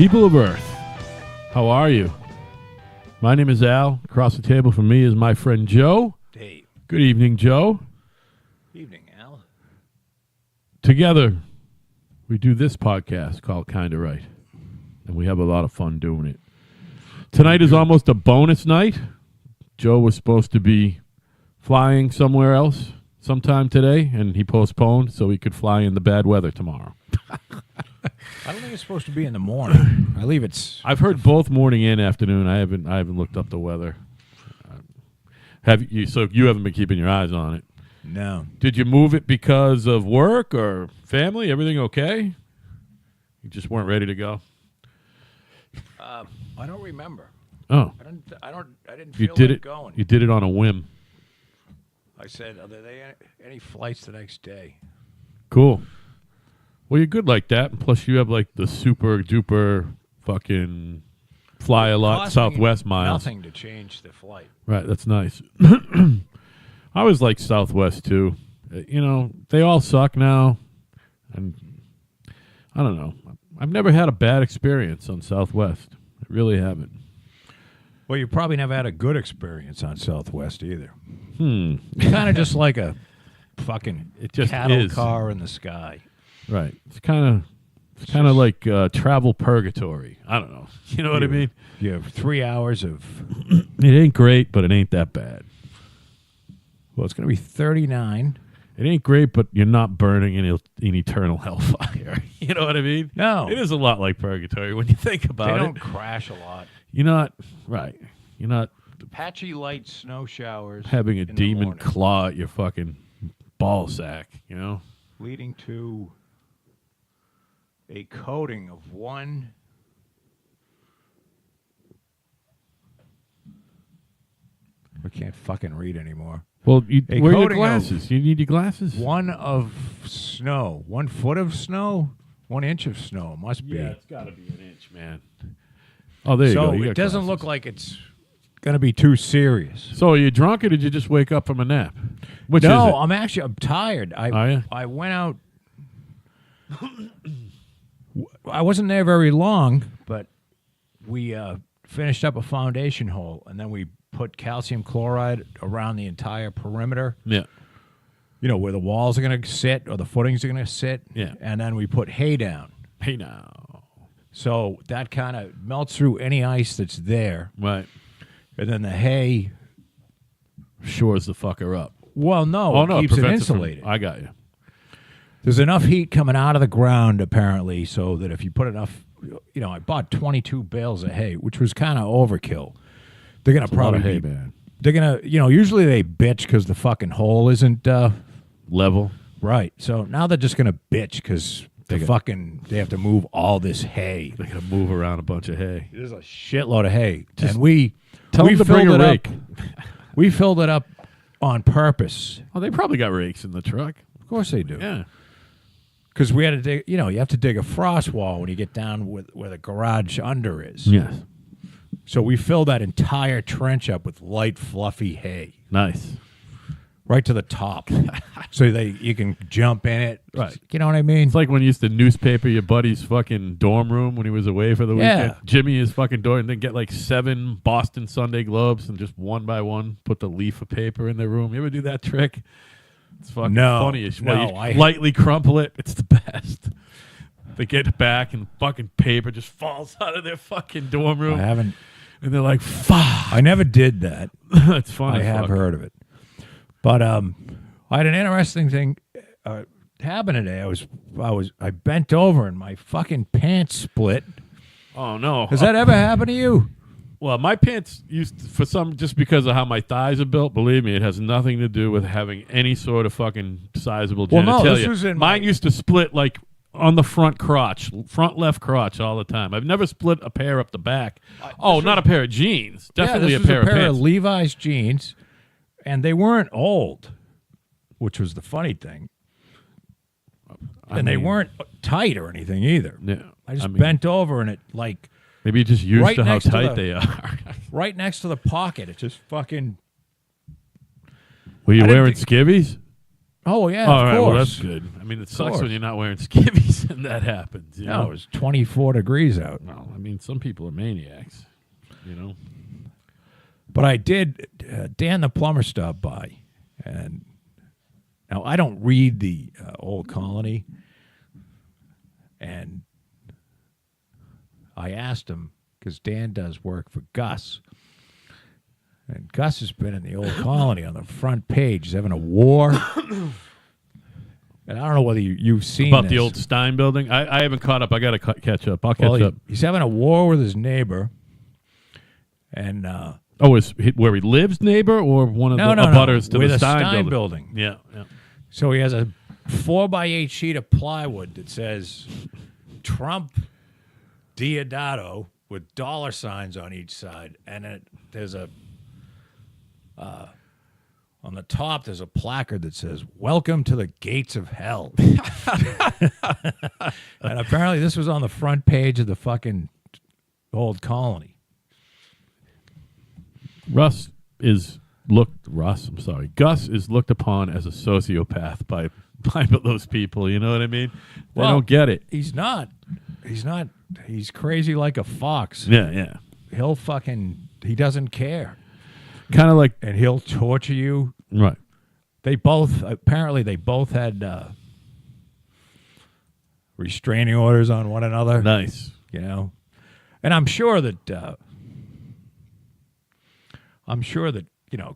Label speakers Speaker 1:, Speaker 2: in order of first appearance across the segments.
Speaker 1: People of Earth, how are you? My name is Al. Across the table from me is my friend Joe.
Speaker 2: Dave.
Speaker 1: Good evening, Joe.
Speaker 2: Evening, Al.
Speaker 1: Together, we do this podcast called Kinda Right, and we have a lot of fun doing it. Tonight is almost a bonus night. Joe was supposed to be flying somewhere else sometime today, and he postponed so he could fly in the bad weather tomorrow.
Speaker 2: I don't think it's supposed to be in the morning. I believe it's.
Speaker 1: I've heard both morning and afternoon. I haven't looked up the weather. Have you? So you haven't been keeping your eyes on it.
Speaker 2: No.
Speaker 1: Did you move it because of work or family? Everything okay? You just weren't ready to go.
Speaker 2: I don't remember.
Speaker 1: Oh,
Speaker 2: I didn't
Speaker 1: you
Speaker 2: feel
Speaker 1: did
Speaker 2: like
Speaker 1: it.
Speaker 2: going.
Speaker 1: You did it on a whim.
Speaker 2: I said, are there any flights the next day?
Speaker 1: Cool. Well, you're good like that. And plus, you have like the super duper fucking fly a lot
Speaker 2: Cost me
Speaker 1: Southwest miles.
Speaker 2: Nothing to change the flight.
Speaker 1: Right, that's nice. I always like Southwest too. You know, they all suck now, and I don't know. I've never had a bad experience on Southwest. I really haven't.
Speaker 2: Well, you probably never had a good experience on Southwest either.
Speaker 1: Hmm.
Speaker 2: Kind of just like a fucking
Speaker 1: It just
Speaker 2: cattle
Speaker 1: is.
Speaker 2: car in the sky.
Speaker 1: Right. It's kind of like travel purgatory. I don't know. You know what I mean?
Speaker 2: You have 3 hours of.
Speaker 1: It ain't great, but it ain't that bad.
Speaker 2: Well, it's going to be 39.
Speaker 1: It ain't great, but you're not burning in eternal hellfire. You know what I mean?
Speaker 2: No.
Speaker 1: It is a lot like purgatory when you think about
Speaker 2: They
Speaker 1: it.
Speaker 2: don't crash a lot.
Speaker 1: You're not right. You're not
Speaker 2: Patchy light snow showers.
Speaker 1: having a
Speaker 2: in the
Speaker 1: demon
Speaker 2: morning,
Speaker 1: claw at your fucking ball sack. You know?
Speaker 2: leading to a coating of one. I can't fucking read anymore.
Speaker 1: Well, you
Speaker 2: A
Speaker 1: wear your
Speaker 2: coating of
Speaker 1: glasses. You need your glasses.
Speaker 2: 1 of snow. 1 foot of snow? 1 inch of snow. It must be.
Speaker 1: Yeah, it's got to be an inch, man. Oh, there you go.
Speaker 2: So
Speaker 1: You
Speaker 2: it
Speaker 1: got
Speaker 2: doesn't
Speaker 1: glasses.
Speaker 2: look like it's going to be too serious.
Speaker 1: So are you drunk or did you just wake up from a nap? Which is it?
Speaker 2: No, I'm tired.
Speaker 1: Are you?
Speaker 2: I went out. I wasn't there very long, but we finished up a foundation hole, and then we put calcium chloride around the entire perimeter.
Speaker 1: Yeah.
Speaker 2: You know, where the walls are going to sit or the footings are going to sit.
Speaker 1: Yeah.
Speaker 2: And then we put hay down.
Speaker 1: Hey now.
Speaker 2: So that kind of melts through any ice that's there.
Speaker 1: Right.
Speaker 2: And then the hay,
Speaker 1: Shores the fucker up.
Speaker 2: well, no,
Speaker 1: Oh,
Speaker 2: it
Speaker 1: no.
Speaker 2: keeps it
Speaker 1: prevents from-
Speaker 2: insulated.
Speaker 1: I got you.
Speaker 2: There's enough heat coming out of the ground, apparently, so that if you put enough, you know, I bought 22 bales of hay, which was kind of overkill. They're going to
Speaker 1: A lot
Speaker 2: probably
Speaker 1: of hay,
Speaker 2: be,
Speaker 1: man.
Speaker 2: they're going to, you know, usually they bitch because the fucking hole isn't
Speaker 1: Level.
Speaker 2: right. So now they're just going to bitch because they have to move all this hay.
Speaker 1: They're going to move around a bunch of hay.
Speaker 2: There's a shitload of hay.
Speaker 1: Just
Speaker 2: And we
Speaker 1: Tell them to bring a
Speaker 2: filled it
Speaker 1: rake.
Speaker 2: up. We filled it up on purpose.
Speaker 1: Oh, they probably got rakes in the truck.
Speaker 2: Of course they do.
Speaker 1: Yeah.
Speaker 2: Because we had to dig, you know, you have to dig a frost wall when you get down where the garage under is.
Speaker 1: Yes.
Speaker 2: So we filled that entire trench up with light, fluffy hay,
Speaker 1: Nice.
Speaker 2: right to the top, so you can jump in it.
Speaker 1: Right.
Speaker 2: You know what I mean?
Speaker 1: It's like when you used to newspaper your buddy's fucking dorm room when he was away for the
Speaker 2: Yeah.
Speaker 1: weekend. Jimmy his fucking door and then get like 7 Boston Sunday Globes and just one by one put the leaf of paper in their room. You ever do that trick? It's fucking funny as well.
Speaker 2: no,
Speaker 1: You lightly crumple it. It's the best. They get back and fucking paper just falls out of their fucking dorm room.
Speaker 2: I haven't.
Speaker 1: And they're like, fuck.
Speaker 2: I never did that.
Speaker 1: It's funny.
Speaker 2: I have heard of it, but I had an interesting thing happen today. I bent over and my fucking pants split.
Speaker 1: Oh, no.
Speaker 2: Has that ever happened to you?
Speaker 1: Well, my pants just because of how my thighs are built, believe me, it has nothing to do with having any sort of fucking sizable
Speaker 2: Well, no,
Speaker 1: genitalia.
Speaker 2: this was in
Speaker 1: Mine
Speaker 2: my-
Speaker 1: used to split like on the front left crotch all the time. I've never split a pair up the back. Not a pair of jeans. Definitely
Speaker 2: yeah,
Speaker 1: a
Speaker 2: this
Speaker 1: pair
Speaker 2: was
Speaker 1: of pants.
Speaker 2: of Levi's jeans, and they weren't old, which was the funny thing. And they weren't tight or anything either.
Speaker 1: Yeah,
Speaker 2: I just bent over and it like
Speaker 1: maybe you're just used
Speaker 2: right
Speaker 1: to how
Speaker 2: next to
Speaker 1: tight
Speaker 2: the-
Speaker 1: they are.
Speaker 2: right next to the pocket. It just fucking.
Speaker 1: Were you
Speaker 2: I didn't
Speaker 1: wearing
Speaker 2: think-
Speaker 1: skivvies?
Speaker 2: Oh yeah,
Speaker 1: All
Speaker 2: of
Speaker 1: right,
Speaker 2: course.
Speaker 1: well that's good. I mean, it sucks
Speaker 2: course.
Speaker 1: when you're not wearing skivvies. ice and that happens. You
Speaker 2: No,
Speaker 1: know?
Speaker 2: it was 24 degrees out.
Speaker 1: Well, I mean, some people are maniacs, you know.
Speaker 2: But I did. Dan the plumber stopped by, and now I don't read the Old Colony, and I asked him because Dan does work for Gus, and Gus has been in the Old Colony on the front page. He's having a war. And I don't know whether you've seen
Speaker 1: About
Speaker 2: this.
Speaker 1: the old Stein building? I haven't caught up. I got to catch up. I'll catch up.
Speaker 2: He's having a war with his neighbor. And
Speaker 1: Is where he lives neighbor or one of the butters to
Speaker 2: with
Speaker 1: the
Speaker 2: a
Speaker 1: Stein,
Speaker 2: building?
Speaker 1: Yeah.
Speaker 2: So he has a 4x8 sheet of plywood that says Trump Diodato with dollar signs on each side. And there's a... on the top, there's a placard that says, "Welcome to the gates of hell." And apparently this was on the front page of the fucking Old Colony.
Speaker 1: Gus is looked upon as a sociopath by those people. You know what I mean? They don't get it.
Speaker 2: He's not. He's crazy like a fox.
Speaker 1: Yeah.
Speaker 2: He doesn't care.
Speaker 1: Kind of like,
Speaker 2: And he'll torture you.
Speaker 1: right.
Speaker 2: They both had restraining orders on one another.
Speaker 1: Nice.
Speaker 2: You know, and I'm sure that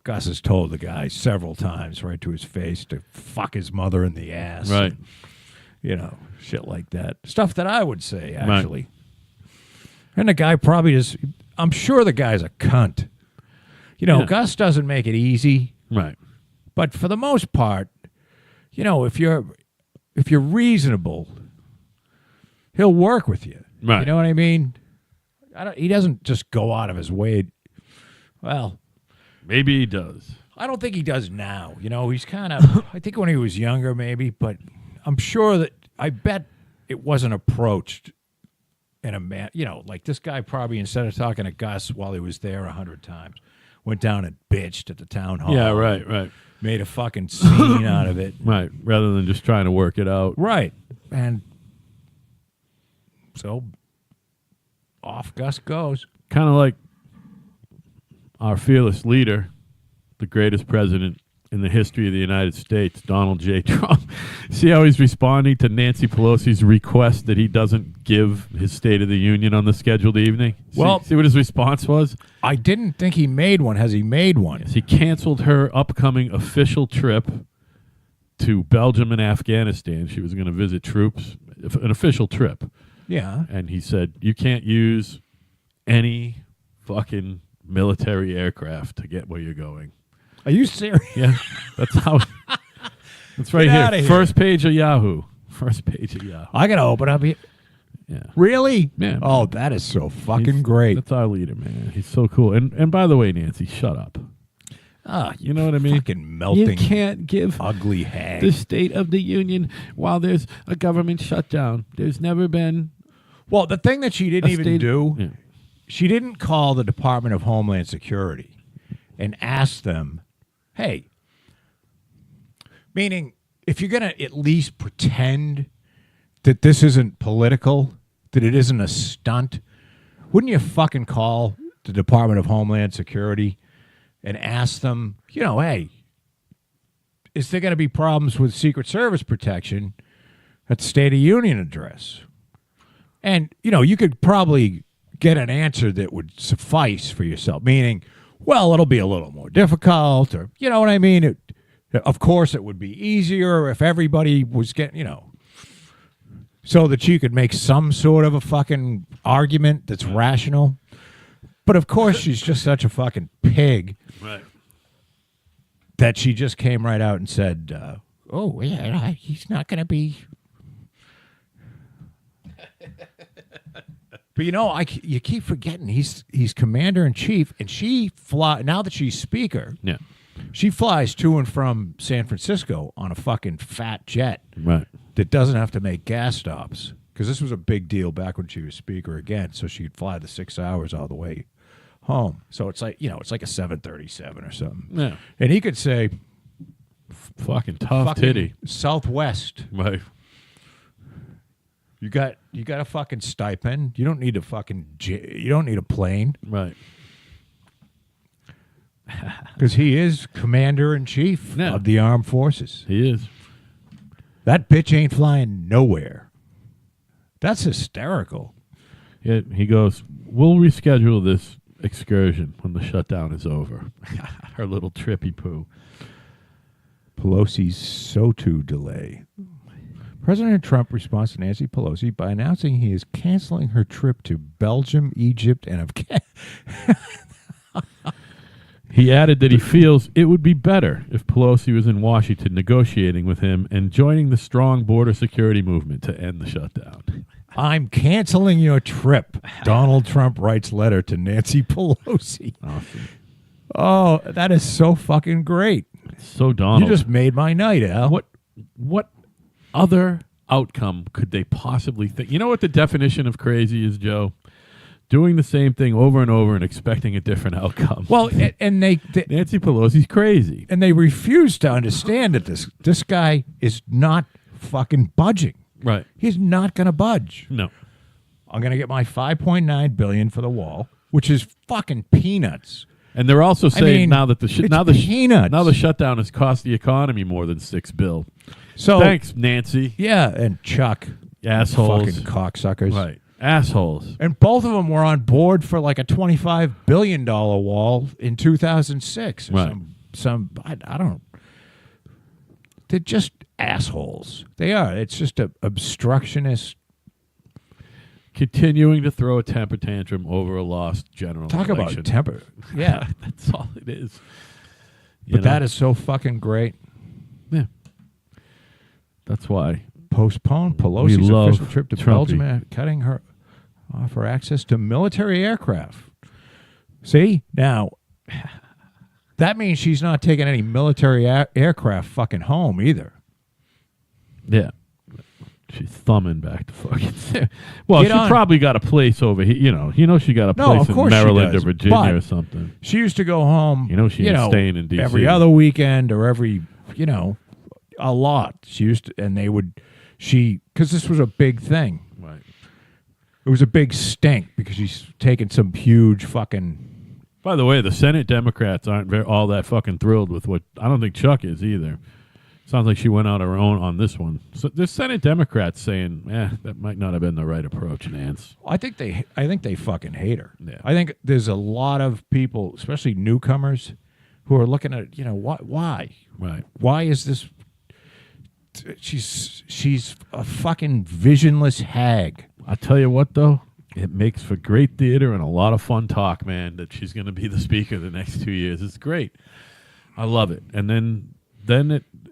Speaker 2: Gus has told the guy several times right to his face to fuck his mother in the ass.
Speaker 1: Right.
Speaker 2: And, shit like that. Stuff that I would say, actually. Right. And the guy probably just, I'm sure the guy's a cunt. Gus doesn't make it easy.
Speaker 1: Right.
Speaker 2: But for the most part, if you're reasonable, he'll work with you.
Speaker 1: Right.
Speaker 2: You know what I mean? He doesn't just go out of his way. Well,
Speaker 1: maybe he does.
Speaker 2: I don't think he does now. He's kind of, I think when he was younger maybe, but I'm sure I bet it wasn't approached in a man, like this guy probably, instead of talking to Gus while he was there 100 times, went down and bitched at the town hall.
Speaker 1: Yeah, right.
Speaker 2: Made a fucking scene out of it.
Speaker 1: Right, rather than just trying to work it out.
Speaker 2: Right. And so off Gus goes.
Speaker 1: Kind of like our fearless leader, the greatest president in the history of the United States, Donald J. Trump. See how he's responding to Nancy Pelosi's request that he doesn't give his State of the Union on the scheduled evening? See what his response was?
Speaker 2: I didn't think he made one. Has he made one?
Speaker 1: Yes, he canceled her upcoming official trip to Belgium and Afghanistan. She was going to visit troops, an official trip.
Speaker 2: Yeah.
Speaker 1: And he said, you can't use any fucking military aircraft to get where you're going.
Speaker 2: Are you serious?
Speaker 1: Yeah, that's how. That's right here. First page of Yahoo.
Speaker 2: I gotta open up here.
Speaker 1: Yeah.
Speaker 2: Really?
Speaker 1: Man.
Speaker 2: Oh, that is so fucking great.
Speaker 1: That's our leader, man. He's so cool. And by the way, Nancy, shut up. You know what I mean?
Speaker 2: Fucking melting.
Speaker 1: You can't give
Speaker 2: ugly hag
Speaker 1: the State of the Union while there's a government shutdown. There's never been.
Speaker 2: Well, the thing that she didn't even do,
Speaker 1: yeah.
Speaker 2: She didn't call the Department of Homeland Security and ask them, hey, meaning if you're going to at least pretend that this isn't political, that it isn't a stunt, wouldn't you fucking call the Department of Homeland Security and ask them, hey, is there going to be problems with Secret Service protection at the State of the Union address? And, you could probably get an answer that would suffice for yourself, meaning, well, it'll be a little more difficult, or, you know what I mean? Of course, it would be easier if everybody was getting, so that you could make some sort of a fucking argument that's rational. But of course, she's just such a fucking pig,
Speaker 1: right,
Speaker 2: that she just came right out and said, oh, yeah, he's not going to be. But you keep forgetting he's commander in chief, and she now that she's speaker.
Speaker 1: Yeah.
Speaker 2: She flies to and from San Francisco on a fucking fat jet.
Speaker 1: Right.
Speaker 2: That doesn't have to make gas stops, because this was a big deal back when she was speaker again. So she'd fly the 6 hours all the way home. So it's like it's like a 737 or something.
Speaker 1: Yeah.
Speaker 2: And he could say,
Speaker 1: fucking tough titty.
Speaker 2: Southwest.
Speaker 1: Right.
Speaker 2: You got a fucking stipend. You don't need you don't need a plane
Speaker 1: Right.
Speaker 2: because he is commander-in-chief of the armed forces.
Speaker 1: He is.
Speaker 2: That bitch ain't flying nowhere. That's hysterical.
Speaker 1: Yeah, he goes, we'll reschedule this excursion when the shutdown is over. Her little trippy poo.
Speaker 2: Pelosi's SOTU delay. President Trump responds to Nancy Pelosi by announcing he is canceling her trip to Belgium, Egypt, and Afghanistan.
Speaker 1: He added that he feels it would be better if Pelosi was in Washington negotiating with him and joining the strong border security movement to end the shutdown.
Speaker 2: I'm canceling your trip. Donald Trump writes letter to Nancy Pelosi.
Speaker 1: Awesome.
Speaker 2: Oh, that is so fucking great.
Speaker 1: So Donald.
Speaker 2: You just made my night, Al.
Speaker 1: What other outcome could they possibly think? You know what the definition of crazy is, Joe? Doing the same thing over and over and expecting a different outcome.
Speaker 2: Well, and they
Speaker 1: Nancy Pelosi's crazy.
Speaker 2: and they refuse to understand that this guy is not fucking budging.
Speaker 1: Right.
Speaker 2: He's not going to budge.
Speaker 1: No.
Speaker 2: I'm going to get my $5.9 billion for the wall, which is fucking peanuts.
Speaker 1: And they're also saying now that
Speaker 2: peanuts.
Speaker 1: now the shutdown has cost the economy more than $6 billion.
Speaker 2: So
Speaker 1: thanks, Nancy.
Speaker 2: Yeah, and Chuck,
Speaker 1: Assholes.
Speaker 2: fucking cocksuckers.
Speaker 1: Right. Assholes.
Speaker 2: And both of them were on board for like a $25 billion wall in 2006. Or
Speaker 1: Right.
Speaker 2: I don't. They're just assholes. They are. It's just a obstructionist.
Speaker 1: Continuing to throw a temper tantrum over a lost general
Speaker 2: Talk
Speaker 1: election.
Speaker 2: about temper. Yeah,
Speaker 1: That's all it is.
Speaker 2: but that is so fucking great.
Speaker 1: Yeah. That's why.
Speaker 2: Postponed
Speaker 1: We
Speaker 2: Pelosi's
Speaker 1: love
Speaker 2: official trip to
Speaker 1: Trumpy.
Speaker 2: Belgium, cutting her off her access to military aircraft. See? Now, that means she's not taking any military aircraft fucking home either.
Speaker 1: Yeah. She's thumbing back to fucking. Well,
Speaker 2: Get
Speaker 1: she
Speaker 2: on.
Speaker 1: probably got a place over here. You know, she got a
Speaker 2: No,
Speaker 1: place
Speaker 2: of
Speaker 1: in
Speaker 2: course she
Speaker 1: Maryland
Speaker 2: does,
Speaker 1: or Virginia
Speaker 2: but
Speaker 1: or something.
Speaker 2: She used to go home,
Speaker 1: You know she ain't staying in D.C.
Speaker 2: every other weekend or every, a lot. She used to, and they would, because this was a big thing.
Speaker 1: Right.
Speaker 2: It was a big stink because she's taking some huge fucking.
Speaker 1: By the way, the Senate Democrats aren't all that fucking thrilled with what. I don't think Chuck is either. Sounds like she went out her own on this one. So the Senate Democrats saying, that might not have been the right approach, Nance.
Speaker 2: I think they fucking hate her.
Speaker 1: Yeah.
Speaker 2: I think there's a lot of people, especially newcomers, who are looking at why
Speaker 1: Right.
Speaker 2: why is this. She's a fucking visionless hag.
Speaker 1: I tell you what, though, it makes for great theater and a lot of fun talk, man. That she's going to be the speaker the next 2 years. It's great. I love it. And then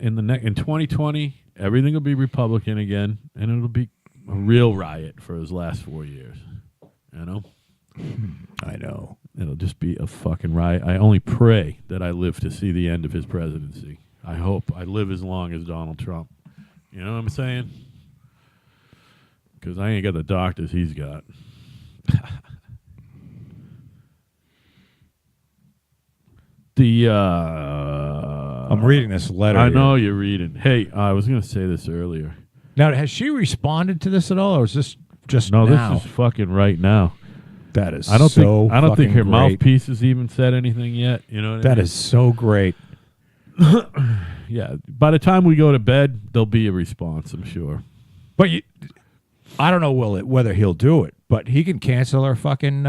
Speaker 1: in 2020, everything will be Republican again, and it'll be a real riot for his last 4 years. You know,
Speaker 2: I know.
Speaker 1: it'll just be a fucking riot. I only pray that I live to see the end of his presidency. I hope I live as long as Donald Trump. You know what I'm saying? Because I ain't got the doctors he's got.
Speaker 2: I'm reading this letter.
Speaker 1: I
Speaker 2: here.
Speaker 1: know you're reading. Hey, I was going to say this earlier.
Speaker 2: Now, has she responded to this at all, or is this just
Speaker 1: No,
Speaker 2: now?
Speaker 1: this is fucking right now.
Speaker 2: That is
Speaker 1: I don't
Speaker 2: so
Speaker 1: think her
Speaker 2: fucking great.
Speaker 1: mouthpiece has even said anything yet. You know what I
Speaker 2: That
Speaker 1: mean?
Speaker 2: is so great.
Speaker 1: Yeah. By the time we go to bed, there'll be a response, I'm sure.
Speaker 2: But I don't know whether he'll do it, but he can cancel our fucking.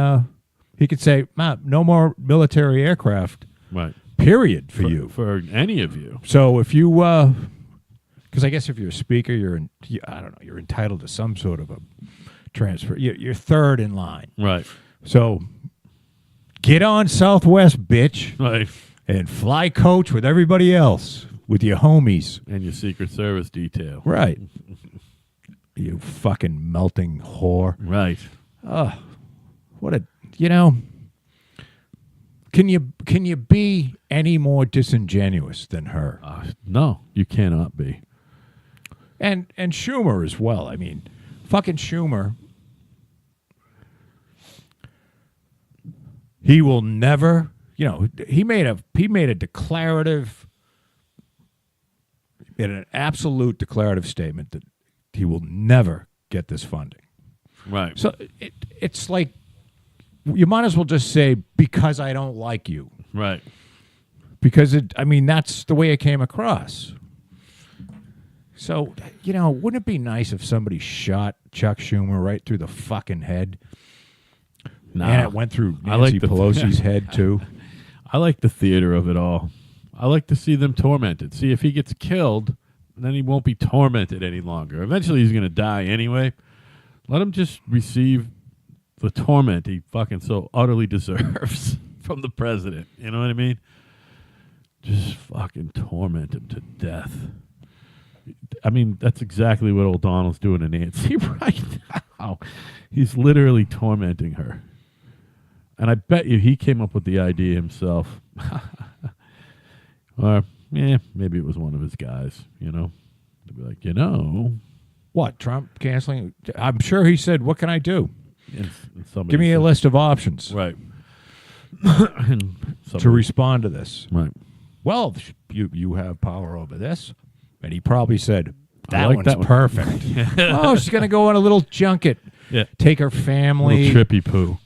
Speaker 2: He could say, no more military aircraft.
Speaker 1: Right.
Speaker 2: Period for you.
Speaker 1: For any of you.
Speaker 2: So if you, because I guess if you're a speaker, I don't know, you're entitled to some sort of a transfer. You're third in line.
Speaker 1: Right.
Speaker 2: So get on Southwest, bitch,
Speaker 1: Right.
Speaker 2: and fly coach with everybody else, with your homies.
Speaker 1: And your Secret Service detail.
Speaker 2: Right. You fucking melting whore.
Speaker 1: Right.
Speaker 2: What a, can you be any more disingenuous than her?
Speaker 1: No, you cannot be.
Speaker 2: And Schumer as well. I mean, fucking Schumer. He will never, he made a declarative, an absolute declarative statement that he will never get this funding.
Speaker 1: Right.
Speaker 2: So it's like you might as well just say, because I don't like you.
Speaker 1: Right.
Speaker 2: Because, that's the way it came across. So, wouldn't it be nice if somebody shot Chuck Schumer right through the fucking head?
Speaker 1: Nah.
Speaker 2: And it went through
Speaker 1: I like
Speaker 2: Nancy
Speaker 1: the-
Speaker 2: Pelosi's head, too.
Speaker 1: I like the theater of it all. I like to see them tormented. See, if he gets killed, then he won't be tormented any longer. Eventually, he's going to die anyway. Let him just receive the torment he fucking so utterly deserves from the president. You know what I mean? Just fucking torment him to death. I mean, that's exactly what old Donald's doing to Nancy right now. He's literally tormenting her. And I bet you he came up with the idea himself. Or, maybe it was one of his guys, To be like,
Speaker 2: What, Trump canceling? I'm sure he said, what can I do?
Speaker 1: and somebody
Speaker 2: Give me a
Speaker 1: said-
Speaker 2: list of options
Speaker 1: Right. And
Speaker 2: to
Speaker 1: somebody-
Speaker 2: respond to this.
Speaker 1: Right.
Speaker 2: Well, you have power over this. And he probably said,
Speaker 1: I
Speaker 2: that
Speaker 1: like
Speaker 2: one's
Speaker 1: that one."
Speaker 2: perfect. Oh, she's going to go on a little junket.
Speaker 1: Yeah.
Speaker 2: Take her family.
Speaker 1: Little trippy poo.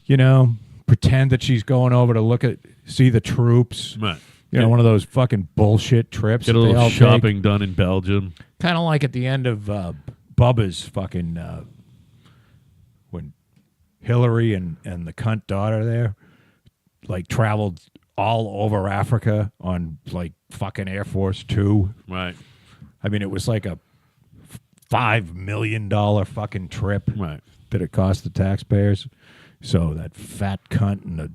Speaker 2: Pretend that she's going over to see the troops.
Speaker 1: Right.
Speaker 2: One of those fucking bullshit trips.
Speaker 1: Get a
Speaker 2: that they
Speaker 1: little
Speaker 2: all
Speaker 1: shopping done in Belgium.
Speaker 2: Kind of like at the end of Bubba's fucking when Hillary and the cunt daughter there traveled all over Africa on fucking Air Force 2.
Speaker 1: Right.
Speaker 2: It was like a $5 million fucking trip
Speaker 1: Right.
Speaker 2: that it cost the taxpayers. So that fat cunt and the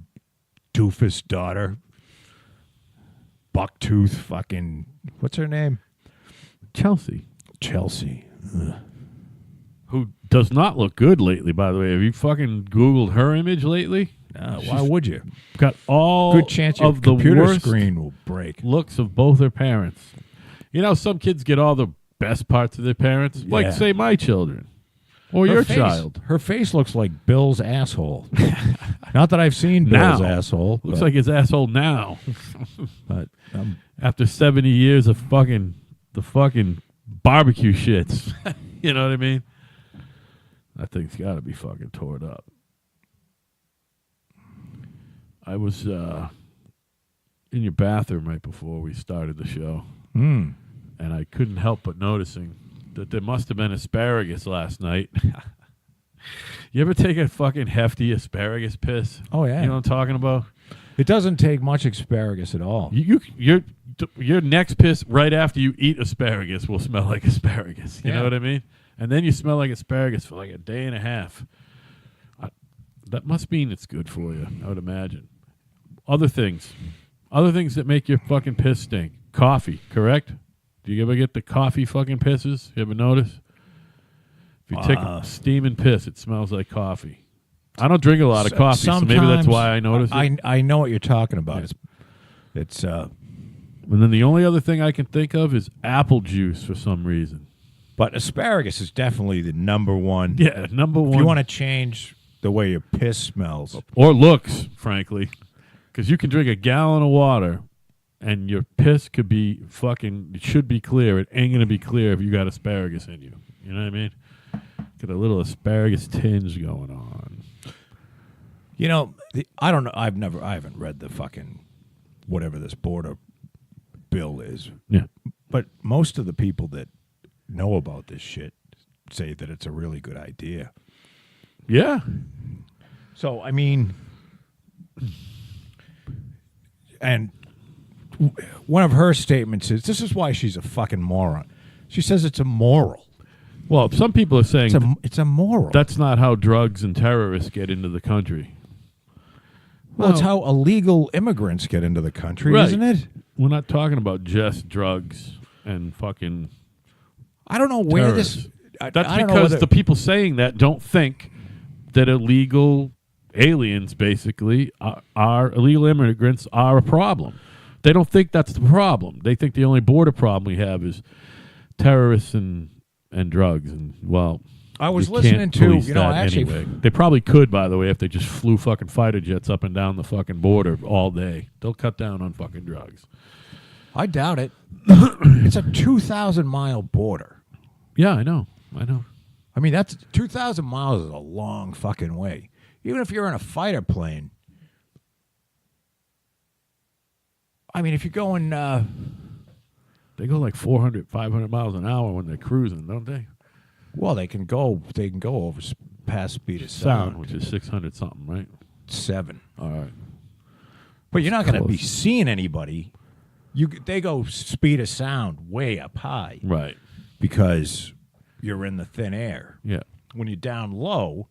Speaker 2: doofus daughter, bucktooth fucking, what's her name?
Speaker 1: Chelsea.
Speaker 2: Ugh.
Speaker 1: Who does not look good lately, by the way. Have you fucking Googled her image lately?
Speaker 2: Why would you?
Speaker 1: Got all
Speaker 2: Good chance your
Speaker 1: of the
Speaker 2: computer
Speaker 1: worst
Speaker 2: screen will break.
Speaker 1: looks of both their parents. Some kids get all the best parts of their parents. Like,
Speaker 2: Yeah.
Speaker 1: say, my children. Or your child.
Speaker 2: Her face looks like Bill's asshole. Not that I've seen Bill's
Speaker 1: Now.
Speaker 2: asshole.
Speaker 1: Looks like his asshole now.
Speaker 2: But
Speaker 1: After 70 years of the fucking barbecue shits. You know what I mean? That thing's got to be fucking torn up. I was in your bathroom right before we started the show, and I couldn't help but noticing that there must have been asparagus last night. You ever take a fucking hefty asparagus piss?
Speaker 2: Oh, yeah.
Speaker 1: You know what I'm talking about?
Speaker 2: it doesn't take much asparagus at all.
Speaker 1: Your next piss right after you eat asparagus will smell like asparagus. You
Speaker 2: Yeah.
Speaker 1: know what I mean? And then you smell like asparagus for like a day and a half. That must mean it's good for you, I would imagine. Other things that make your fucking piss stink. Coffee, correct? Do you ever get the coffee fucking pisses? You ever notice? If you take a steaming piss, it smells like coffee. I don't drink a lot of coffee, so maybe that's why I notice it.
Speaker 2: I know what you're talking about.
Speaker 1: Yeah.
Speaker 2: It's
Speaker 1: And then the only other thing I can think of is apple juice for some reason.
Speaker 2: but asparagus is definitely the number one.
Speaker 1: Yeah, number one.
Speaker 2: If you want to change the way your piss smells,
Speaker 1: Or looks, frankly. Because you can drink a gallon of water and your piss could be fucking, it should be clear. It ain't going to be clear if you got asparagus in you. You know what I mean? Got a little asparagus tinge going on.
Speaker 2: you know, I don't know. I haven't read the fucking whatever this border bill is.
Speaker 1: Yeah.
Speaker 2: But most of the people that know about this shit say that it's a really good idea.
Speaker 1: Yeah.
Speaker 2: So, I mean, and one of her statements is, this is why she's a fucking moron. She says it's immoral.
Speaker 1: Well, some people are saying
Speaker 2: It's immoral.
Speaker 1: that's not how drugs and terrorists get into the country.
Speaker 2: well, it's how illegal immigrants get into the country,
Speaker 1: Right.
Speaker 2: isn't it?
Speaker 1: We're not talking about just drugs and fucking
Speaker 2: I don't know where
Speaker 1: terrorists.
Speaker 2: this...
Speaker 1: That's
Speaker 2: I don't know
Speaker 1: because
Speaker 2: whether-
Speaker 1: the people saying that don't think that illegal aliens, basically, are illegal immigrants are a problem. They don't think that's the problem. They think the only border problem we have is terrorists and drugs. And, well,
Speaker 2: I was
Speaker 1: you
Speaker 2: listening
Speaker 1: can't
Speaker 2: to,
Speaker 1: police
Speaker 2: you know,
Speaker 1: that
Speaker 2: actually...
Speaker 1: anyway. They probably could, by the way, if they just flew fucking fighter jets up and down the fucking border all day. They'll cut down on fucking drugs.
Speaker 2: I doubt it. It's a 2,000-mile border.
Speaker 1: Yeah, I know.
Speaker 2: I mean, that's 2,000 miles is a long fucking way. Even if you're in a fighter plane. I mean, if you're going...
Speaker 1: They go like 400, 500 miles an hour when they're cruising, don't they?
Speaker 2: Well, they can go over past speed of
Speaker 1: Sound, which is 600 something, right?
Speaker 2: 7.
Speaker 1: All right.
Speaker 2: But you're not going to be
Speaker 1: Close.
Speaker 2: seeing anybody. They go speed of sound way up high.
Speaker 1: Right.
Speaker 2: Because you're in the thin air.
Speaker 1: Yeah.
Speaker 2: When you're down low,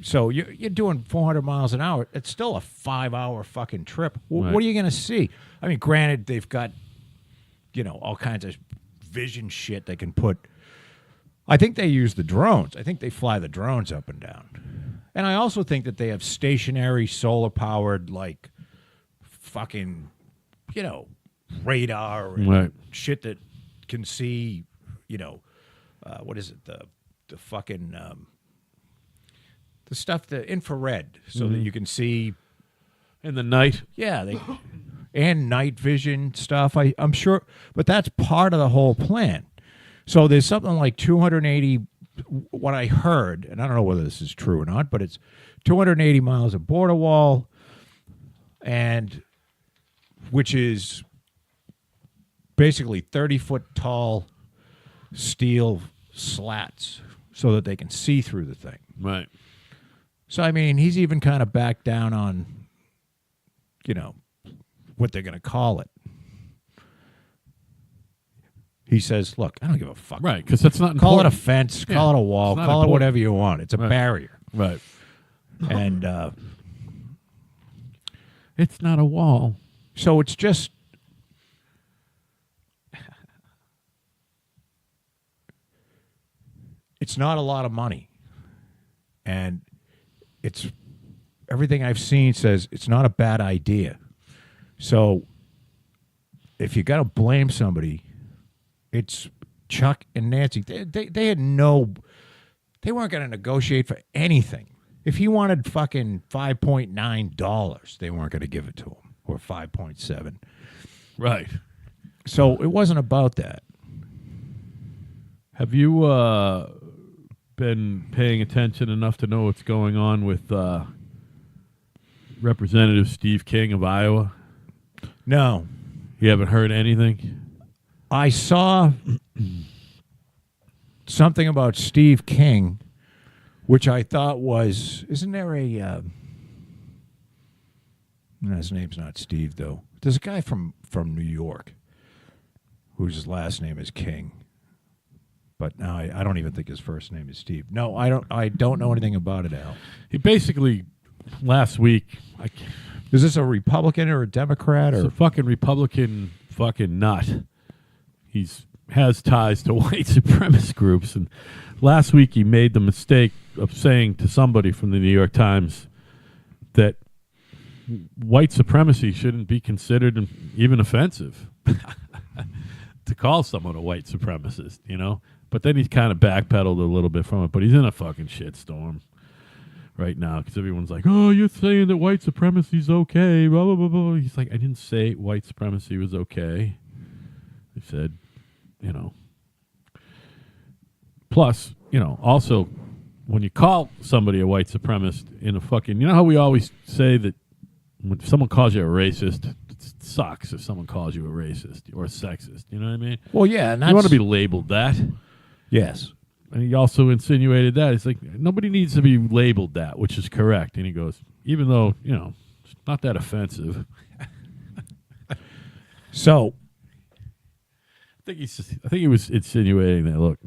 Speaker 2: so you're doing 400 miles an hour. It's still a 5-hour fucking trip.
Speaker 1: Right.
Speaker 2: What are you going to see? I mean, granted, they've got, all kinds of vision shit they can put. I think they use the drones. I think they fly the drones up and down. And I also think that they have stationary solar-powered, like, fucking, radar and
Speaker 1: Right.
Speaker 2: shit that can see, what is it? The fucking, the stuff, the infrared, so that you can see.
Speaker 1: In the night.
Speaker 2: Yeah, and night vision stuff, I'm sure. But that's part of the whole plan. So there's something like 280, what I heard, and I don't know whether this is true or not, but it's 280 miles of border wall, and which is basically 30-foot tall steel slats so that they can see through the thing.
Speaker 1: Right.
Speaker 2: So, I mean, he's even kind of backed down on, what they're going to call it. He says, look, I don't give a fuck.
Speaker 1: Right, because that's not
Speaker 2: Call it a
Speaker 1: important.
Speaker 2: fence,
Speaker 1: Yeah,
Speaker 2: call it a wall,
Speaker 1: it's not
Speaker 2: call it
Speaker 1: important.
Speaker 2: whatever you want. It's a
Speaker 1: Right.
Speaker 2: barrier.
Speaker 1: Right.
Speaker 2: And
Speaker 1: It's not a wall.
Speaker 2: so it's just... It's not a lot of money. And it's... Everything I've seen says it's not a bad idea. So if you got to blame somebody, it's Chuck and Nancy. They had no... They weren't going to negotiate for anything. If he wanted fucking $5.9, they weren't going to give it to him, or 5.7.
Speaker 1: Right.
Speaker 2: So it wasn't about that.
Speaker 1: Have you been paying attention enough to know what's going on with Representative Steve King of Iowa?
Speaker 2: No.
Speaker 1: You haven't heard anything?
Speaker 2: I saw something about Steve King, which I thought was, isn't there a, no, his name's not Steve, though. There's a guy from New York whose last name is King. But now I don't even think his first name is Steve. No, I don't know anything about it, Al.
Speaker 1: He basically, last week,
Speaker 2: Is this a Republican or a Democrat?
Speaker 1: it's
Speaker 2: Or
Speaker 1: a fucking Republican fucking nut. He's has ties to white supremacist groups. And last week he made the mistake of saying to somebody from the New York Times that white supremacy shouldn't be considered even offensive. To call someone a white supremacist, But then he's kind of backpedaled a little bit from it. But he's in a fucking shitstorm right now because everyone's like, oh, you're saying that white supremacy's okay, blah, blah, blah, blah. He's like, I didn't say white supremacy was okay. I said, Plus, also, when you call somebody a white supremacist in a fucking... You know how we always say that when someone calls you a racist, it sucks if someone calls you a racist or a sexist. You know what I mean?
Speaker 2: well, yeah, and that's,
Speaker 1: You want to be labeled that.
Speaker 2: yes.
Speaker 1: And he also insinuated that. It's like, nobody needs to be labeled that, which is correct. And he goes, even though, it's not that offensive.
Speaker 2: So
Speaker 1: I think he was insinuating that, look,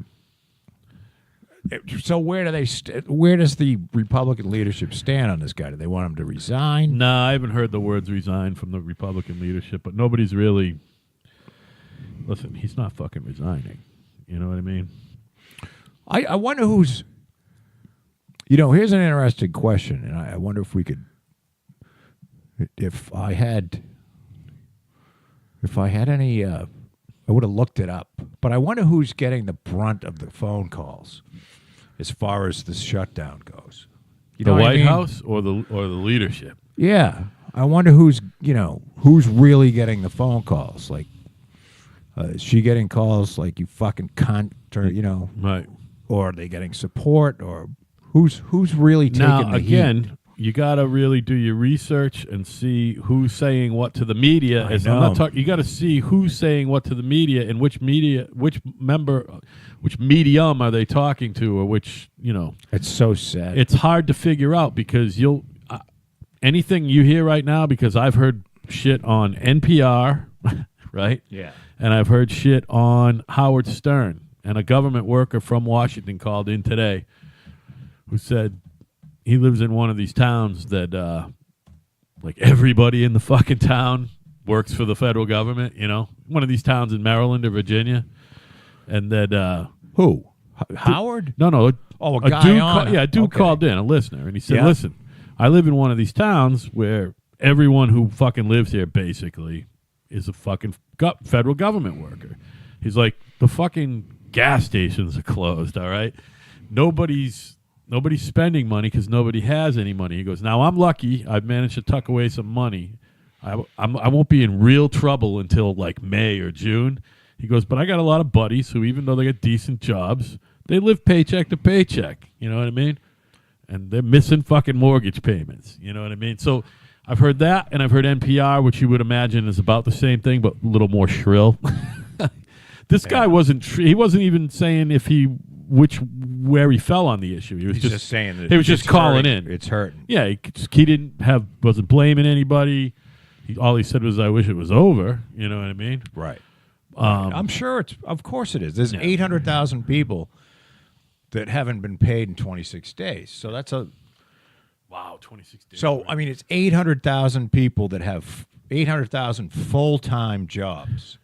Speaker 2: So where do they? Where does the Republican leadership stand on this guy? Do they want him to resign?
Speaker 1: no, I haven't heard the words resign from the Republican leadership, but nobody's really... Listen, he's not fucking resigning. You know what I mean?
Speaker 2: I wonder who's. Here's an interesting question, and I wonder if we could. If I had any, I would have looked it up. But I wonder who's getting the brunt of the phone calls, as far as the shutdown goes. You
Speaker 1: The
Speaker 2: know what I
Speaker 1: White
Speaker 2: mean?
Speaker 1: House or the leadership?
Speaker 2: Yeah, I wonder who's really getting the phone calls. Like, is she getting calls like you fucking cunt or
Speaker 1: Right.
Speaker 2: or are they getting support, or who's really taking
Speaker 1: Now,
Speaker 2: the
Speaker 1: again,
Speaker 2: heat?
Speaker 1: you got to really do your research and see who's saying what to the media.
Speaker 2: I
Speaker 1: I'm
Speaker 2: know.
Speaker 1: not talking. You got to see who's saying what to the media and which medium are they talking to, or which,
Speaker 2: It's so sad.
Speaker 1: it's hard to figure out because anything you hear right now, because I've heard shit on NPR, right?
Speaker 2: Yeah.
Speaker 1: And I've heard shit on Howard Stern, and a government worker from Washington called in today who said he lives in one of these towns that, like, everybody in the fucking town works for the federal government, one of these towns in Maryland or Virginia. And that,
Speaker 2: Who? Howard?
Speaker 1: no.
Speaker 2: Oh, a
Speaker 1: A
Speaker 2: guy
Speaker 1: dude
Speaker 2: on it.
Speaker 1: a dude
Speaker 2: Okay.
Speaker 1: called in, a listener, and he said,
Speaker 2: Yeah.
Speaker 1: listen, I live in one of these towns where everyone who fucking lives here basically is a fucking federal government worker. He's like, the fucking gas stations are closed, all right? Nobody's spending money because nobody has any money. He goes, now I'm lucky. I've managed to tuck away some money. I won't be in real trouble until like May or June. He goes, but I got a lot of buddies who, even though they got decent jobs, they live paycheck to paycheck. You know what I mean? And they're missing fucking mortgage payments. You know what I mean? So I've heard that, and I've heard NPR, which you would imagine is about the same thing, but a little more shrill. This guy wasn't. He wasn't even saying where he fell on the issue. He was
Speaker 2: He's just saying that
Speaker 1: he was just
Speaker 2: it's
Speaker 1: calling
Speaker 2: hurting.
Speaker 1: in.
Speaker 2: It's hurting.
Speaker 1: Yeah, he wasn't blaming anybody. All he said was, "I wish it was over." You know what I mean?
Speaker 2: Right. I'm sure of course it is. There's 800,000 people that haven't been paid in 26 days. So that's
Speaker 1: Wow, 26 days.
Speaker 2: so, I mean, it's 800,000 people that have 800,000 full-time jobs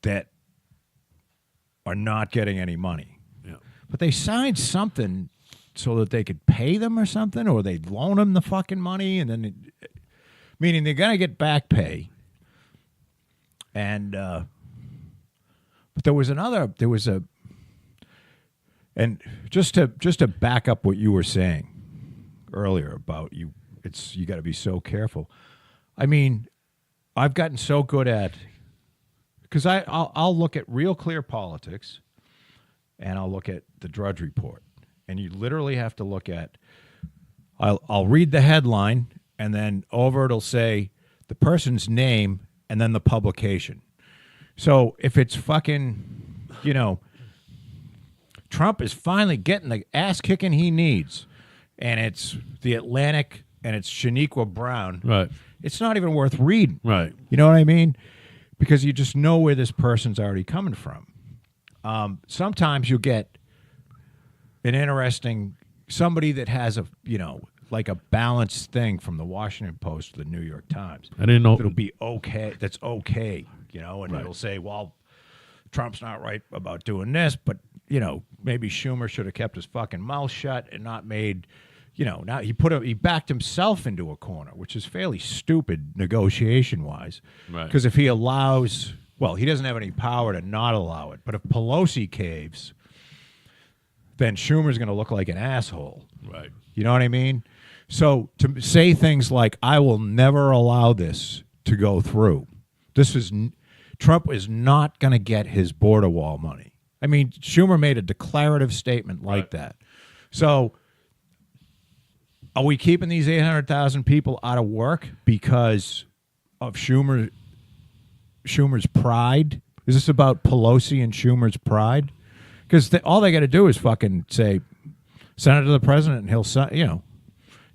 Speaker 2: that are not getting any money.
Speaker 1: Yeah.
Speaker 2: But they signed something so that they could pay them or something, or they'd loan them the fucking money, and then meaning they're going to get back pay. And but and just to back up what you were saying earlier about you got to be so careful. I mean, I've gotten so good at, because I'll look at Real Clear Politics, and I'll look at the Drudge Report, and you literally have to look at. I'll read the headline, and then over it'll say the person's name and then the publication. So if it's fucking, Trump is finally getting the ass kicking he needs, and it's The Atlantic and it's Shaniqua Brown,
Speaker 1: Right.
Speaker 2: it's not even worth reading.
Speaker 1: Right.
Speaker 2: You know what I mean? Because you just know where this person's already coming from. Sometimes you'll get an interesting somebody that has like a balanced thing from the Washington Post or the New York Times.
Speaker 1: I didn't know.
Speaker 2: It'll be okay. That's okay, and
Speaker 1: Right.
Speaker 2: it'll say, well, Trump's not right about doing this, but, maybe Schumer should have kept his fucking mouth shut and not made, now he backed himself into a corner, which is fairly stupid negotiation-wise.
Speaker 1: Right.
Speaker 2: Because if he allows, well, he doesn't have any power to not allow it, but if Pelosi caves, then Schumer's going to look like an asshole.
Speaker 1: Right.
Speaker 2: You know what I mean? So to say things like, I will never allow this to go through, Trump is not going to get his border wall money. I mean, Schumer made a declarative statement like that. So are we keeping these 800,000 people out of work because of Schumer's pride? Is this about Pelosi and Schumer's pride? Because all they got to do is fucking say, send it to the president, and he'll sign.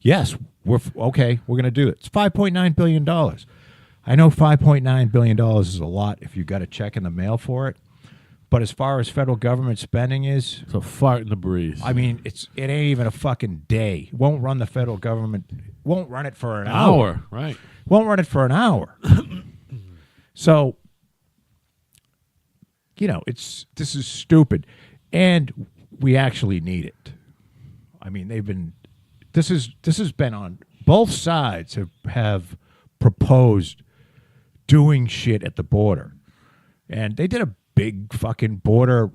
Speaker 2: Yes, we're going to do it. It's $5.9 billion. I know $5.9 billion is a lot if you got a check in the mail for it. But as far as federal government spending is,
Speaker 1: It's a fart in the breeze.
Speaker 2: I mean, it ain't even a fucking day. Won't run the federal government. Won't run it for an hour.
Speaker 1: Right.
Speaker 2: Won't run it for an hour. So, this is stupid, and we actually need it. I mean, this has been on both sides have proposed doing shit at the border, and they did a big fucking border,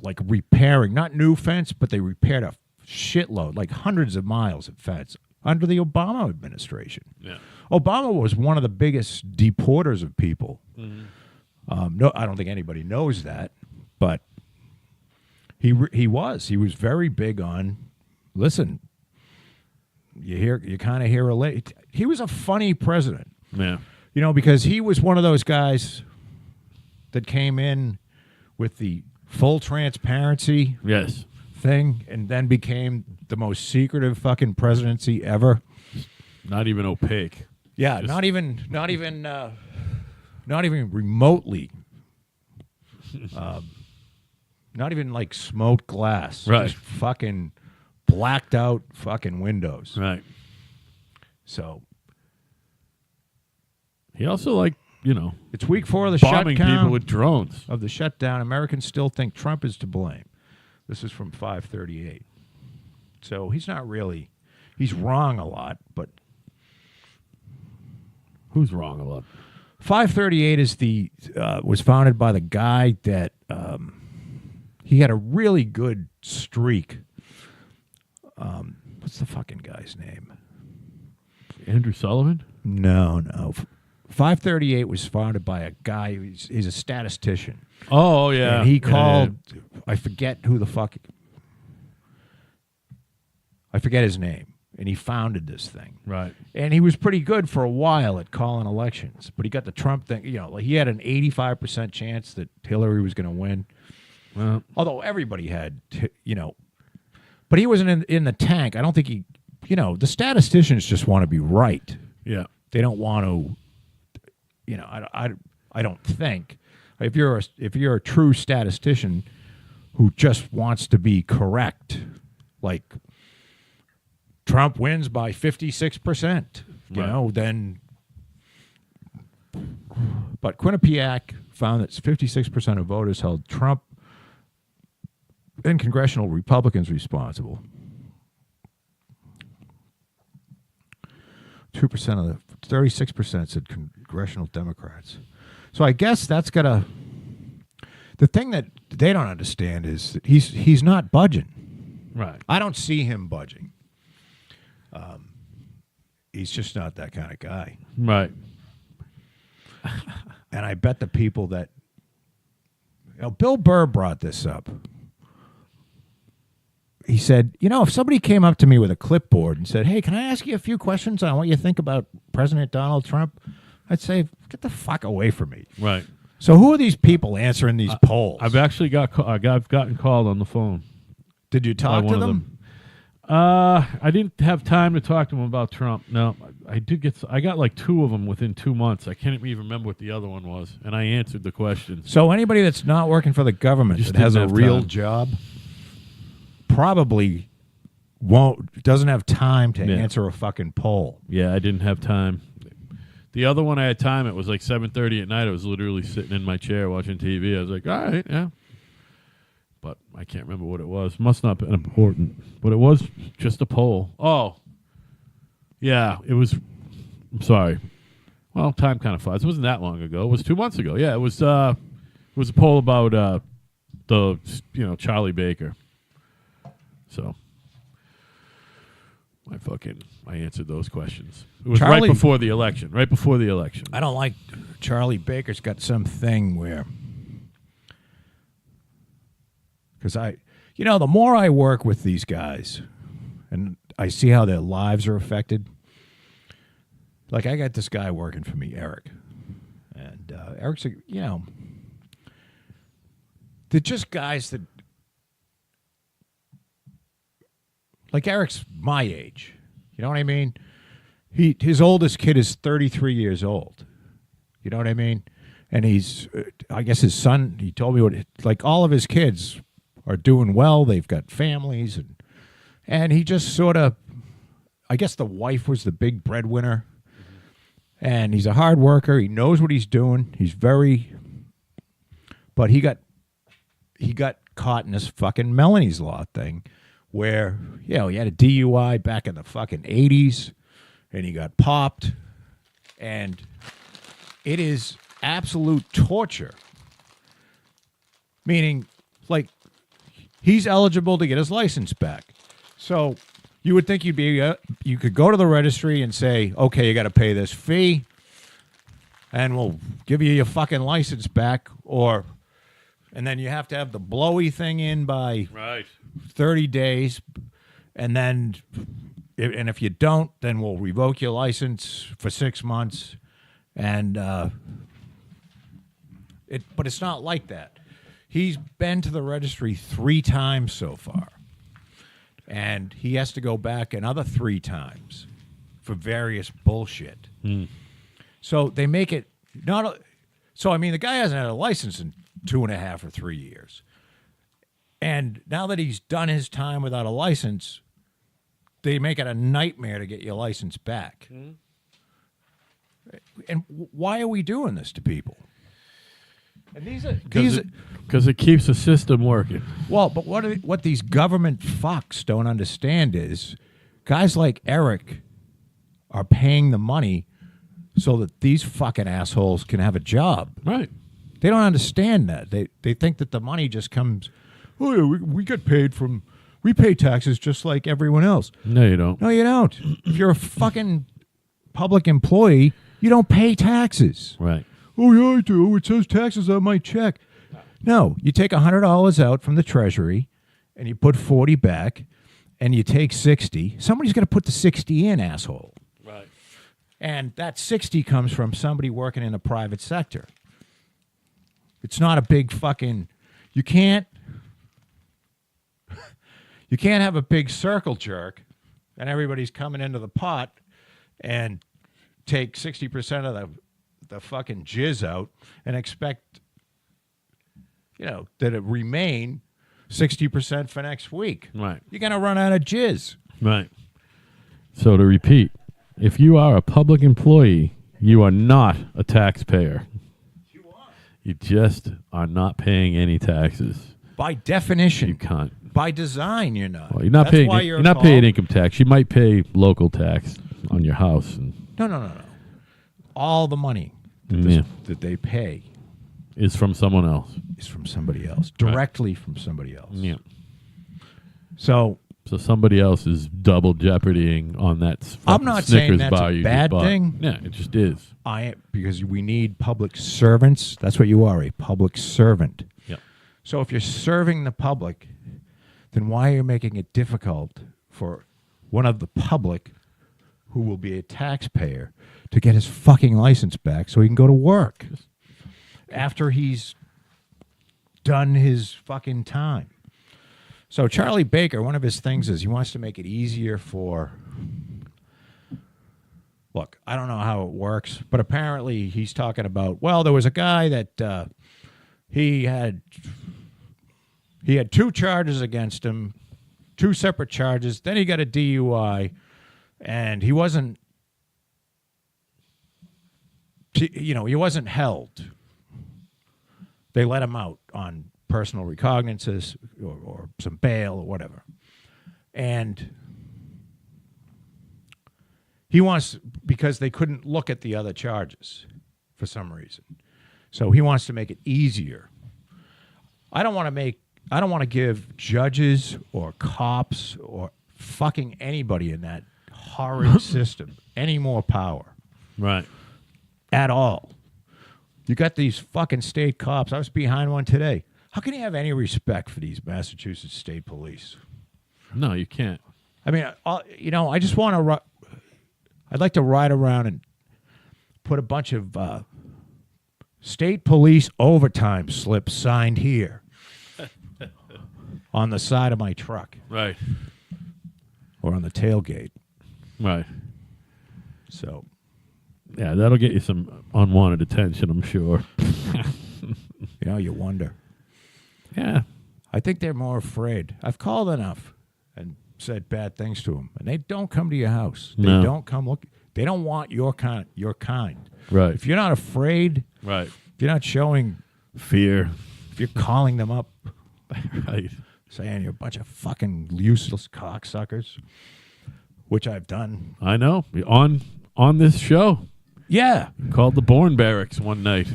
Speaker 2: like repairing, not new fence, but they repaired a shitload, like hundreds of miles of fence under the Obama administration.
Speaker 1: Yeah.
Speaker 2: Obama was one of the biggest deporters of people. No, I don't think anybody knows that, but He was very big on. Listen, you kind of hear a late. He was a funny president.
Speaker 1: Yeah.
Speaker 2: You know, because he was one of those guys that came in with the full transparency
Speaker 1: Yes.
Speaker 2: thing and then became the most secretive fucking presidency ever.
Speaker 1: Not even opaque.
Speaker 2: Yeah,
Speaker 1: Just-
Speaker 2: not even remotely. Not even like smoked glass.
Speaker 1: Right.
Speaker 2: Just fucking blacked out fucking windows.
Speaker 1: Right.
Speaker 2: So
Speaker 1: He also
Speaker 2: it's week 4 of the
Speaker 1: bombing
Speaker 2: shutdown.
Speaker 1: people with drones.
Speaker 2: Of the shutdown, Americans still think Trump is to blame. This is from 538. So he's wrong a lot, but
Speaker 1: Who's wrong a lot?
Speaker 2: 538 is was founded by the guy that he had a really good streak. What's the fucking guy's name?
Speaker 1: Andrew Sullivan?
Speaker 2: No. 538 was founded by a guy. He's a statistician.
Speaker 1: Oh, yeah.
Speaker 2: And he
Speaker 1: Yeah,
Speaker 2: called, I forget who the fuck, I forget his name. And he founded this thing.
Speaker 1: Right.
Speaker 2: And he was pretty good for a while at calling elections. But he got the Trump thing, like he had an 85% chance that Hillary was going to win.
Speaker 1: Well,
Speaker 2: Although everybody had, but he wasn't in the tank. I don't think the statisticians just want to be right.
Speaker 1: yeah.
Speaker 2: They don't want to, I don't think if you're a true statistician who just wants to be correct, like Trump wins by 56%, then. But Quinnipiac found that 56% of voters held Trump and congressional Republicans responsible. 2% of the 36% said congressional Democrats. So I guess that's the thing that they don't understand is that he's not budging.
Speaker 1: Right.
Speaker 2: I don't see him budging. He's just not that kind of guy.
Speaker 1: Right.
Speaker 2: And I bet the people that Bill Burr brought this up. He said, if somebody came up to me with a clipboard and said, "Hey, can I ask you a few questions on what you think about President Donald Trump?" I'd say, "Get the fuck away from me."
Speaker 1: Right.
Speaker 2: So who are these people answering these polls?
Speaker 1: I've actually I've gotten called on the phone.
Speaker 2: Did you talk
Speaker 1: by
Speaker 2: to
Speaker 1: one of
Speaker 2: them?
Speaker 1: I didn't have time to talk to them about Trump. No, I got like 2 of them within 2 months. I can't even remember what the other one was, and I answered the questions.
Speaker 2: So anybody that's not working for the government
Speaker 1: Just
Speaker 2: that has a
Speaker 1: didn't have
Speaker 2: real
Speaker 1: time.
Speaker 2: job probably doesn't have time to answer a fucking poll.
Speaker 1: Yeah, I didn't have time. The other one I had time. It was like 7:30 at night. I was literally sitting in my chair watching TV. I was like, all right, yeah. But I can't remember what it was. Must not have been important. But it was just a poll. Oh. Yeah, it was. I'm sorry. Well, time kind of flies. It wasn't that long ago. It was 2 months ago. Yeah, it was a poll about the Charlie Baker. So I answered those questions. It was right before the election. Right before the election.
Speaker 2: I don't like Charlie Baker's got some thing where, because the more I work with these guys and I see how their lives are affected, like I got this guy working for me, Eric, and Eric's, they're just guys that, like Eric's my age. You know what I mean? His oldest kid is 33 years old. You know what I mean? And he's, I guess his son, he told me like all of his kids are doing well. They've got families. And he just sort of, I guess the wife was the big breadwinner. And he's a hard worker. He knows what he's doing. But he got caught in this fucking Melanie's Law thing where, he had a DUI back in the fucking 80s and he got popped. And it is absolute torture. Meaning, like, he's eligible to get his license back. So you would think you could go to the registry and say, okay, you got to pay this fee and we'll give you your fucking license back. And then you have to have the blowy thing in by
Speaker 1: Right.
Speaker 2: 30 days. And then, and if you don't, then we'll revoke your license for 6 months. And, but it's not like that. He's been to the registry 3 times so far. And he has to go back another 3 times for various bullshit. So they make it not. So, I mean, the guy hasn't had a license in 2.5 or 3 years. And now that he's done his time without a license, they make it a nightmare to get your license back. And why are we doing this to people? And
Speaker 1: Because it keeps the system working.
Speaker 2: well, but what these government fucks don't understand is guys like Eric are paying the money so that these fucking assholes can have a job.
Speaker 1: Right.
Speaker 2: They don't understand that. They think that the money just comes. Oh yeah, we get paid from. We pay taxes just like everyone else.
Speaker 1: No, you don't.
Speaker 2: No, you don't. If you're a fucking public employee, you don't pay taxes.
Speaker 1: Right.
Speaker 2: Oh yeah, I do. It says taxes on my check. No, you take $100 out from the treasury, and you put 40 back, and you take 60. Somebody's got to put the 60 in, asshole.
Speaker 1: Right.
Speaker 2: And that 60 comes from somebody working in the private sector. It's not a big fucking. You can't have a big circle jerk, and everybody's coming into the pot and take 60% of the fucking jizz out and expect, that it remain 60% for next week.
Speaker 1: Right.
Speaker 2: You're going to run out of jizz.
Speaker 1: Right. So to repeat, if you are a public employee, you are not a taxpayer.
Speaker 2: You are.
Speaker 1: You just are not paying any taxes.
Speaker 2: By definition.
Speaker 1: You can't.
Speaker 2: By design, you're not.
Speaker 1: Well, you're not
Speaker 2: That's
Speaker 1: paying.
Speaker 2: why
Speaker 1: You're not
Speaker 2: called-
Speaker 1: paying income tax. You might pay local tax on your house, and
Speaker 2: No. All the money that they pay
Speaker 1: is from someone else.
Speaker 2: is from somebody else, directly from somebody else.
Speaker 1: Yeah.
Speaker 2: So
Speaker 1: somebody else is double jeopardying on that.
Speaker 2: I'm not
Speaker 1: Snickers
Speaker 2: saying that's
Speaker 1: bar
Speaker 2: a
Speaker 1: you
Speaker 2: bad
Speaker 1: just bought.
Speaker 2: thing.
Speaker 1: Yeah, it just is.
Speaker 2: because we need public servants. That's what you are, a public servant.
Speaker 1: Yep.
Speaker 2: So if you're serving the public, then why are you making it difficult for one of the public who will be a taxpayer to get his fucking license back so he can go to work after he's done his fucking time? So Charlie Baker, one of his things is he wants to make it easier for... Look, I don't know how it works, but apparently he's talking about, well, there was a guy that he had 2 charges against him, 2 separate charges. Then he got a DUI, and he wasn't, he wasn't held. They let him out on personal recognizances or some bail or whatever. And he wants, because they couldn't look at the other charges for some reason. So he wants to make it easier. I don't want to give judges or cops or fucking anybody in that horrid system any more power.
Speaker 1: Right.
Speaker 2: At all. You got these fucking state cops. I was behind one today. How can you have any respect for these Massachusetts state police?
Speaker 1: No, you can't.
Speaker 2: I mean, I just want to... I'd like to ride around and put a bunch of state police overtime slips signed here on the side of my truck.
Speaker 1: Right.
Speaker 2: Or on the tailgate.
Speaker 1: Right.
Speaker 2: So...
Speaker 1: Yeah, that'll get you some unwanted attention, I'm sure.
Speaker 2: You wonder.
Speaker 1: Yeah.
Speaker 2: I think they're more afraid. I've called enough and said bad things to them, and they don't come to your house. They don't come look. They don't want your kind.
Speaker 1: Right.
Speaker 2: If you're not afraid,
Speaker 1: Right.
Speaker 2: if you're not showing
Speaker 1: Fear.
Speaker 2: if you're calling them up,
Speaker 1: Right.
Speaker 2: saying you're a bunch of fucking useless cocksuckers, which I've done.
Speaker 1: I know. On this show.
Speaker 2: Yeah.
Speaker 1: Called the Born Barracks one night.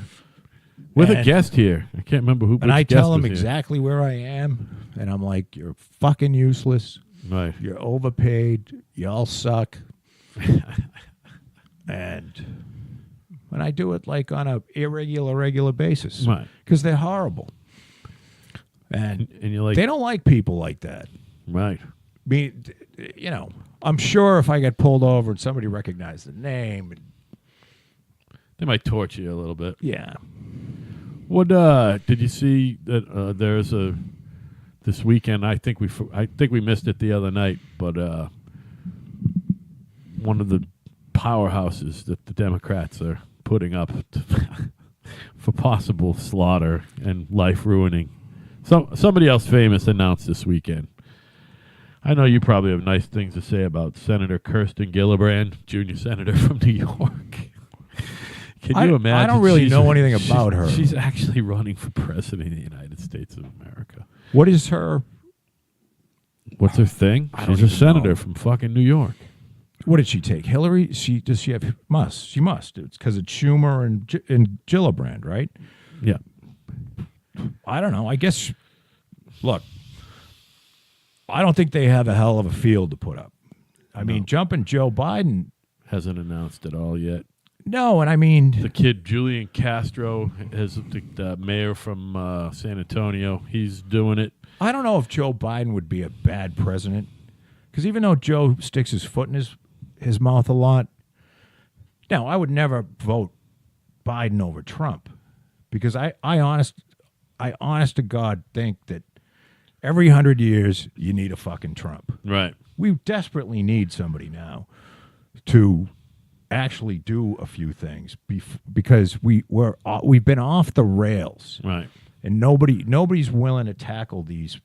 Speaker 1: With a guest here. I can't remember who.
Speaker 2: And I
Speaker 1: guest
Speaker 2: tell them
Speaker 1: was here.
Speaker 2: exactly where I am, and I'm like, you're fucking useless.
Speaker 1: Right.
Speaker 2: You're overpaid. Y'all suck. And I do it like on a regular basis.
Speaker 1: Right.
Speaker 2: Because they're horrible. And
Speaker 1: you're like,
Speaker 2: they don't like people like that.
Speaker 1: right.
Speaker 2: I mean, I'm sure if I get pulled over and somebody recognized the name,
Speaker 1: They might torture you a little bit.
Speaker 2: yeah.
Speaker 1: What did you see that there's this weekend? I think we missed it the other night, but one of the powerhouses that the Democrats are putting up for possible slaughter and life ruining. Somebody else famous announced this weekend. I know you probably have nice things to say about Senator Kirsten Gillibrand, junior senator from New York. Can you imagine?
Speaker 2: I don't really know anything about her.
Speaker 1: She's actually running for president of the United States of America.
Speaker 2: What is her?
Speaker 1: What's her thing? She's a senator from fucking New York.
Speaker 2: What did she take? Hillary? Does she have? She must. It's because it's Schumer and Gillibrand, right?
Speaker 1: Yeah.
Speaker 2: I don't know. I guess. Look, I don't think they have a hell of a field to put up. I mean, jumping Joe Biden
Speaker 1: hasn't announced it all yet.
Speaker 2: No, and I mean
Speaker 1: the kid Julian Castro is the mayor from San Antonio. He's doing it.
Speaker 2: I don't know if Joe Biden would be a bad president, because even though Joe sticks his foot in his mouth a lot, now I would never vote Biden over Trump, because I honest to God think that every 100 years you need a fucking Trump.
Speaker 1: Right.
Speaker 2: We desperately need somebody now to actually do a few things because we've been off the rails,
Speaker 1: right? And
Speaker 2: nobody's willing to tackle these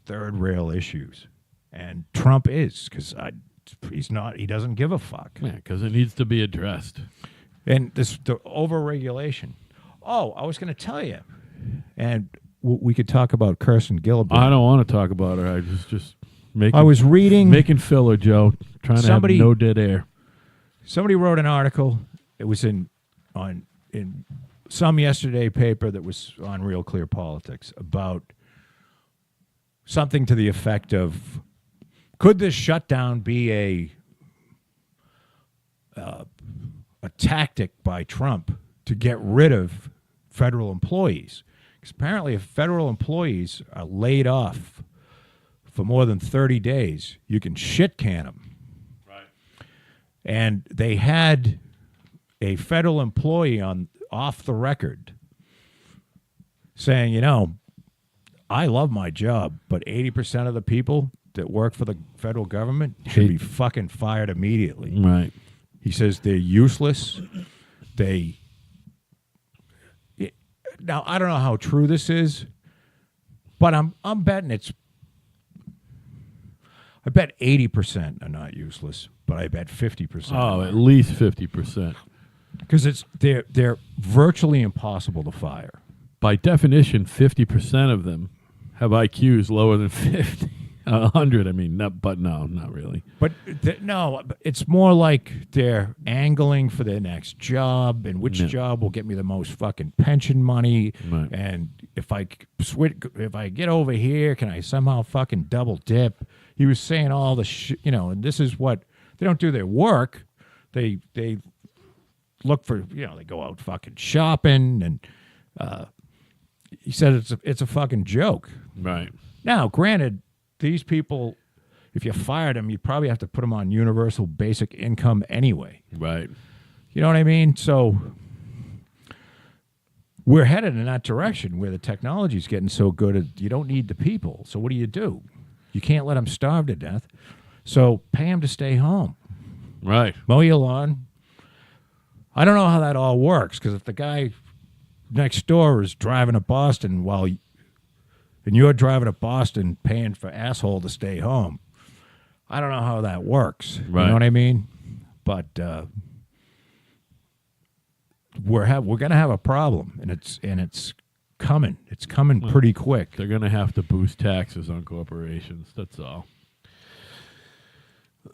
Speaker 2: third rail issues, and Trump is, because he doesn't give a fuck.
Speaker 1: Yeah, because it needs to be addressed.
Speaker 2: And the overregulation. Oh, I was going to tell you, and we could talk about Kirsten Gillibrand.
Speaker 1: I don't want to talk about her. I just making.
Speaker 2: I was making
Speaker 1: filler, Joe, trying to have no dead air.
Speaker 2: Somebody wrote an article. It was in some yesterday paper that was on Real Clear Politics about something to the effect of, could this shutdown be a tactic by Trump to get rid of federal employees? Because apparently if federal employees are laid off for more than 30 days, you can shit can them. And they had a federal employee off the record saying, I love my job, but 80% of the people that work for the federal government should be fucking fired immediately.
Speaker 1: Right.
Speaker 2: He says they're useless. Now, I don't know how true this is, but I'm betting I bet 80% are not useless, but I bet 50%.
Speaker 1: Oh, at least 50%.
Speaker 2: Because they're virtually impossible to fire.
Speaker 1: By definition, 50% of them have IQs lower than 50. 100, I mean, not really.
Speaker 2: But no, it's more like they're angling for their next job, and which job will get me the most fucking pension money,
Speaker 1: right.
Speaker 2: And if I get over here, can I somehow fucking double dip? He was saying all the shit, and this is what they don't do their work. They look for, they go out fucking shopping, and he said it's a fucking joke.
Speaker 1: Right.
Speaker 2: Now, granted, these people, if you fired them, you'd probably have to put them on universal basic income anyway.
Speaker 1: Right.
Speaker 2: You know what I mean? So we're headed in that direction where the technology's getting so good, you don't need the people. So what do? You can't let them starve to death. So pay them to stay home.
Speaker 1: Right.
Speaker 2: Mow your lawn. I don't know how that all works, because if the guy next door is driving to Boston and you're driving to Boston paying for asshole to stay home, I don't know how that works.
Speaker 1: Right.
Speaker 2: You know what I mean? But we're going to have a problem, and it's coming. It's coming pretty quick.
Speaker 1: They're going to have to boost taxes on corporations. That's all.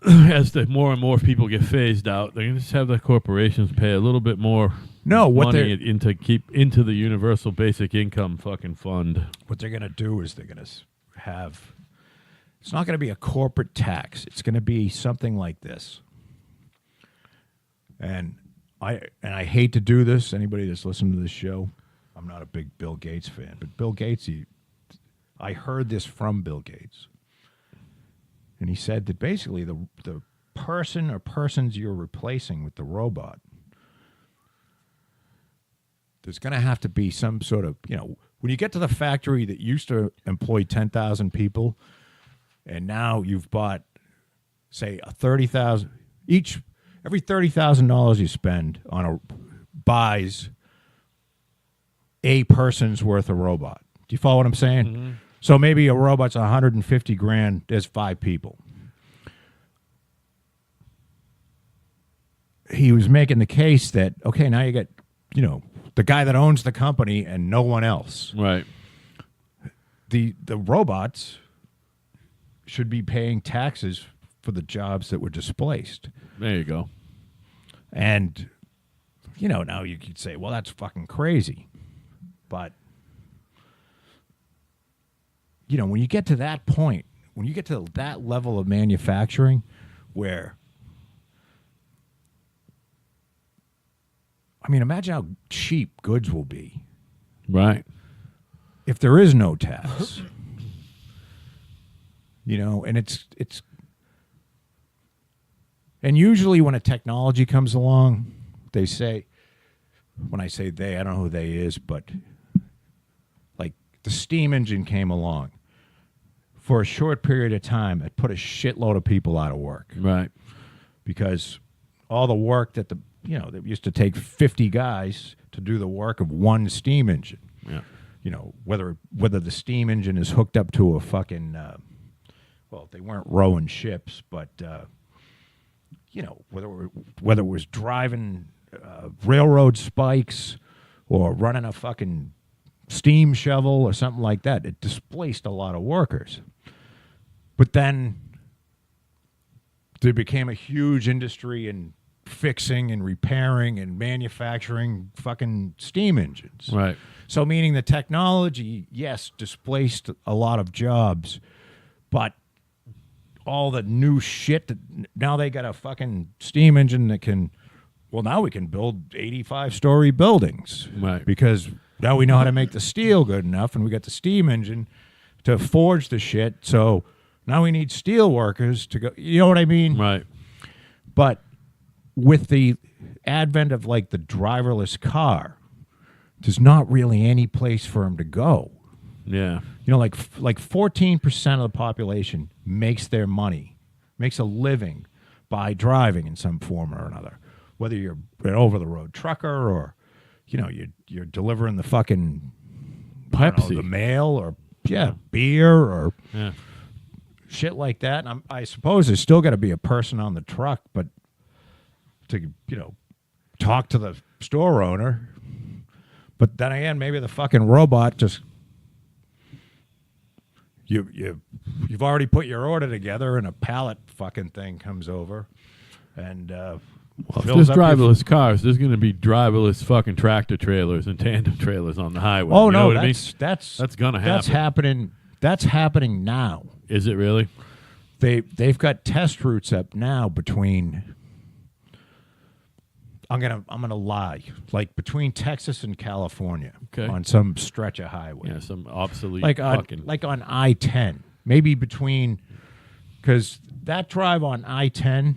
Speaker 1: As more and more people get phased out, they're going to just have the corporations pay a little bit more money into the universal basic income fucking fund.
Speaker 2: What they're going to do is they're going to have, it's not going to be a corporate tax. It's going to be something like this. And I hate to do this. Anybody that's listening to this show, I'm not a big Bill Gates fan, but Bill Gates, I heard this from Bill Gates. And he said that basically the person or persons you're replacing with the robot, there's going to have to be some sort of, when you get to the factory that used to employ 10,000 people, and now you've bought, say, every $30,000 you spend buys a person's worth of robot. Do you follow what I'm saying?
Speaker 1: Mm-hmm.
Speaker 2: So maybe a robot's $150,000. There's 5 people. He was making the case that, okay, now you get, the guy that owns the company and no one else.
Speaker 1: Right.
Speaker 2: The robots should be paying taxes for the jobs that were displaced.
Speaker 1: There you go.
Speaker 2: And, now you could say, well, that's fucking crazy. But, when you get to that point, when you get to that level of manufacturing where, imagine how cheap goods will be.
Speaker 1: Right.
Speaker 2: If there is no tax. And it's and usually when a technology comes along, they say, when I say they, I don't know who they is, but like the steam engine came along. For a short period of time, it put a shitload of people out of work.
Speaker 1: Right.
Speaker 2: Because all the work that that used to take 50 guys to do the work of one steam engine.
Speaker 1: Yeah.
Speaker 2: Whether the steam engine is hooked up to a fucking, they weren't rowing ships, but, whether it was driving railroad spikes or running a fucking steam shovel or something like that, it displaced a lot of workers. But then there became a huge industry in fixing and repairing and manufacturing fucking steam engines.
Speaker 1: Right.
Speaker 2: So meaning the technology, yes, displaced a lot of jobs, but all the new shit that now they got a fucking steam engine that can, now we can build 85-story buildings.
Speaker 1: Right.
Speaker 2: Because now we know how to make the steel good enough, and we got the steam engine to forge the shit. So now we need steel workers to go, you know what I mean?
Speaker 1: Right.
Speaker 2: But with the advent of like the driverless car, there's not really any place for them to go.
Speaker 1: Yeah.
Speaker 2: Like 14% of the population makes their money, makes a living by driving in some form or another. Whether you're an over-the-road trucker or, you're delivering the fucking
Speaker 1: Pepsi,
Speaker 2: the mail or beer or
Speaker 1: yeah,
Speaker 2: shit like that. And I suppose there's still got to be a person on the truck, but to talk to the store owner. But then again, maybe the fucking robot just you've already put your order together, and a pallet fucking thing comes over, and
Speaker 1: if there's driverless cars, there's going to be driverless fucking tractor trailers and tandem trailers on the highway.
Speaker 2: Oh,
Speaker 1: you know
Speaker 2: no,
Speaker 1: what I mean?
Speaker 2: that's
Speaker 1: going to happen.
Speaker 2: That's happening. That's happening now.
Speaker 1: Is it really?
Speaker 2: They've got test routes up now between. I'm gonna lie, like between Texas and California,
Speaker 1: okay,
Speaker 2: on some stretch of highway.
Speaker 1: Yeah, some obsolete
Speaker 2: like on I-10, maybe between, because that drive on I-10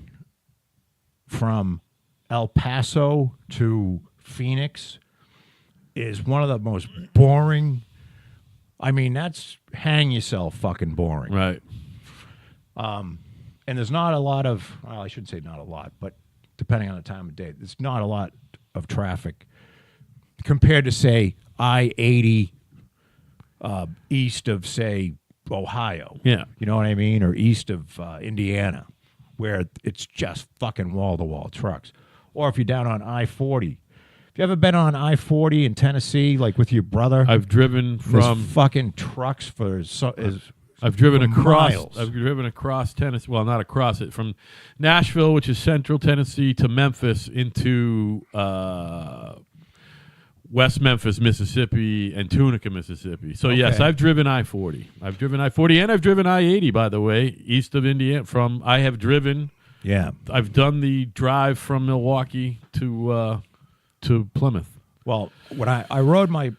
Speaker 2: from El Paso to Phoenix is one of the most boring. That's hang yourself fucking boring.
Speaker 1: Right.
Speaker 2: And there's not a lot of, I shouldn't say not a lot, but depending on the time of day, there's not a lot of traffic compared to, say, I-80 east of, say, Ohio.
Speaker 1: Yeah.
Speaker 2: You know what I mean? Or east of Indiana, where it's just fucking wall-to-wall trucks. Or if you're down on I-40. Have you ever been on I-40 in Tennessee, like with your brother?
Speaker 1: I've driven from
Speaker 2: fucking trucks for
Speaker 1: I've driven across.
Speaker 2: miles.
Speaker 1: I've driven across Tennessee. Well, not across it, from Nashville, which is central Tennessee, to Memphis, into West Memphis, Mississippi, and Tunica, Mississippi. So yes, I've driven I-40. I've driven I-40, and I've driven I-80. By the way, east of Indiana. I have driven.
Speaker 2: Yeah,
Speaker 1: I've done the drive from Milwaukee to Plymouth.
Speaker 2: Well, when I rode my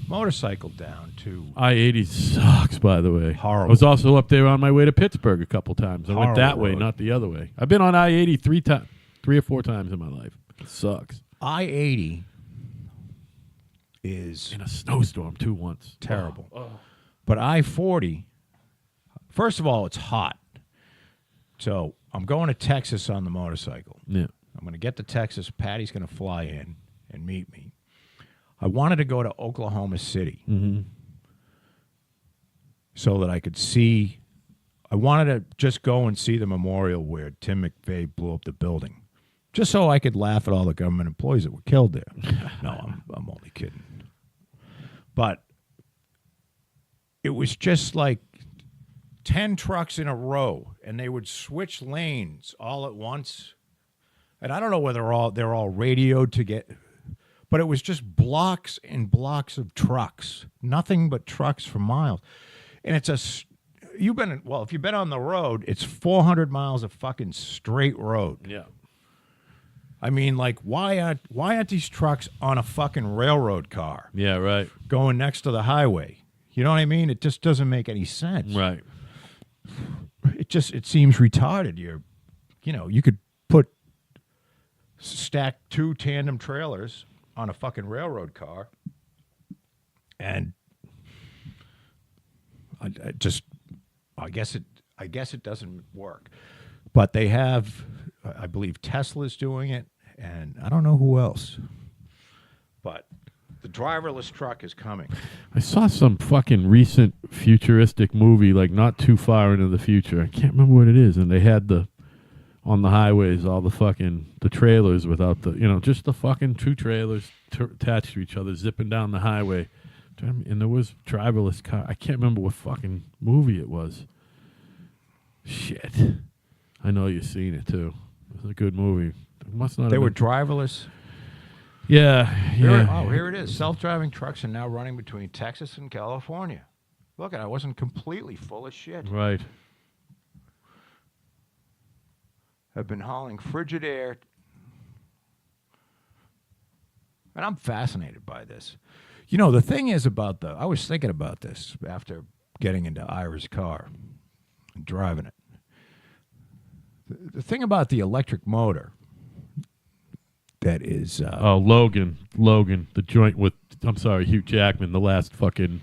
Speaker 2: motorcycle down to
Speaker 1: I-80 sucks, by the way.
Speaker 2: Horrible.
Speaker 1: I was also up there on my way to Pittsburgh a couple times. I went that
Speaker 2: Horrible
Speaker 1: way,
Speaker 2: road.
Speaker 1: not the other way. I've been on I-80 three or four times in my life. It sucks.
Speaker 2: I-80 is
Speaker 1: In a snowstorm, too, once.
Speaker 2: terrible.
Speaker 1: Oh.
Speaker 2: But I-40, first of all, it's hot. So I'm going to Texas on the motorcycle.
Speaker 1: Yeah.
Speaker 2: I'm going to get to Texas. Patty's going to fly in and meet me. I wanted to go to Oklahoma City so that I could see. I wanted to just go and see the memorial where Tim McVeigh blew up the building, just so I could laugh at all the government employees that were killed there. No, I'm only kidding. But it was just like 10 trucks in a row, and they would switch lanes all at once. And I don't know whether they're all radioed to get, but it was just blocks and blocks of trucks, nothing but trucks for miles. And it's if you've been on the road, it's 400 miles of fucking straight road.
Speaker 1: Yeah.
Speaker 2: I mean, like, why aren't these trucks on a fucking railroad car
Speaker 1: Yeah, right.
Speaker 2: going next to the highway? You know what I mean? It just doesn't make any sense.
Speaker 1: Right.
Speaker 2: It seems retarded. You could stack 2 tandem trailers on a fucking railroad car, and I guess it doesn't work. But they have, I believe Tesla's doing it, and I don't know who else. But the driverless truck is coming.
Speaker 1: I saw some fucking recent futuristic movie, like not too far into the future. I can't remember what it is. And they had on the highways, all the trailers without just the fucking 2 trailers attached to each other, zipping down the highway. And there was driverless car. I can't remember what fucking movie it was. Shit. I know you've seen it too. It was a good movie. It must not.
Speaker 2: They
Speaker 1: have
Speaker 2: were
Speaker 1: been.
Speaker 2: driverless.
Speaker 1: Yeah.
Speaker 2: Here it is. Self-driving trucks are now running between Texas and California. Look, I wasn't completely full of shit.
Speaker 1: Right.
Speaker 2: Have been hauling frigid air. And I'm fascinated by this. The thing is I was thinking about this after getting into Ira's car and driving it. The thing about the electric motor that is...
Speaker 1: Logan, the joint with, Hugh Jackman, the last fucking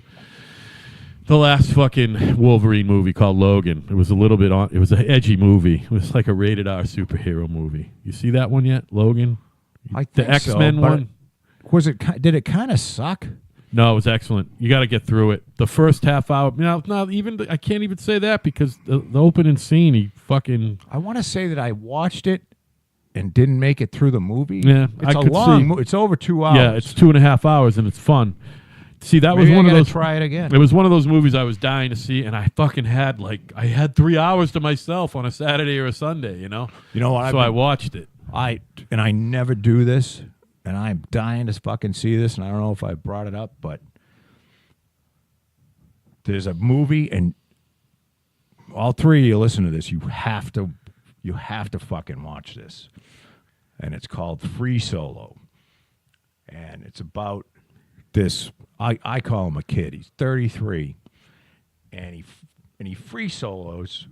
Speaker 1: Wolverine movie called Logan. It was it was an edgy movie. It was like a rated R superhero movie. You see that one yet, Logan?
Speaker 2: I think
Speaker 1: the X-Men
Speaker 2: so,
Speaker 1: one?
Speaker 2: Did it kind of suck?
Speaker 1: No, it was excellent. You got to get through it. The first half hour, I can't even say that because the opening scene, he fucking...
Speaker 2: I want to say that I watched it and didn't make it through the movie.
Speaker 1: Yeah,
Speaker 2: it's a long. It's over 2 hours.
Speaker 1: Yeah, it's 2.5 hours and it's fun. See, that
Speaker 2: Maybe
Speaker 1: was one
Speaker 2: I
Speaker 1: of
Speaker 2: gotta
Speaker 1: those.
Speaker 2: Try it again.
Speaker 1: It was one of those movies I was dying to see, and I fucking had 3 hours to myself on a Saturday or a Sunday. You know
Speaker 2: what?
Speaker 1: So I watched it.
Speaker 2: I never do this, and I'm dying to fucking see this, and I don't know if I brought it up, but there's a movie, and all 3 of you listen to this. You have to fucking watch this, and it's called Free Solo, and it's about this. I call him a kid. He's 33, and he free solos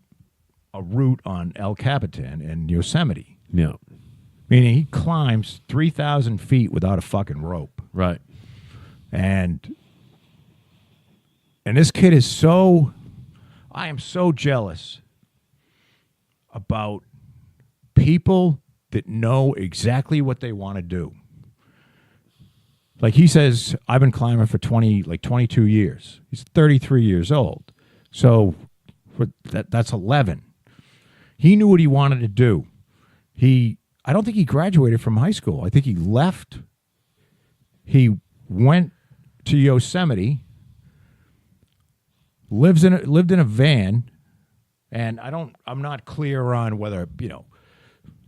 Speaker 2: a route on El Capitan in Yosemite.
Speaker 1: Yeah.
Speaker 2: Meaning he climbs 3,000 feet without a fucking rope.
Speaker 1: Right.
Speaker 2: And this kid is I am so jealous about people that know exactly what they want to do. Like he says, I've been climbing for 22 years. He's 33 years old. So that's 11. He knew what he wanted to do. I don't think he graduated from high school. I think he left. He went to Yosemite, lived in a van, and I'm not clear on whether,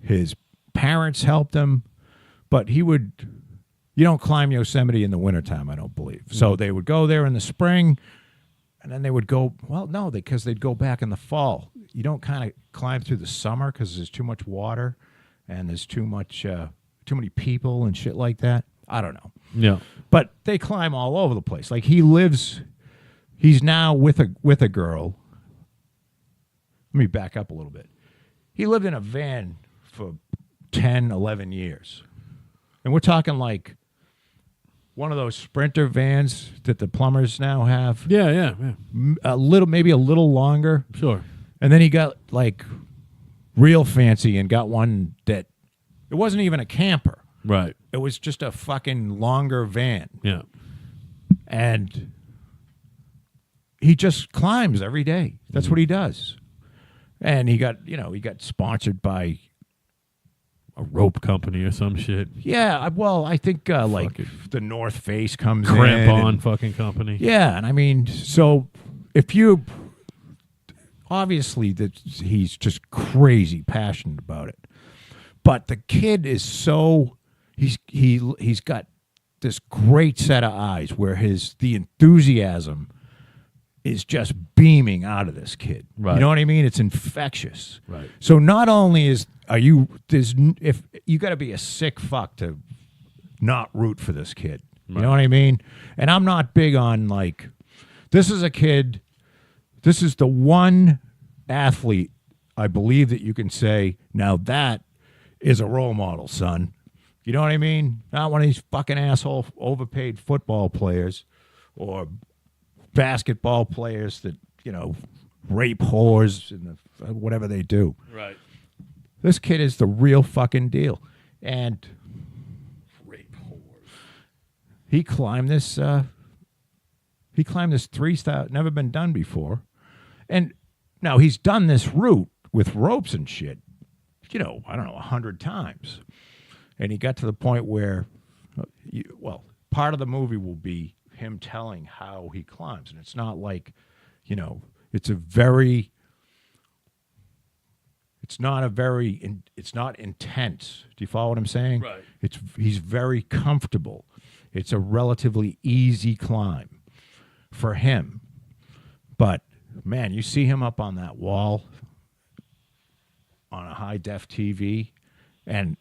Speaker 2: his parents helped him, but you don't climb Yosemite in the wintertime, I don't believe. So they would go there in the spring, and then they would go, because they'd go back in the fall. You don't kind of climb through the summer because there's too much water and there's too many people and shit like that. I don't know.
Speaker 1: Yeah.
Speaker 2: But they climb all over the place. Like he's now with a girl. Let me back up a little bit. He lived in a van for 10, 11 years. And we're talking like one of those Sprinter vans that the plumbers now have.
Speaker 1: Yeah.
Speaker 2: Maybe a little longer.
Speaker 1: Sure.
Speaker 2: And then he got like real fancy and got one that it wasn't even a camper.
Speaker 1: Right.
Speaker 2: It was just a fucking longer van.
Speaker 1: Yeah.
Speaker 2: And he just climbs every day. That's what he does. And he got sponsored by
Speaker 1: A rope company or some shit.
Speaker 2: I think like
Speaker 1: it.
Speaker 2: the North Face comes in.
Speaker 1: Crampon fucking company.
Speaker 2: Yeah, and I mean, so if you obviously that he's just crazy passionate about it, but the kid is so he's got this great set of eyes where the enthusiasm is just beaming out of this kid.
Speaker 1: Right.
Speaker 2: You know what I mean? It's infectious.
Speaker 1: Right.
Speaker 2: So not only if you got to be a sick fuck to not root for this kid. You know what I mean? And I'm not big on like, this is a kid, this is the one athlete I believe that you can say, now that is a role model, son. You know what I mean? Not one of these fucking asshole overpaid football players or basketball players that, rape whores and whatever they do.
Speaker 1: Right.
Speaker 2: This kid is the real fucking deal. And
Speaker 1: Rape whores.
Speaker 2: he climbed this 3-star, never been done before. And now he's done this route with ropes and shit, I don't know, 100 times. And he got to the point where, part of the movie will be him telling how he climbs. And it's not like, it's not intense. Do you follow what I'm saying?
Speaker 1: Right.
Speaker 2: He's very comfortable. It's a relatively easy climb for him. But man, you see him up on that wall on a high def TV, and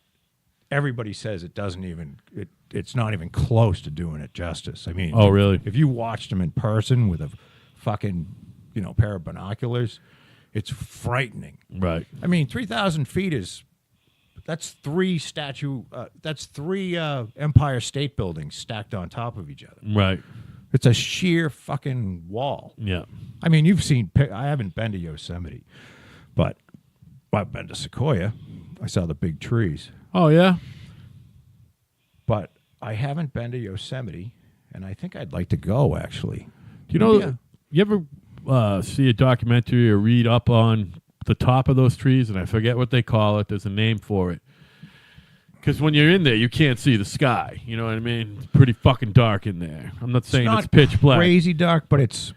Speaker 2: everybody says it's not even close to doing it justice. I mean,
Speaker 1: Oh, really?
Speaker 2: If you watched him in person with a fucking pair of binoculars, it's frightening.
Speaker 1: Right.
Speaker 2: I mean, 3,000 feet that's three Empire State Buildings stacked on top of each other.
Speaker 1: Right.
Speaker 2: It's a sheer fucking wall.
Speaker 1: Yeah.
Speaker 2: I mean, I haven't been to Yosemite, but I've been to Sequoia. I saw the big trees.
Speaker 1: Oh, yeah?
Speaker 2: But I haven't been to Yosemite, and I think I'd like to go, actually.
Speaker 1: You ever see a documentary or read up on the top of those trees? And I forget what they call it. There's a name for it. Because when you're in there, you can't see the sky. You know what I mean? It's pretty fucking dark in there. I'm not saying it's pitch black.
Speaker 2: Crazy dark, but it's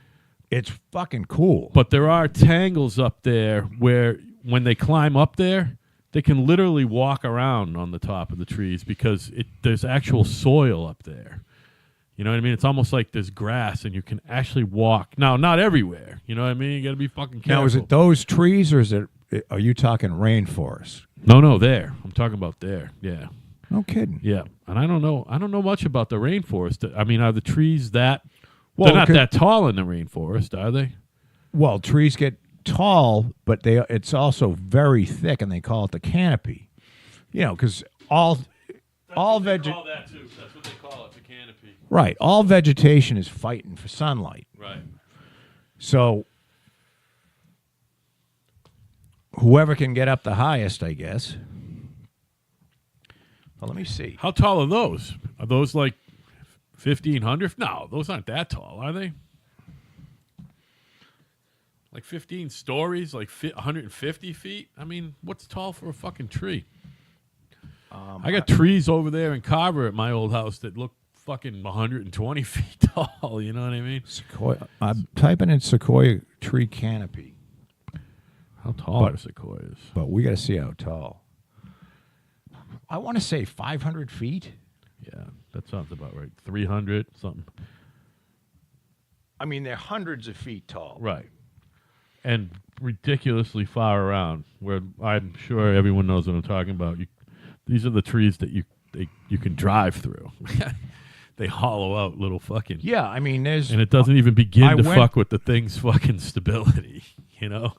Speaker 2: fucking cool.
Speaker 1: But there are tangles up there where when they climb up there, they can literally walk around on the top of the trees because there's actual soil up there. You know what I mean? It's almost like there's grass and you can actually walk. Now, not everywhere. You know what I mean? You got to be fucking careful.
Speaker 2: Now, is it those trees or are you talking rainforest?
Speaker 1: No, there. I'm talking about there. Yeah.
Speaker 2: No kidding.
Speaker 1: Yeah. And I don't know much about the rainforest. I mean, are the trees they're not that tall in the rainforest, are they?
Speaker 2: Well, trees get tall, but it's also very thick, and they call it the canopy. Because all vegetation.
Speaker 1: That's what they call it, the canopy.
Speaker 2: Right. All vegetation is fighting for sunlight.
Speaker 1: Right.
Speaker 2: So whoever can get up the highest, I guess. Well, let me see.
Speaker 1: How tall are those? Are those like 1,500? No, those aren't that tall, are they? Like 15 stories, like 150 feet? I mean, what's tall for a fucking tree? I got trees over there in Carver at my old house that look fucking 120 feet tall. You know what I mean?
Speaker 2: Sequoia. I'm typing in Sequoia tree canopy.
Speaker 1: How tall are sequoias?
Speaker 2: But we got to see how tall. I want to say 500 feet.
Speaker 1: Yeah, that sounds about right. 300 something.
Speaker 2: I mean, they're hundreds of feet tall.
Speaker 1: Right. And ridiculously far around, where I'm sure everyone knows what I'm talking about. These are the trees that you can drive through. they hollow out little fucking.
Speaker 2: Yeah, I mean, there's
Speaker 1: And it doesn't even begin
Speaker 2: I
Speaker 1: to
Speaker 2: went-
Speaker 1: fuck with the thing's fucking stability. You know.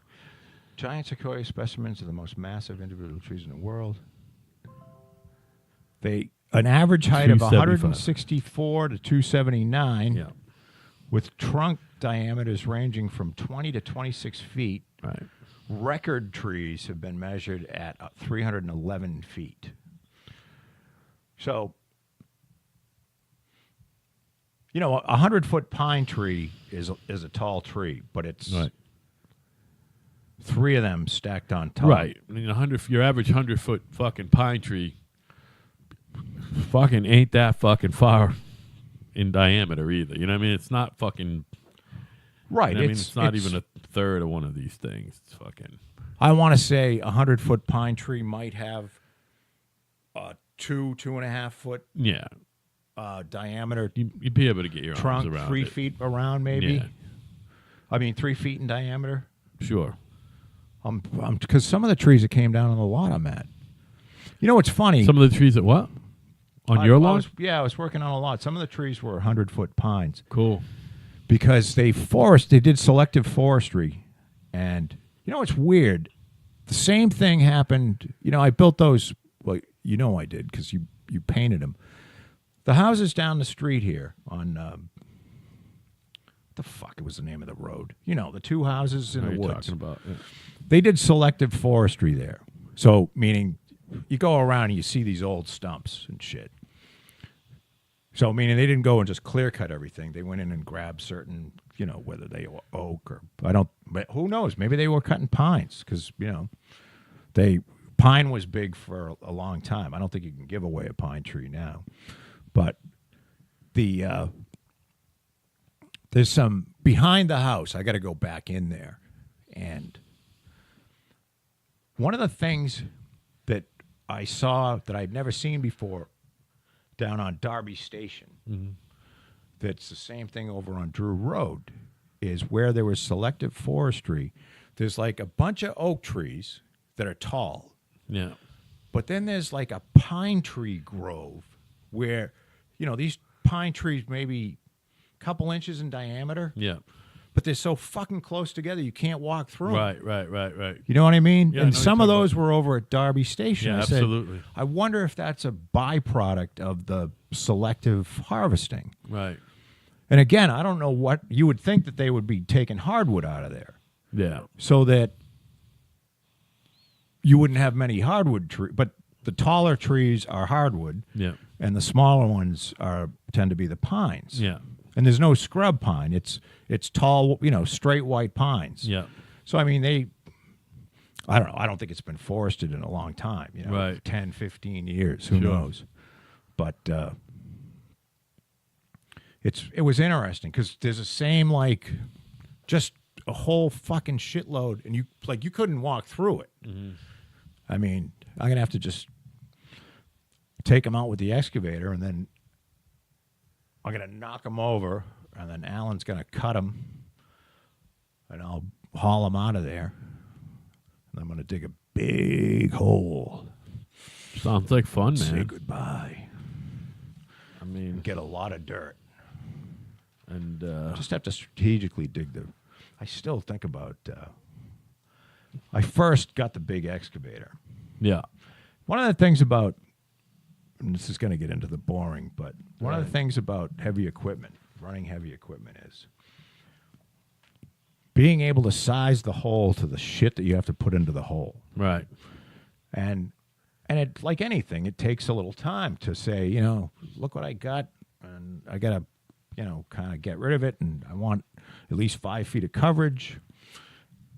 Speaker 2: giant sequoia specimens are the most massive individual trees in the world. An average height of
Speaker 1: 275.
Speaker 2: 164 to 279,
Speaker 1: Yeah.
Speaker 2: with trunk diameters ranging from 20 to 26 feet.
Speaker 1: Right.
Speaker 2: Record trees have been measured at 311 feet. So, a 100-foot pine tree is a tall tree, but it's
Speaker 1: Right.
Speaker 2: 3 of them stacked on top.
Speaker 1: Right. I mean, your average 100-foot fucking pine tree fucking ain't that fucking far in diameter either. You know what I mean? It's not fucking.
Speaker 2: Right.
Speaker 1: You know what I mean, it's not even a third of one of these things. It's fucking.
Speaker 2: I want to say a 100-foot pine tree might have a 2.5 foot
Speaker 1: Yeah.
Speaker 2: diameter
Speaker 1: You'd be able to get your
Speaker 2: trunk,
Speaker 1: arms around
Speaker 2: 3
Speaker 1: it.
Speaker 2: feet around maybe.
Speaker 1: Yeah.
Speaker 2: I mean, 3 feet in diameter.
Speaker 1: Sure.
Speaker 2: Because some of the trees that came down on the lot I'm at. You know what's funny?
Speaker 1: Some of the trees at what? On your lawn?
Speaker 2: I was working on a lot. Some of the trees were 100-foot pines
Speaker 1: Cool.
Speaker 2: because they did selective forestry. And you know what's weird? The same thing happened. I built those. Well, I did because you painted them. The houses down the street here on what the fuck was the name of the road? The 2 houses in
Speaker 1: What are
Speaker 2: the
Speaker 1: you
Speaker 2: woods.
Speaker 1: talking about? Yeah.
Speaker 2: They did selective forestry there. So, meaning you go around and you see these old stumps and shit. So, meaning they didn't go and just clear cut everything. They went in and grabbed certain, whether they were oak or but who knows? Maybe they were cutting pines because, pine was big for a long time. I don't think you can give away a pine tree now. But there's some behind the house. I got to go back in there. And one of the things that I saw that I'd never seen before down on Darby Station, that's the same thing over on Drew Road, is where there was selective forestry. There's like a bunch of oak trees that are tall.
Speaker 1: Yeah.
Speaker 2: But then there's like a pine tree grove where, these pine trees maybe a couple inches in diameter,
Speaker 1: Yeah.
Speaker 2: but they're so fucking close together you can't walk through them.
Speaker 1: Right.
Speaker 2: You know what I mean?
Speaker 1: Yeah, I
Speaker 2: and
Speaker 1: know
Speaker 2: some
Speaker 1: what
Speaker 2: of
Speaker 1: you're talking
Speaker 2: those were over at Darby Station.
Speaker 1: Yeah,
Speaker 2: I said,
Speaker 1: absolutely.
Speaker 2: I wonder if that's a byproduct of the selective harvesting.
Speaker 1: Right.
Speaker 2: And again, I don't know what you would think that they would be taking hardwood out of there
Speaker 1: Yeah.
Speaker 2: so that you wouldn't have many hardwood trees. But the taller trees are hardwood,
Speaker 1: Yeah.
Speaker 2: and the smaller ones tend to be the pines.
Speaker 1: Yeah.
Speaker 2: And there's no scrub pine. It's tall, straight white pines.
Speaker 1: Yeah.
Speaker 2: So, I mean, I don't know. I don't think it's been forested in a long time,
Speaker 1: Right.
Speaker 2: 10, 15 years. Who
Speaker 1: Sure.
Speaker 2: knows? But it was interesting because there's the same, just a whole fucking shitload, and you couldn't walk through it.
Speaker 1: Mm-hmm.
Speaker 2: I mean, I'm going to have to just take them out with the excavator, and then I'm going to knock them over, and then Alan's going to cut them, and I'll haul them out of there. And I'm going to dig a big hole.
Speaker 1: Sounds like fun,
Speaker 2: Say
Speaker 1: man.
Speaker 2: goodbye.
Speaker 1: I mean,
Speaker 2: Get a lot of dirt.
Speaker 1: and
Speaker 2: Just have to strategically dig the... I still think about... I first got the big excavator.
Speaker 1: yeah.
Speaker 2: One of the things about... And this is going to get into the boring, but one of
Speaker 1: Right.
Speaker 2: the things about heavy equipment, running heavy equipment, is being able to size the hole to the shit that you have to put into the hole.
Speaker 1: Right.
Speaker 2: And it, like anything, it takes a little time to say, look what I got, and I got to, kind of get rid of it, and I want at least 5 feet of coverage.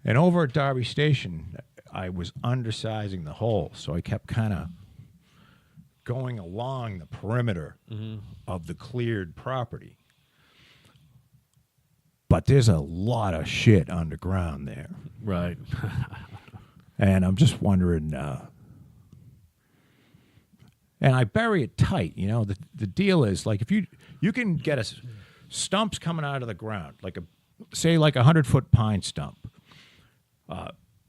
Speaker 2: And over at Darby Station, I was undersizing the hole, so I kept kind of going along the perimeter of the cleared property. But there's a lot of shit underground there.
Speaker 1: Right.
Speaker 2: And I'm just wondering, and I bury it tight, the deal is, if you can get stumps coming out of the ground, say a 100-foot pine stump.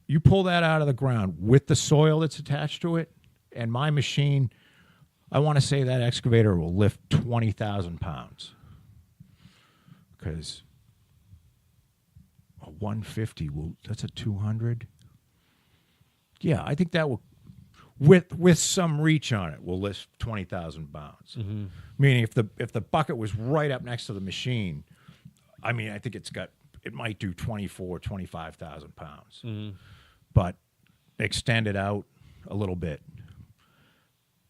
Speaker 2: You pull that out of the ground with the soil that's attached to it, and my machine, I want to say that excavator will lift 20,000 pounds. Because a 150 that's a 200. Yeah, I think that will, with some reach on it, will lift 20,000 pounds.
Speaker 1: Mm-hmm.
Speaker 2: Meaning if the bucket was right up next to the machine, I mean, I think it might do 25,000 pounds.
Speaker 1: Mm-hmm.
Speaker 2: But extend it out a little bit.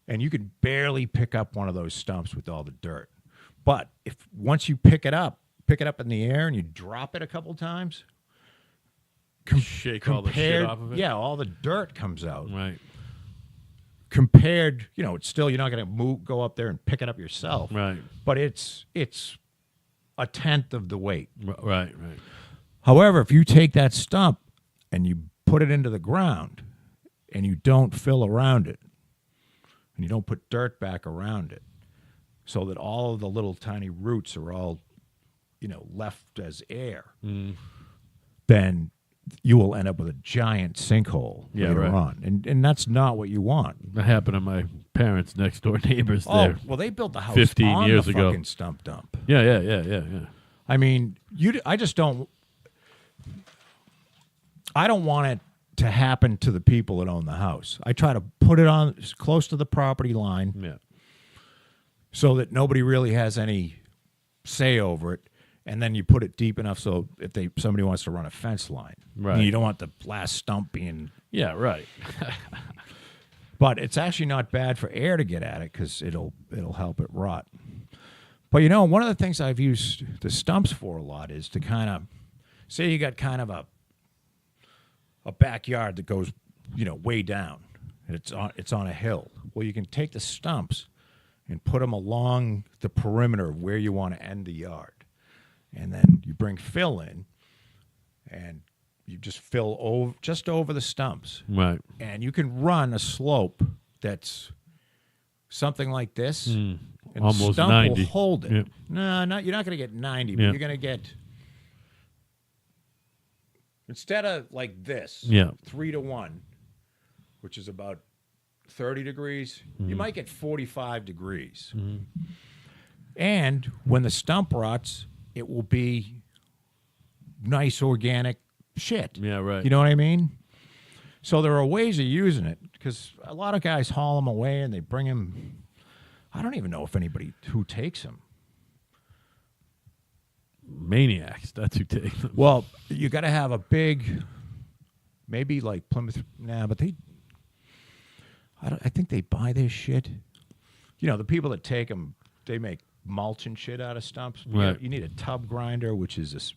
Speaker 2: And you could barely pick up one of those stumps with all the dirt. But if once you pick it up in the air and you drop it a couple times,
Speaker 1: shake all the shit off of it.
Speaker 2: Yeah, all the dirt comes out.
Speaker 1: Right.
Speaker 2: Compared, it's still, you're not going to go up there and pick it up yourself.
Speaker 1: Right.
Speaker 2: But it's a tenth of the weight.
Speaker 1: Right.
Speaker 2: However, if you take that stump and you put it into the ground and you don't fill around it and you don't put dirt back around it so that all of the little tiny roots are all, left as air, then you will end up with a giant sinkhole later on. And that's not what you want.
Speaker 1: That happened to my parents' next door neighbors there.
Speaker 2: Well, they built the house
Speaker 1: 15
Speaker 2: on
Speaker 1: years
Speaker 2: the
Speaker 1: ago.
Speaker 2: fucking stump dump.
Speaker 1: Yeah.
Speaker 2: I mean, I just don't. I don't want it to happen to the people that own the house. I try to put it on as close to the property line, so that nobody really has any say over it. And then you put it deep enough so if somebody wants to run a fence line,
Speaker 1: right?
Speaker 2: You don't want the last stump being
Speaker 1: right.
Speaker 2: But it's actually not bad for air to get at it because it'll help it rot. But one of the things I've used the stumps for a lot is to kind of say you got kind of a backyard that goes way down and it's on a hill. Well, you can take the stumps and put them along the perimeter of where you want to end the yard. And then you bring fill in, and you just fill just over the stumps.
Speaker 1: Right.
Speaker 2: And you can run a slope that's something like this. And
Speaker 1: almost
Speaker 2: the stump
Speaker 1: 90.
Speaker 2: will hold it.
Speaker 1: Yep.
Speaker 2: No, you're not going to get 90, but you're going to get, instead of like this, 3-to-1, which is about 30 degrees, you might get 45 degrees. And when the stump rots, it will be nice organic shit.
Speaker 1: Yeah, right.
Speaker 2: You know what I mean? So there are ways of using it because a lot of guys haul them away and they bring them. I don't even know if anybody who takes them.
Speaker 1: Maniacs. That's who take them.
Speaker 2: Well, you got to have a big, maybe like Plymouth. Nah, but I think they buy this shit. The people that take them, they make mulch and shit out of stumps.
Speaker 1: Right.
Speaker 2: You need a tub grinder, which is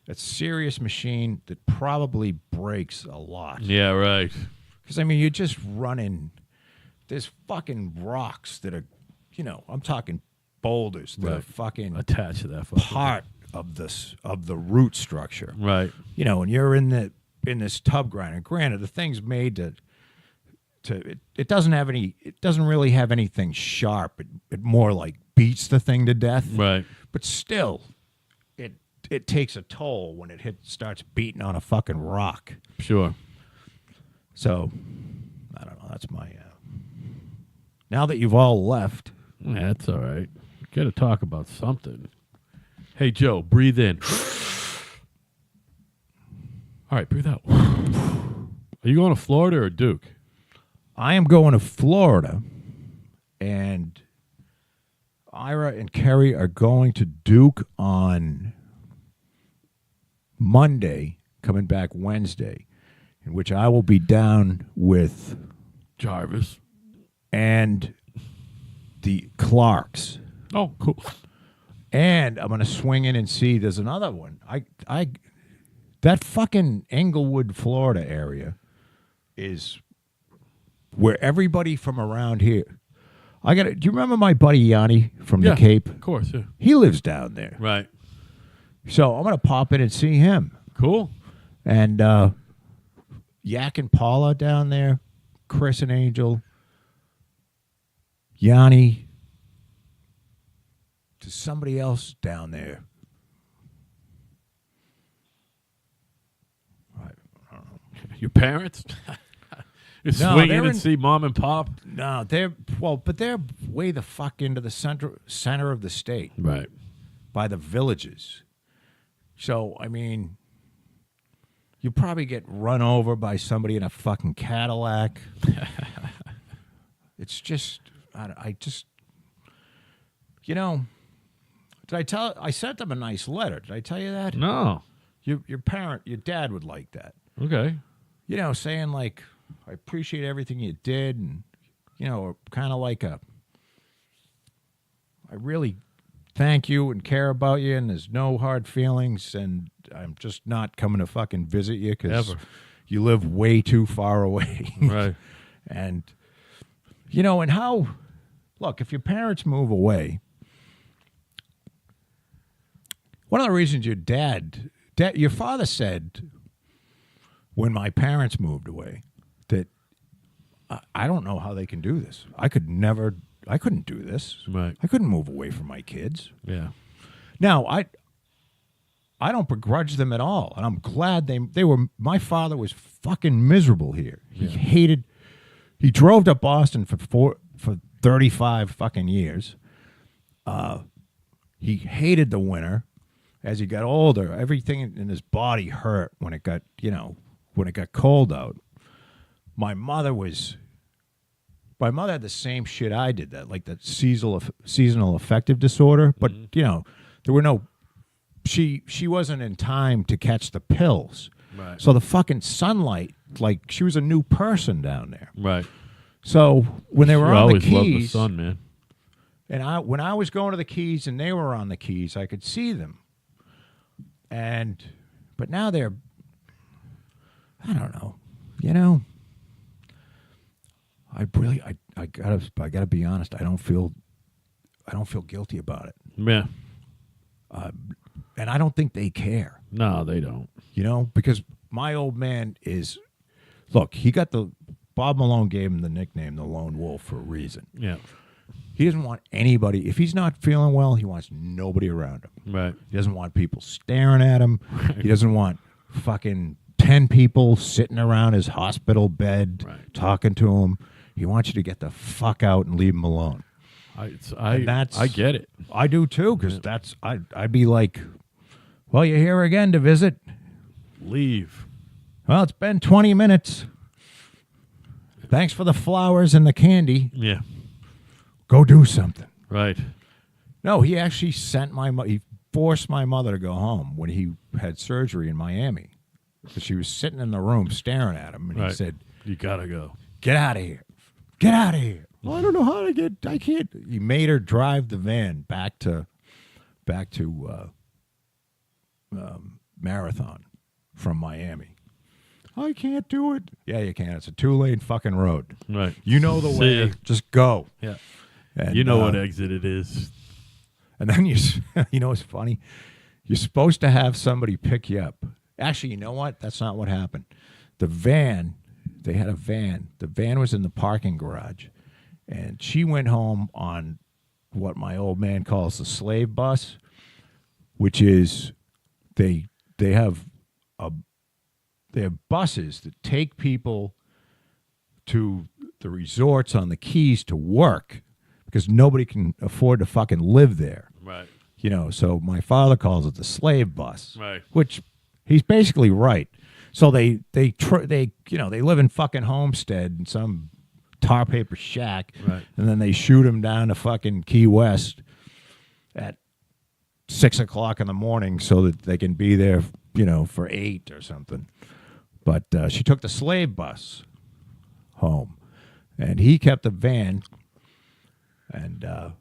Speaker 2: a serious machine that probably breaks a lot.
Speaker 1: Yeah, right.
Speaker 2: Because, you're just running, there's fucking rocks that are, I'm talking boulders that are fucking
Speaker 1: attached to that
Speaker 2: part of the root structure.
Speaker 1: Right.
Speaker 2: And you're in this tub grinder. Granted, the thing's made to it doesn't really have anything sharp. It more like beats the thing to death.
Speaker 1: Right.
Speaker 2: But still, it takes a toll when it starts beating on a fucking rock.
Speaker 1: Sure.
Speaker 2: So, I don't know. That's my. Now that you've all left,
Speaker 1: That's all right. Got to talk about something. Hey, Joe, breathe in. All right, breathe out. Are you going to Florida or Duke?
Speaker 2: I am going to Florida, and Ira and Kerry are going to Duke on Monday, coming back Wednesday, in which I will be down with
Speaker 1: Jarvis
Speaker 2: and the Clarks.
Speaker 1: Oh, cool.
Speaker 2: And I'm going to swing in and see. There's another one. That fucking Englewood, Florida area is where everybody from around here. Do you remember my buddy Yanni from the Cape?
Speaker 1: Of course, yeah.
Speaker 2: He lives down there.
Speaker 1: Right.
Speaker 2: So I'm going to pop in and see him.
Speaker 1: Cool.
Speaker 2: And Yak and Paula down there, Chris and Angel, Yanni. There's somebody else down there.
Speaker 1: Your parents? You
Speaker 2: No,
Speaker 1: swing
Speaker 2: they're
Speaker 1: in and
Speaker 2: in-
Speaker 1: see mom and pop.
Speaker 2: No, but they're way the fuck into the center of the state
Speaker 1: Right.
Speaker 2: by the villages. So, I mean, you probably get run over by somebody in a fucking Cadillac. It's just, I just, you know, I sent them a nice letter. Did I tell you that?
Speaker 1: No.
Speaker 2: Your dad would like that.
Speaker 1: Okay.
Speaker 2: You know, saying like, I appreciate everything you did, and, you know, kind of like I really thank you and care about you, and there's no hard feelings, and I'm just not coming to fucking visit you because you live way too far away.
Speaker 1: Right.
Speaker 2: And, you know, and look, if your parents move away, one of the reasons your father said when my parents moved away that I don't know how they can do this. I couldn't do this.
Speaker 1: Right.
Speaker 2: I couldn't move away from my kids.
Speaker 1: Yeah.
Speaker 2: Now, I don't begrudge them at all, and I'm glad they were. My father was fucking miserable here. He drove to Boston for 35 fucking years. He hated the winter. As he got older, everything in his body hurt when it got cold out. My mother had the same shit I did, that seasonal affective disorder, but you know, there were no she wasn't in time to catch the pills.
Speaker 1: Right.
Speaker 2: So the fucking sunlight, like she was a new person down there.
Speaker 1: Right.
Speaker 2: So when they were
Speaker 1: You
Speaker 2: on the
Speaker 1: always loved the
Speaker 2: Keys,
Speaker 1: sun, man.
Speaker 2: and when I was going to the Keys and they were on the Keys, I could see them. But now they're, I don't know, you know. I gotta be honest. I don't feel guilty about it.
Speaker 1: Yeah.
Speaker 2: And I don't think they care.
Speaker 1: No, they don't.
Speaker 2: You know, because my old man look, he got Bob Malone gave him the nickname the Lone Wolf for a reason.
Speaker 1: Yeah.
Speaker 2: He doesn't want anybody, if he's not feeling well, he wants nobody around him.
Speaker 1: Right.
Speaker 2: He doesn't want people staring at him. He doesn't want fucking 10 people sitting around his hospital bed talking to him. He wants you to get the fuck out and leave him alone.
Speaker 1: I get it.
Speaker 2: I do too, because I'd be like, well, you're here again to visit.
Speaker 1: Leave.
Speaker 2: Well, it's been 20 minutes. Thanks for the flowers and the candy.
Speaker 1: Yeah.
Speaker 2: Go do something.
Speaker 1: Right.
Speaker 2: No, he actually he forced my mother to go home when he had surgery in Miami. Because she was sitting in the room staring at him, and he said,
Speaker 1: you gotta go.
Speaker 2: Get out of here. Get out of here. Well, I don't know how to I can't. He made her drive the van back to Marathon from Miami. I can't do it. Yeah, you can. It's a 2-lane fucking road.
Speaker 1: Right.
Speaker 2: You know the
Speaker 1: See
Speaker 2: way.
Speaker 1: ya.
Speaker 2: Just go.
Speaker 1: Yeah.
Speaker 2: And,
Speaker 1: You know what exit it is.
Speaker 2: And then you know what's funny? You're supposed to have somebody pick you up. Actually, you know what? That's not what happened. The van, they had a van. The van was in the parking garage. And she went home on what my old man calls the slave bus, which is they have buses that take people to the resorts on the Keys to work because nobody can afford to fucking live there.
Speaker 1: Right.
Speaker 2: You know, so my father calls it the slave bus.
Speaker 1: Right.
Speaker 2: Which he's basically right. So they live in fucking Homestead in some tar paper shack,
Speaker 1: Right.
Speaker 2: and then they shoot them down to fucking Key West at 6 o'clock in the morning so that they can be there, you know, for 8 or something. But she took the slave bus home, and he kept the van. And the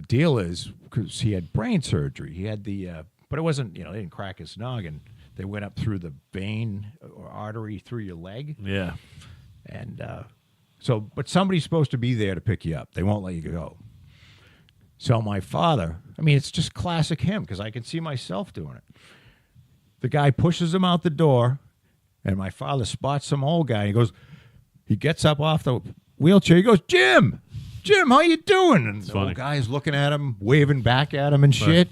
Speaker 2: deal is, because he had brain surgery, he had but it wasn't, you know, they didn't crack his noggin. They went up through the vein or artery through your leg.
Speaker 1: Yeah.
Speaker 2: And but somebody's supposed to be there to pick you up. They won't let you go. So my father, I mean, it's just classic him, because I can see myself doing it. The guy pushes him out the door, and my father spots some old guy. He gets up off the wheelchair. He goes, Jim, how you doing? And the old guy's looking at him, waving back at him and shit.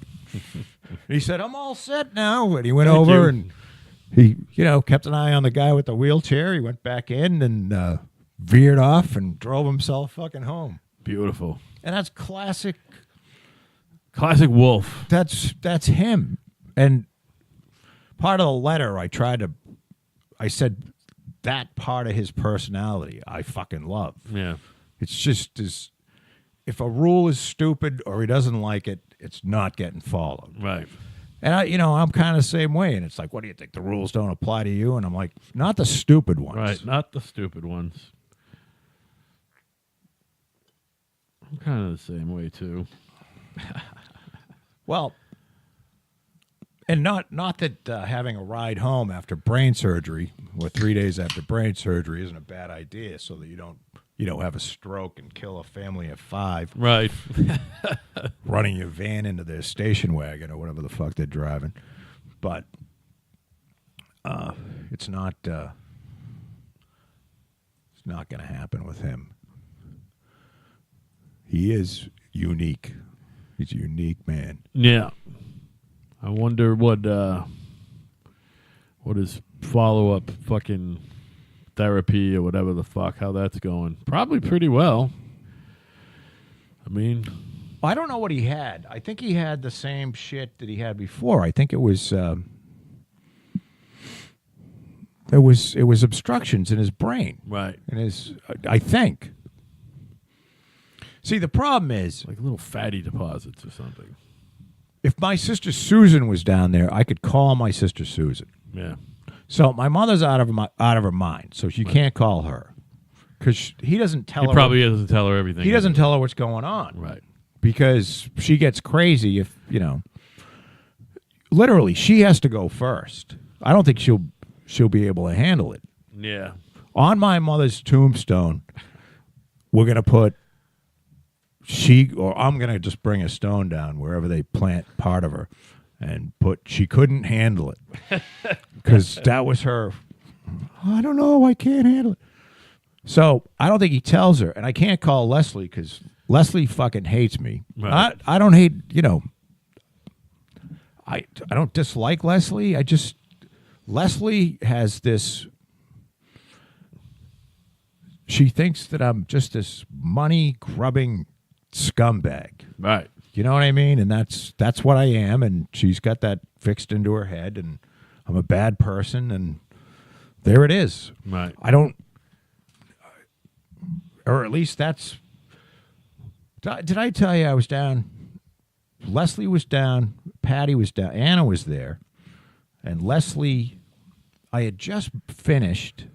Speaker 2: He said, I'm all set now. And he went over and He, kept an eye on the guy with the wheelchair. He went back in and veered off and drove himself fucking home.
Speaker 1: Beautiful.
Speaker 2: And that's classic.
Speaker 1: Classic Wolf.
Speaker 2: That's him. And part of the letter, I said that part of his personality I fucking love.
Speaker 1: Yeah.
Speaker 2: It's just if a rule is stupid or he doesn't like it, it's not getting followed.
Speaker 1: Right.
Speaker 2: And I'm kind of the same way. And it's like, what do you think? The rules don't apply to you? And I'm like, not the stupid ones.
Speaker 1: Right. Not the stupid ones. I'm kind of the same way too.
Speaker 2: Well, and not that having a ride home after brain surgery or 3 days after brain surgery isn't a bad idea, so that you don't have a stroke and kill a family of 5.
Speaker 1: Right.
Speaker 2: Running your van into their station wagon or whatever the fuck they're driving. But it's not going to happen with him. He is unique. He's a unique man.
Speaker 1: Yeah. I wonder what his follow-up fucking therapy or whatever the fuck, how that's going. Probably pretty well. I mean,
Speaker 2: I don't know what he had. I think he had the same shit that he had before. I think it was obstructions in his brain.
Speaker 1: right.
Speaker 2: I think. See, the problem is,
Speaker 1: Like little fatty deposits or something.
Speaker 2: if my sister Susan was down there, I could call my sister Susan.
Speaker 1: Yeah.
Speaker 2: So my mother's out of her mind, so she can't call her because he doesn't tell
Speaker 1: He
Speaker 2: her.
Speaker 1: probably doesn't tell her everything.
Speaker 2: He doesn't tell her what's going on,
Speaker 1: Right.
Speaker 2: because she gets crazy if Literally, she has to go first. I don't think she'll be able to handle it.
Speaker 1: Yeah.
Speaker 2: On my mother's tombstone, we're gonna put I'm gonna just bring a stone down wherever they plant part of her, and put she couldn't handle it because that was her. I don't know. I can't handle it. So I don't think he tells her, and I can't call Leslie because Leslie fucking hates me.
Speaker 1: Right.
Speaker 2: I don't hate. I don't dislike Leslie. Leslie has this. She thinks that I'm just this money grubbing scumbag.
Speaker 1: Right.
Speaker 2: You know what I mean? And that's what I am, and she's got that fixed into her head, and I'm a bad person, and there it is.
Speaker 1: Right.
Speaker 2: I don't, or at least that's. Did I tell you I was down? Leslie was down, Patty was down, Anna was there, and Leslie, I had just finished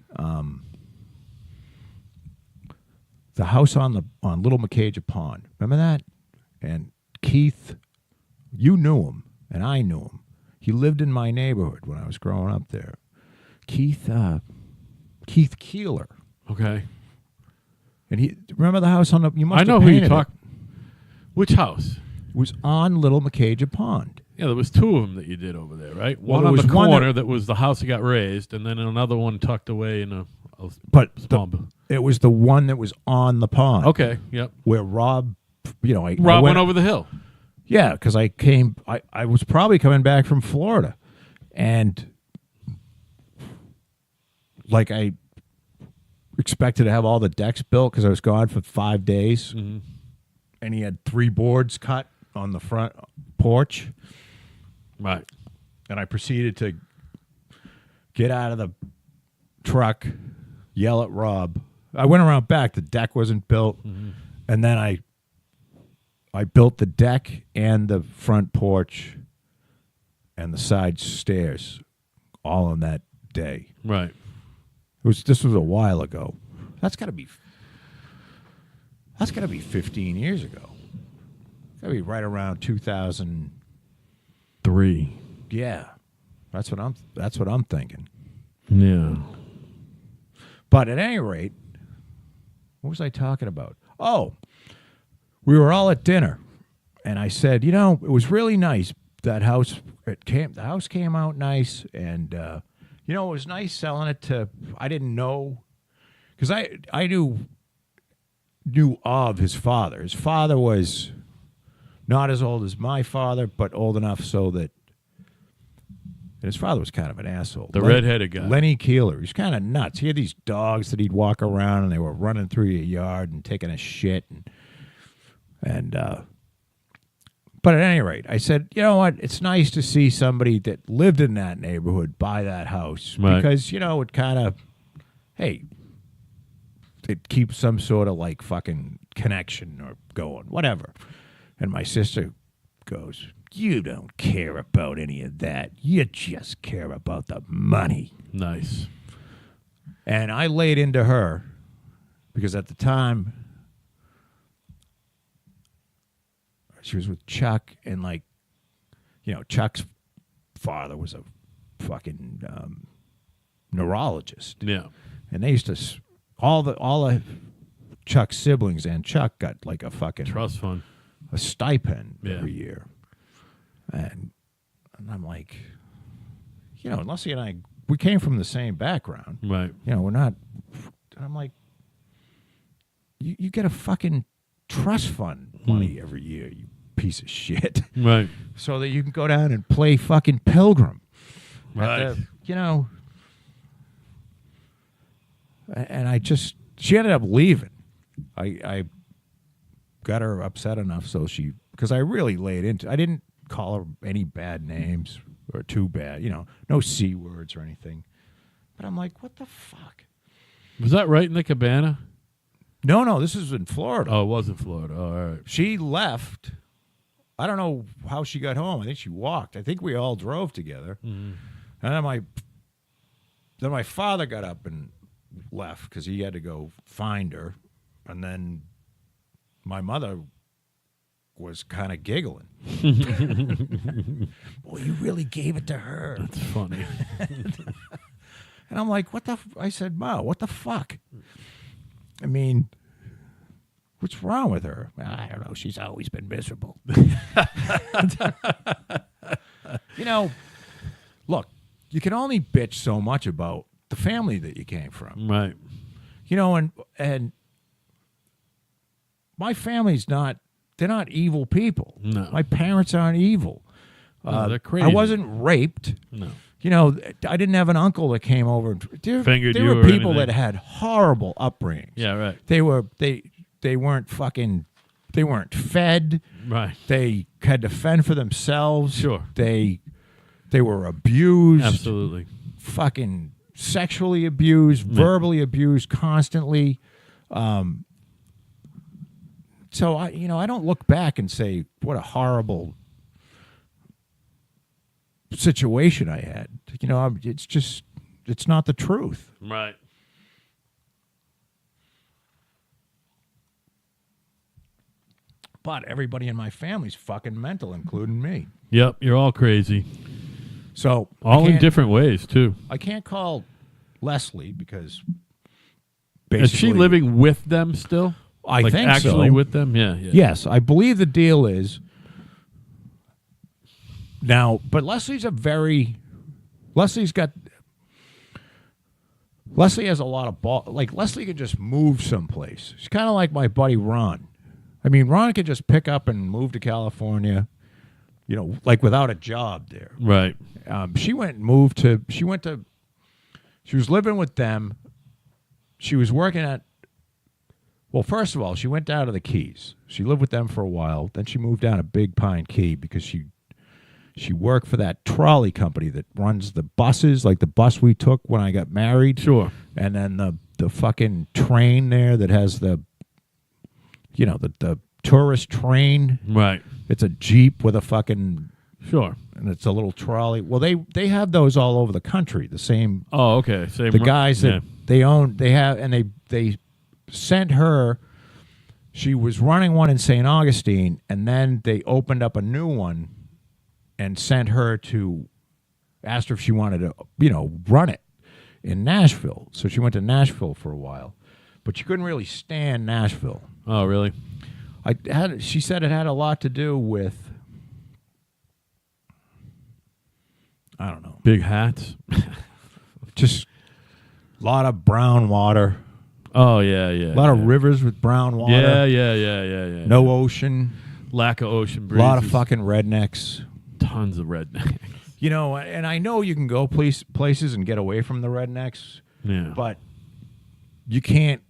Speaker 2: the house on Little McCaja Pond. Remember that? And Keith, you knew him, and I knew him. He lived in my neighborhood when I was growing up there. Keith Keeler.
Speaker 1: Okay.
Speaker 2: And remember the house on the, you must
Speaker 1: I know
Speaker 2: have
Speaker 1: who you
Speaker 2: painted
Speaker 1: talk.
Speaker 2: it.
Speaker 1: Which house?
Speaker 2: It was on Little McCaja Pond.
Speaker 1: Yeah, there was 2 of them that you did over there, right?
Speaker 2: Well,
Speaker 1: One
Speaker 2: there
Speaker 1: on
Speaker 2: was
Speaker 1: the
Speaker 2: one
Speaker 1: corner that was the house that got raised, and then another one tucked away in a
Speaker 2: But
Speaker 1: small.
Speaker 2: it was the one that was on the pond.
Speaker 1: Okay. Yep.
Speaker 2: Where Rob, I
Speaker 1: Rob went over the hill.
Speaker 2: Yeah, because I was probably coming back from Florida. And like I expected to have all the decks built because I was gone for 5 days.
Speaker 1: Mm-hmm.
Speaker 2: And he had 3 boards cut on the front porch.
Speaker 1: Right.
Speaker 2: And I proceeded to get out of the truck, yell at Rob. I went around back. The deck wasn't built.
Speaker 1: Mm-hmm.
Speaker 2: And then I built the deck and the front porch and the side stairs all in that day.
Speaker 1: Right.
Speaker 2: This was a while ago. That's got to be 15 years ago. Got to be right around 2003. Yeah. That's what I'm thinking.
Speaker 1: Yeah.
Speaker 2: But at any rate, what was I talking about? Oh, we were all at dinner, and I said, it was really nice. That house, the house came out nice, and it was nice selling it to. I didn't know, because I knew of his father. His father was not as old as my father, but old enough so that And his father was kind of an asshole.
Speaker 1: The redheaded guy.
Speaker 2: Lenny Keeler. He's kind of nuts. He had these dogs that he'd walk around, and they were running through your yard and taking a shit. But at any rate, I said, you know what? It's nice to see somebody that lived in that neighborhood buy that house.
Speaker 1: Right.
Speaker 2: Because, it kind of, hey, it keeps some sort of like fucking connection or going, whatever. And my sister goes, you don't care about any of that. You just care about the money.
Speaker 1: Nice.
Speaker 2: And I laid into her because at the time she was with Chuck, and Chuck's father was a fucking neurologist.
Speaker 1: Yeah.
Speaker 2: And they used to all the Chuck's siblings and Chuck got like a fucking
Speaker 1: Trust fund.
Speaker 2: a stipend every year. And I'm like, Leslie and I, we came from the same background.
Speaker 1: Right.
Speaker 2: We're not. And I'm like, you get a fucking trust fund money every year, you piece of shit.
Speaker 1: Right.
Speaker 2: So that you can go down and play fucking Pilgrim.
Speaker 1: Right.
Speaker 2: And she ended up leaving. I got her upset enough because I really laid into, I didn't call her any bad names or too bad, no C words or anything. But I'm like, what the fuck?
Speaker 1: Was that right in the cabana?
Speaker 2: No, this is in Florida.
Speaker 1: Oh, it was in Florida. Oh, all right.
Speaker 2: She left. I don't know how she got home. I think she walked. I think we all drove together. Mm-hmm. And then my father got up and left because he had to go find her. And then my mother was kind of giggling. Boy, you really gave it to her.
Speaker 1: That's funny.
Speaker 2: And I'm like, I said, Ma, what the fuck? I mean, what's wrong with her? I don't know. She's always been miserable. Look, you can only bitch so much about the family that you came from.
Speaker 1: Right.
Speaker 2: And my family's they're not evil people.
Speaker 1: No.
Speaker 2: My parents aren't evil.
Speaker 1: No, they're crazy.
Speaker 2: I wasn't raped.
Speaker 1: No.
Speaker 2: I didn't have an uncle that came over.
Speaker 1: Fingered
Speaker 2: there
Speaker 1: you
Speaker 2: were
Speaker 1: or
Speaker 2: people
Speaker 1: anything.
Speaker 2: that had horrible upbringings.
Speaker 1: Yeah, right.
Speaker 2: They weren't fed.
Speaker 1: Right.
Speaker 2: They had to fend for themselves.
Speaker 1: Sure.
Speaker 2: They were abused.
Speaker 1: Absolutely.
Speaker 2: Fucking sexually abused, verbally abused constantly. So I don't look back and say what a horrible situation I had. It's not the truth.
Speaker 1: Right.
Speaker 2: But everybody in my family's fucking mental, including me.
Speaker 1: Yep, you're all crazy.
Speaker 2: So
Speaker 1: All in different ways, too.
Speaker 2: I can't call Leslie because
Speaker 1: Is she living with them still?
Speaker 2: I think
Speaker 1: actually
Speaker 2: so.
Speaker 1: with them? Yeah.
Speaker 2: Yes, I believe the deal is now, but Leslie's Leslie has a lot of ball. Like, Leslie could just move someplace. She's kind of like my buddy Ron. I mean, Ron could just pick up and move to California, like without a job there.
Speaker 1: Right.
Speaker 2: She was living with them. She was working at, well, first of all, she went down to the Keys. She lived with them for a while. Then she moved down to Big Pine Key because she worked for that trolley company that runs the buses, like the bus we took when I got married.
Speaker 1: Sure.
Speaker 2: And then the fucking train there that has the tourist train.
Speaker 1: Right.
Speaker 2: It's a Jeep with a fucking...
Speaker 1: Sure.
Speaker 2: And it's a little trolley. Well, they have those all over the country. The same...
Speaker 1: Oh, okay. Same.
Speaker 2: The guys that they own, they have, and they sent her... She was running one in St. Augustine, and then they opened up a new one and sent her to... Asked her if she wanted to, run it in Nashville. So she went to Nashville for a while. But she couldn't really stand Nashville.
Speaker 1: Oh, really?
Speaker 2: She said it had a lot to do with... I don't know.
Speaker 1: Big hats.
Speaker 2: Just a lot of brown water.
Speaker 1: Oh, yeah.
Speaker 2: A lot of rivers with brown water.
Speaker 1: Yeah.
Speaker 2: No ocean.
Speaker 1: Lack of ocean
Speaker 2: A
Speaker 1: breezes.
Speaker 2: lot of fucking rednecks.
Speaker 1: Tons of rednecks.
Speaker 2: You know, and I know you can go places and get away from the rednecks,
Speaker 1: Yeah.
Speaker 2: but you can't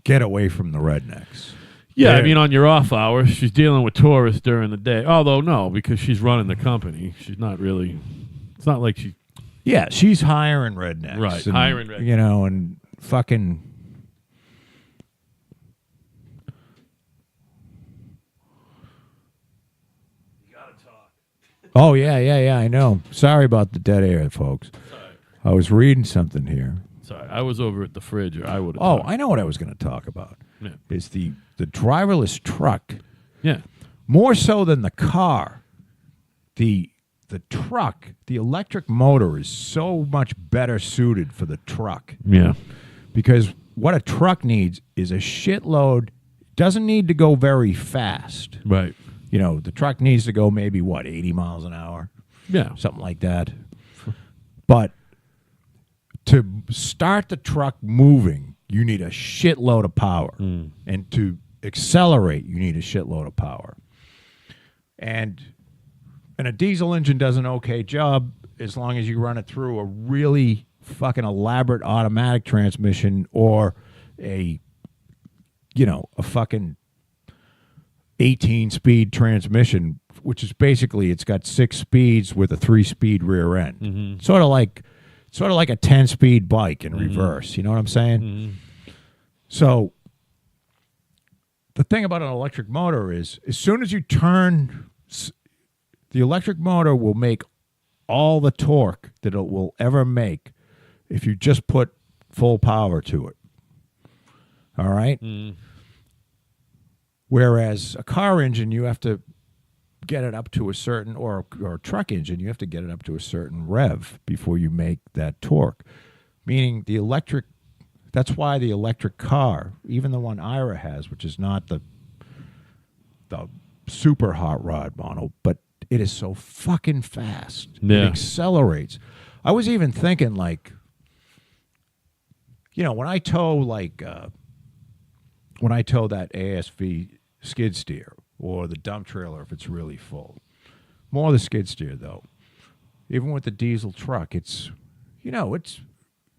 Speaker 2: get away from the rednecks.
Speaker 1: Yeah, I
Speaker 2: They're-
Speaker 1: mean, on your off hours, she's dealing with tourists during the day. Although, no, because she's running the company. She's not really, it's not like she,
Speaker 2: Yeah, she's hiring rednecks.
Speaker 1: Right,
Speaker 2: and,
Speaker 1: hiring rednecks.
Speaker 2: You know, and fucking... Oh, yeah, I know. Sorry about the dead air, folks.
Speaker 1: sorry,
Speaker 2: I was reading something here.
Speaker 1: I was over at the fridge, or I would have.
Speaker 2: Oh, I know what I was going to talk about.
Speaker 1: Yeah.
Speaker 2: Is the driverless truck.
Speaker 1: Yeah.
Speaker 2: More so than the car. The truck, the electric motor is so much better suited for the truck.
Speaker 1: Yeah.
Speaker 2: Because what a truck needs is a shitload. Doesn't need to go very fast.
Speaker 1: Right.
Speaker 2: You know, the truck needs to go maybe, 80 miles an hour?
Speaker 1: Yeah.
Speaker 2: Something like that. But to start the truck moving, you need a shitload of power. And to accelerate, you need a shitload of power. And a diesel engine does an okay job as long as you run it through a really fucking elaborate automatic transmission or a fucking 18-speed transmission, which is basically it's got 6 speeds with a 3-speed rear end.
Speaker 1: Mm-hmm.
Speaker 2: Sort of like a 10-speed bike in reverse. You know what I'm saying?
Speaker 1: Mm-hmm.
Speaker 2: So the thing about an electric motor is as soon as you turn, the electric motor will make all the torque that it will ever make if you just put full power to it. All right?
Speaker 1: Mm.
Speaker 2: Whereas a car engine, you have to get it up to a certain, or a truck engine, you have to get it up to a certain rev before you make that torque. Meaning the electric, that's why the electric car, even the one Ira has, which is not the super hot rod model, but it is so fucking fast.
Speaker 1: Yeah.
Speaker 2: It accelerates. I was even thinking, like, you know, when I tow that ASV skid steer or the dump trailer if it's really full, more the skid steer though, even with the diesel truck, it's, you know,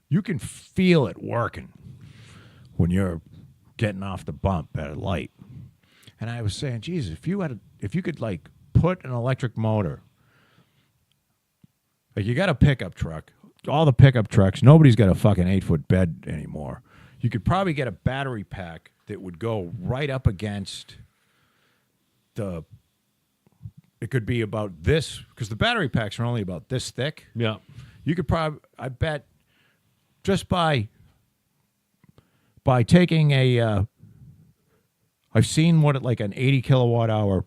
Speaker 2: you can feel it working when you're getting off the bump at a light. And I was saying, Jesus, if you could like put an electric motor, like you got a pickup truck, all the pickup trucks, nobody's got a fucking 8-foot bed anymore. You could probably get a battery pack that would go right up against it could be about this, because the battery packs are only about this thick.
Speaker 1: Yeah.
Speaker 2: You could probably, I bet, just by taking I've seen what like an 80 kilowatt hour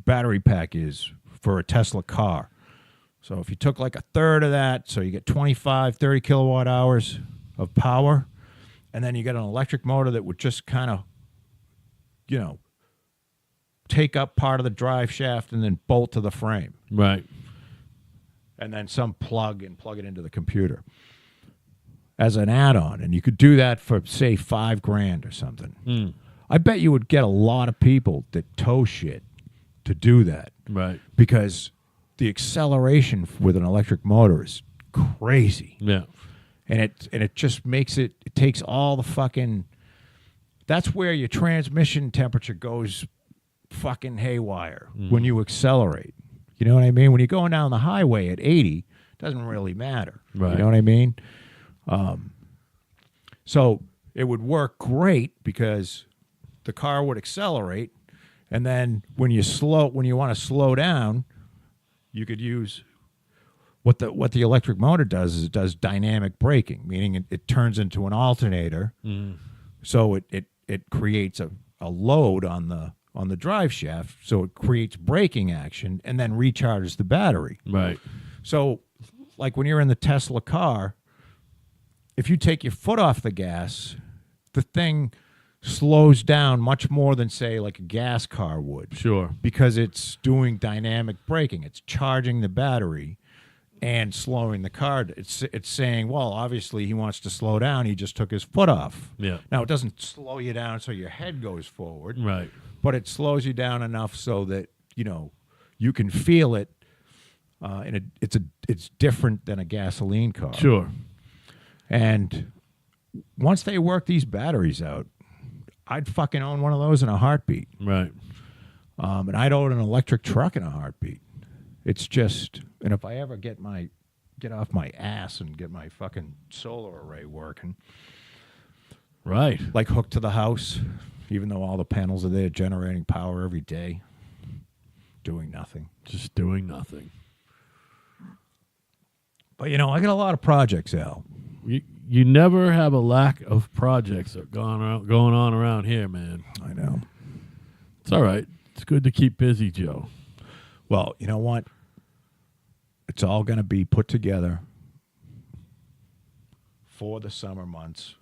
Speaker 2: battery pack is for a Tesla car. So if you took like a third of that, so you get 25, 30 kilowatt hours of power, and then you get an electric motor that would just kind of, you know, take up part of the drive shaft and then bolt to the frame.
Speaker 1: Right.
Speaker 2: And then some plug it into the computer as an add-on. And you could do that for, say, $5,000 or something.
Speaker 1: Mm.
Speaker 2: I bet you would get a lot of people that tow shit to do that.
Speaker 1: Right.
Speaker 2: Because the acceleration with an electric motor is crazy.
Speaker 1: Yeah.
Speaker 2: And it just makes it takes all the fucking, that's where your transmission temperature goes fucking haywire when you accelerate. You know what I mean? When you're going down the highway at 80, it doesn't really matter.
Speaker 1: Right.
Speaker 2: You know what I mean? So it would work great because the car would accelerate, and then when you want to slow down, you could use what the electric motor does is it does dynamic braking, meaning it turns into an alternator.
Speaker 1: Mm.
Speaker 2: So it creates a load on the drive shaft, so it creates braking action and then recharges the battery.
Speaker 1: Right.
Speaker 2: So like when you're in the Tesla car, if you take your foot off the gas, the thing slows down much more than, say, like a gas car would.
Speaker 1: Sure.
Speaker 2: Because it's doing dynamic braking. It's charging the battery and slowing the car. It's saying, well, obviously he wants to slow down. He just took his foot off.
Speaker 1: Yeah.
Speaker 2: Now, it doesn't slow you down so your head goes forward.
Speaker 1: Right.
Speaker 2: But it slows you down enough so that, you know, you can feel it and it's different than a gasoline car.
Speaker 1: Sure.
Speaker 2: And once they work these batteries out, I'd fucking own one of those in a heartbeat.
Speaker 1: Right.
Speaker 2: And I'd own an electric truck in a heartbeat. It's just, and if I ever get off my ass and get my fucking solar array working,
Speaker 1: Right.
Speaker 2: like hooked to the house, even though all the panels are there generating power every day, doing nothing.
Speaker 1: Just doing nothing.
Speaker 2: But, I got a lot of projects, Al.
Speaker 1: You never have a lack of projects that going on around here, man.
Speaker 2: I know.
Speaker 1: It's all right. It's good to keep busy, Joe.
Speaker 2: Well, you know what? It's all going to be put together for the summer months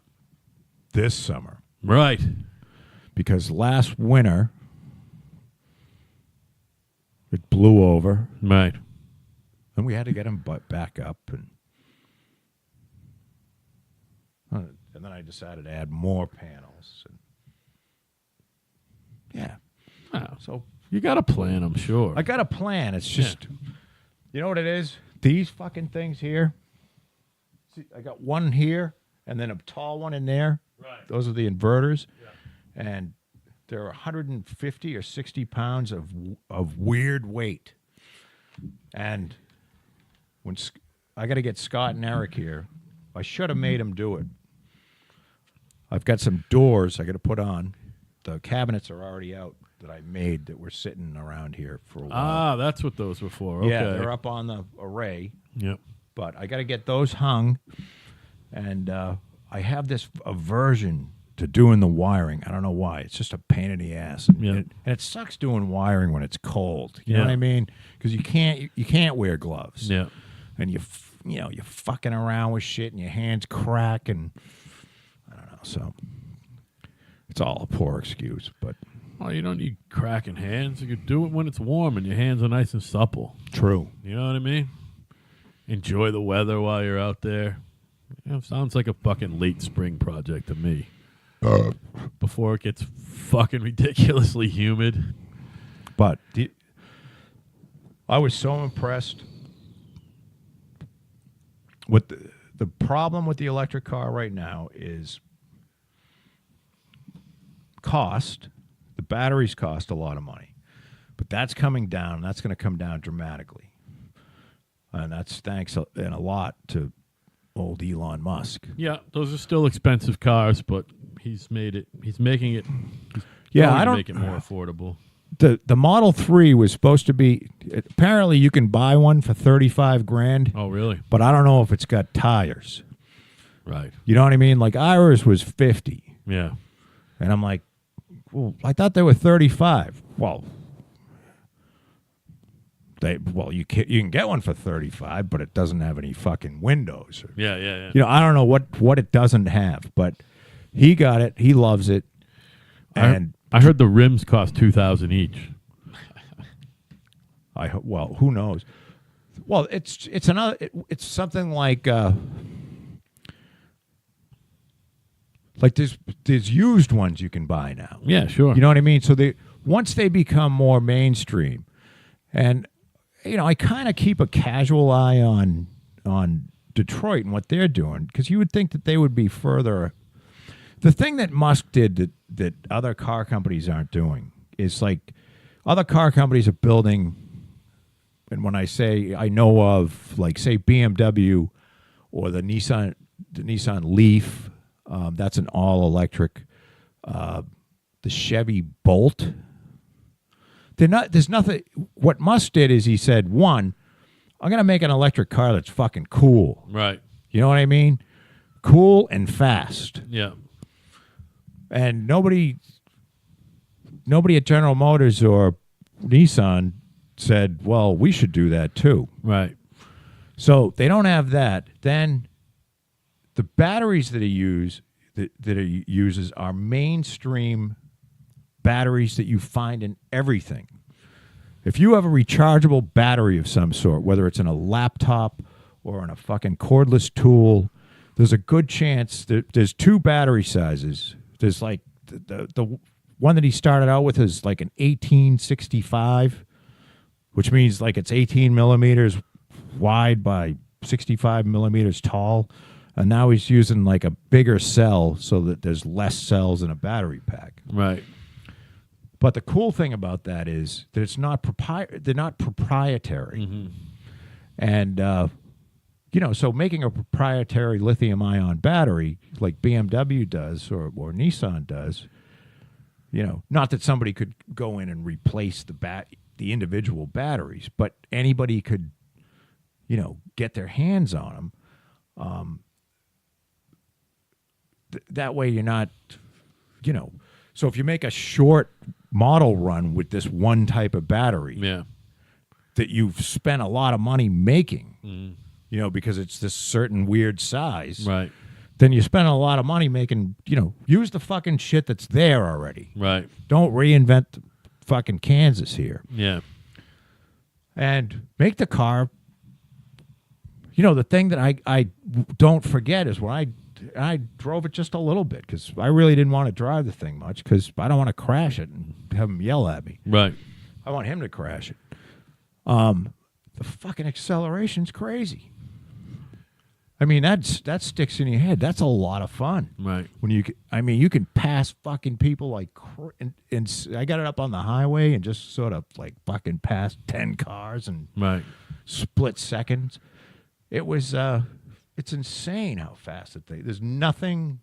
Speaker 2: this summer.
Speaker 1: Right.
Speaker 2: Because last winter, it blew over.
Speaker 1: Right.
Speaker 2: And we had to get them back up. And then I decided to add more panels. And yeah.
Speaker 1: Oh, so you got a plan, I'm sure.
Speaker 2: I got a plan. It's just, you know what it is? These fucking things here. See, I got one here and then a tall one in there.
Speaker 1: Right.
Speaker 2: Those are the inverters. Yeah. And they're 150 or 60 pounds of weird weight. And when I got to get Scott and Eric here, I should have made them do it. I've got some doors I got to put on. The cabinets are already out that I made that were sitting around here for a while.
Speaker 1: Ah, that's what those were for. Okay.
Speaker 2: Yeah, they're up on the array.
Speaker 1: Yep.
Speaker 2: But I got to get those hung. And I have this aversion to doing the wiring. I don't know why. It's just a pain in the ass. And it sucks doing wiring when it's cold. You know what I mean? Because you can't wear gloves.
Speaker 1: Yeah.
Speaker 2: And you're fucking around with shit and your hands crack and I don't know. So it's all a poor excuse, but
Speaker 1: Well, you don't need cracking hands. You could do it when it's warm and your hands are nice and supple.
Speaker 2: true.
Speaker 1: You know what I mean? Enjoy the weather while you're out there. Sounds like a fucking late spring project to me. Before it gets fucking ridiculously humid.
Speaker 2: But I was so impressed with the problem with the electric car right now is cost. The batteries cost a lot of money, but that's coming down. That's going to come down dramatically, and that's thanks a lot to old Elon Musk.
Speaker 1: Yeah, those are still expensive cars, but he's making it. He's
Speaker 2: I don't
Speaker 1: make it more affordable.
Speaker 2: The Model 3 was supposed to be, apparently you can buy one for $35,000.
Speaker 1: Oh, really?
Speaker 2: But I don't know if it's got tires.
Speaker 1: Right.
Speaker 2: You know what I mean? Like ours was 50.
Speaker 1: Yeah.
Speaker 2: And I'm like, well, I thought they were 35. Well, you can get one for 35, but it doesn't have any fucking windows.
Speaker 1: Yeah.
Speaker 2: I don't know what it doesn't have, but he got it. He loves it. And
Speaker 1: I heard the rims cost $2,000 each.
Speaker 2: Well, who knows? Well, it's something like there's used ones you can buy now.
Speaker 1: Yeah, sure.
Speaker 2: You know what I mean? So once they become more mainstream, and I kind of keep a casual eye on Detroit and what they're doing, because you would think that they would be further. The thing that Musk did that other car companies aren't doing is like other car companies are building, and when I say I know of, like say BMW or the Nissan Leaf, that's an all electric. The Chevy Bolt. There's nothing. What Musk did is he said, one, I'm going to make an electric car that's fucking cool.
Speaker 1: Right.
Speaker 2: You know what I mean? Cool and fast.
Speaker 1: Yeah.
Speaker 2: And nobody at General Motors or Nissan said, well, we should do that too.
Speaker 1: Right.
Speaker 2: So they don't have that. Then the batteries that he uses are mainstream batteries that you find in everything. If you have a rechargeable battery of some sort, whether it's in a laptop or in a fucking cordless tool, there's a good chance that there's two battery sizes. There's like the one that he started out with is like an 1865, which means like it's 18 millimeters wide by 65 millimeters tall. And now he's using like a bigger cell so that there's less cells in a battery pack.
Speaker 1: Right.
Speaker 2: But the cool thing about that is that it's not they're not proprietary.
Speaker 1: Mm-hmm.
Speaker 2: And, so making a proprietary lithium-ion battery like BMW does or Nissan does, not that somebody could go in and replace the individual batteries, but anybody could, get their hands on them. That way you're not, so if you make a short model run with this one type of battery that you've spent a lot of money making, because it's this certain weird size,
Speaker 1: Right.
Speaker 2: then you spend a lot of money making, use the fucking shit that's there already.
Speaker 1: Right.
Speaker 2: Don't reinvent fucking Kansas here.
Speaker 1: Yeah.
Speaker 2: And make the car, the thing that I don't forget is when I drove it just a little bit because I really didn't want to drive the thing much because I don't want to crash it and have him yell at me.
Speaker 1: Right.
Speaker 2: I want him to crash it. The fucking acceleration's crazy. I mean, that sticks in your head. That's a lot of fun.
Speaker 1: Right.
Speaker 2: When you can pass fucking people like, and I got it up on the highway and just sort of like fucking passed 10 cars in split seconds. It was, it's insane how fast there's nothing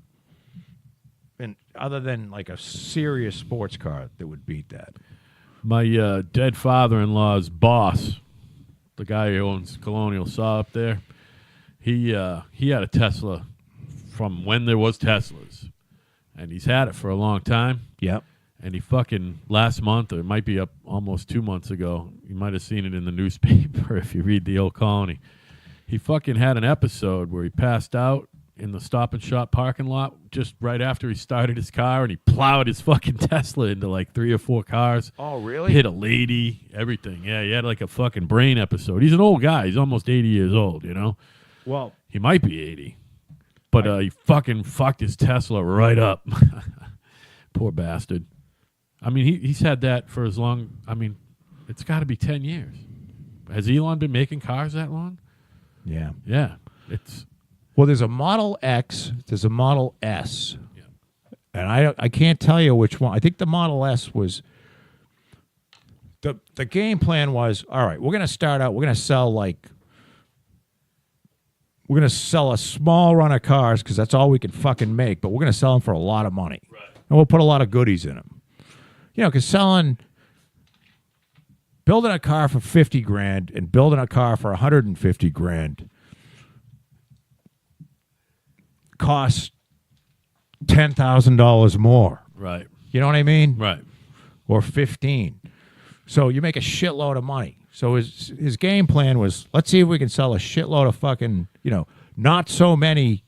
Speaker 2: other than like a serious sports car that would beat that.
Speaker 1: My dead father-in-law's boss, the guy who owns Colonial Saw up there, he had a Tesla from when there was Teslas, and he's had it for a long time.
Speaker 2: Yep.
Speaker 1: And he fucking last month, or it might be up almost 2 months ago, you might have seen it in the newspaper if you read the Old Colony. He fucking had an episode where he passed out in the Stop and Shop parking lot just right after he started his car, and he plowed his fucking Tesla into like 3 or 4 cars.
Speaker 2: Oh, really?
Speaker 1: Hit a lady, everything. Yeah, he had like a fucking brain episode. He's an old guy. He's almost 80 years old,
Speaker 2: Well,
Speaker 1: He might be 80. But he fucking fucked his Tesla right up. Poor bastard. I mean, he's had that for as long, it's got to be 10 years. Has Elon been making cars that long?
Speaker 2: yeah.
Speaker 1: Yeah.
Speaker 2: Well, there's a Model X, there's a Model S.
Speaker 1: Yeah.
Speaker 2: And I can't tell you which one. I think the Model S was the game plan was, all right, we're going to start out, we're going to sell a small run of cars because that's all we can fucking make, but we're going to sell them for a lot of money.
Speaker 1: Right.
Speaker 2: And we'll put a lot of goodies in them. Because building a car for $50,000 and building a car for $150,000 costs $10,000 more.
Speaker 1: Right.
Speaker 2: You know what I mean?
Speaker 1: Right.
Speaker 2: Or 15. So you make a shitload of money. So his game plan was, let's see if we can sell a shitload of fucking, not so many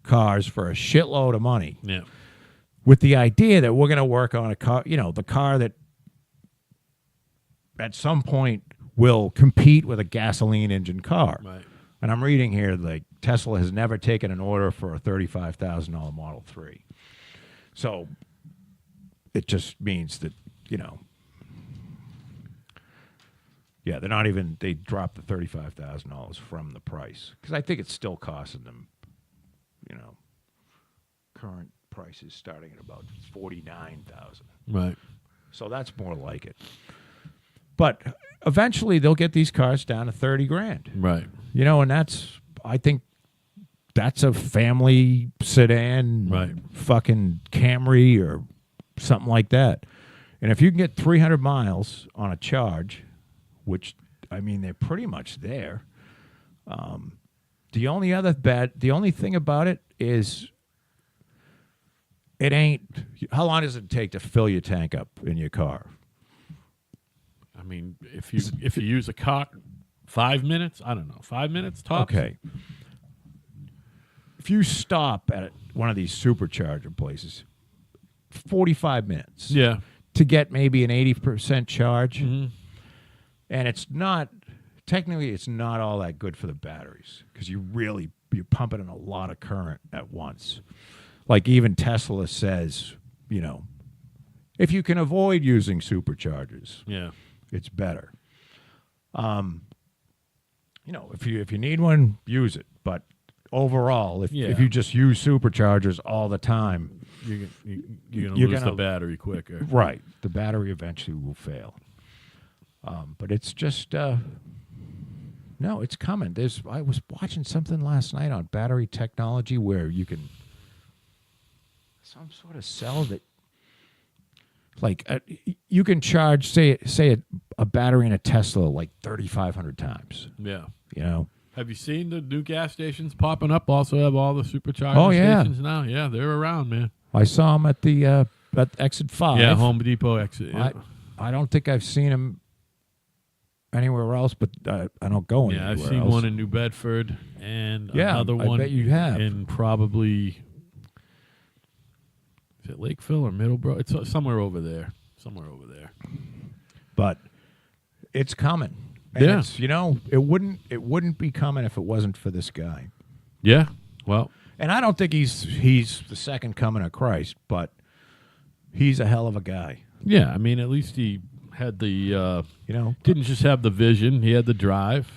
Speaker 2: cars for a shitload of money.
Speaker 1: Yeah.
Speaker 2: With the idea that we're going to work on a car, the car that at some point will compete with a gasoline engine car.
Speaker 1: Right.
Speaker 2: And I'm reading here, like, Tesla has never taken an order for a $35,000 Model 3. So it just means that, yeah, they dropped the $35,000 from the price. Because I think it's still costing them, current prices starting at about $49,000.
Speaker 1: Right.
Speaker 2: So that's more like it. But eventually they'll get these cars down to $30,000.
Speaker 1: Right.
Speaker 2: And I think that's a family sedan,
Speaker 1: Right.
Speaker 2: fucking Camry or something like that. And if you can get 300 miles on a charge, which, they're pretty much there. The only thing about it is it ain't, how long does it take to fill your tank up in your car?
Speaker 1: If you use a car, 5 minutes, I don't know, 5 minutes tops.
Speaker 2: Okay. If you stop at one of these supercharger places, 45 minutes.
Speaker 1: Yeah.
Speaker 2: To get maybe an 80% charge.
Speaker 1: Mm-hmm.
Speaker 2: And it's not all that good for the batteries because you're pumping in a lot of current at once. Like even Tesla says, if you can avoid using superchargers,
Speaker 1: Yeah.
Speaker 2: it's better. If you need one, use it. But overall, if
Speaker 1: Yeah.
Speaker 2: you just use superchargers all the time,
Speaker 1: You're going to
Speaker 2: You're
Speaker 1: lose the
Speaker 2: gonna-
Speaker 1: battery quicker.
Speaker 2: right, the battery eventually will fail. But it's just no, it's coming. I was watching something last night on battery technology where you can some sort of cell that you can charge say a battery in a Tesla like 3,500 times.
Speaker 1: Yeah.
Speaker 2: You know.
Speaker 1: Have you seen the new gas stations popping up? Also have all the supercharger
Speaker 2: Oh, yeah.
Speaker 1: stations now. Yeah, they're around, man.
Speaker 2: I saw them at the at exit 5.
Speaker 1: Yeah, Home Depot exit. Yeah,
Speaker 2: I don't think I've seen them anywhere else, but I don't go anywhere
Speaker 1: I've
Speaker 2: else.
Speaker 1: seen one in New Bedford and another
Speaker 2: I
Speaker 1: one
Speaker 2: bet you have.
Speaker 1: in probably, is it Lakeville or Middleborough? It's somewhere over there.
Speaker 2: But it's coming. And
Speaker 1: Yeah.
Speaker 2: it's, it wouldn't be coming if it wasn't for this guy.
Speaker 1: Yeah. Well,
Speaker 2: And I don't think he's the second coming of Christ, but he's a hell of a guy.
Speaker 1: yeah. I mean, at least he had the
Speaker 2: You know,
Speaker 1: didn't just have the vision; he had the drive.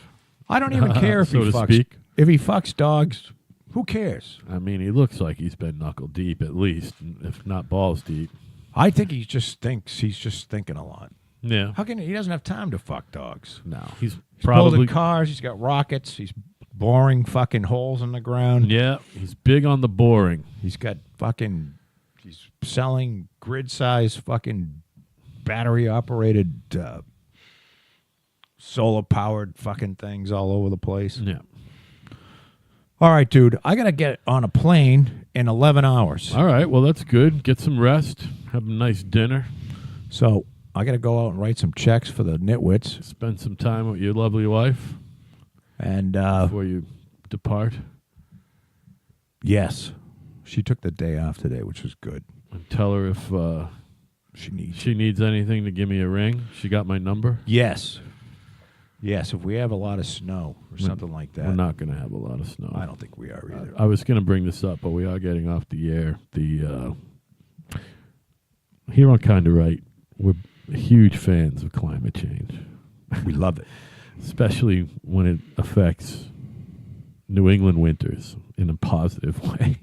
Speaker 2: I don't even care if
Speaker 1: So
Speaker 2: he
Speaker 1: to
Speaker 2: fucks.
Speaker 1: speak.
Speaker 2: If he fucks dogs, who cares?
Speaker 1: I mean, he looks like he's been knuckle deep at least, if not balls deep.
Speaker 2: I think he's just thinking a lot.
Speaker 1: Yeah.
Speaker 2: How can he doesn't have time to fuck dogs?
Speaker 1: No, he's
Speaker 2: He's
Speaker 1: probably
Speaker 2: building cars. He's got rockets. He's boring fucking holes in the ground.
Speaker 1: yeah. He's big on the boring.
Speaker 2: He's got fucking. He's selling grid size fucking battery operated, solar powered fucking things all over the place.
Speaker 1: Yeah.
Speaker 2: All right, dude. I gotta get on a plane in 11 hours.
Speaker 1: All right. Well, that's good. Get some rest. Have a nice dinner.
Speaker 2: So I gotta go out and write some checks for the nitwits.
Speaker 1: Spend some time with your lovely wife
Speaker 2: And
Speaker 1: before you depart.
Speaker 2: yes, she took the day off today, which was good.
Speaker 1: And tell her if
Speaker 2: She
Speaker 1: needs anything to give me a ring. She got my number.
Speaker 2: Yes. Yes, if we have a lot of snow or something like that.
Speaker 1: We're not going to have a lot of snow.
Speaker 2: I don't think we are either.
Speaker 1: I was going to bring this up, but we are getting off the air. Here on Kinda Right, we're huge fans of climate change,
Speaker 2: We love it.
Speaker 1: especially when it affects New England winters in a positive way.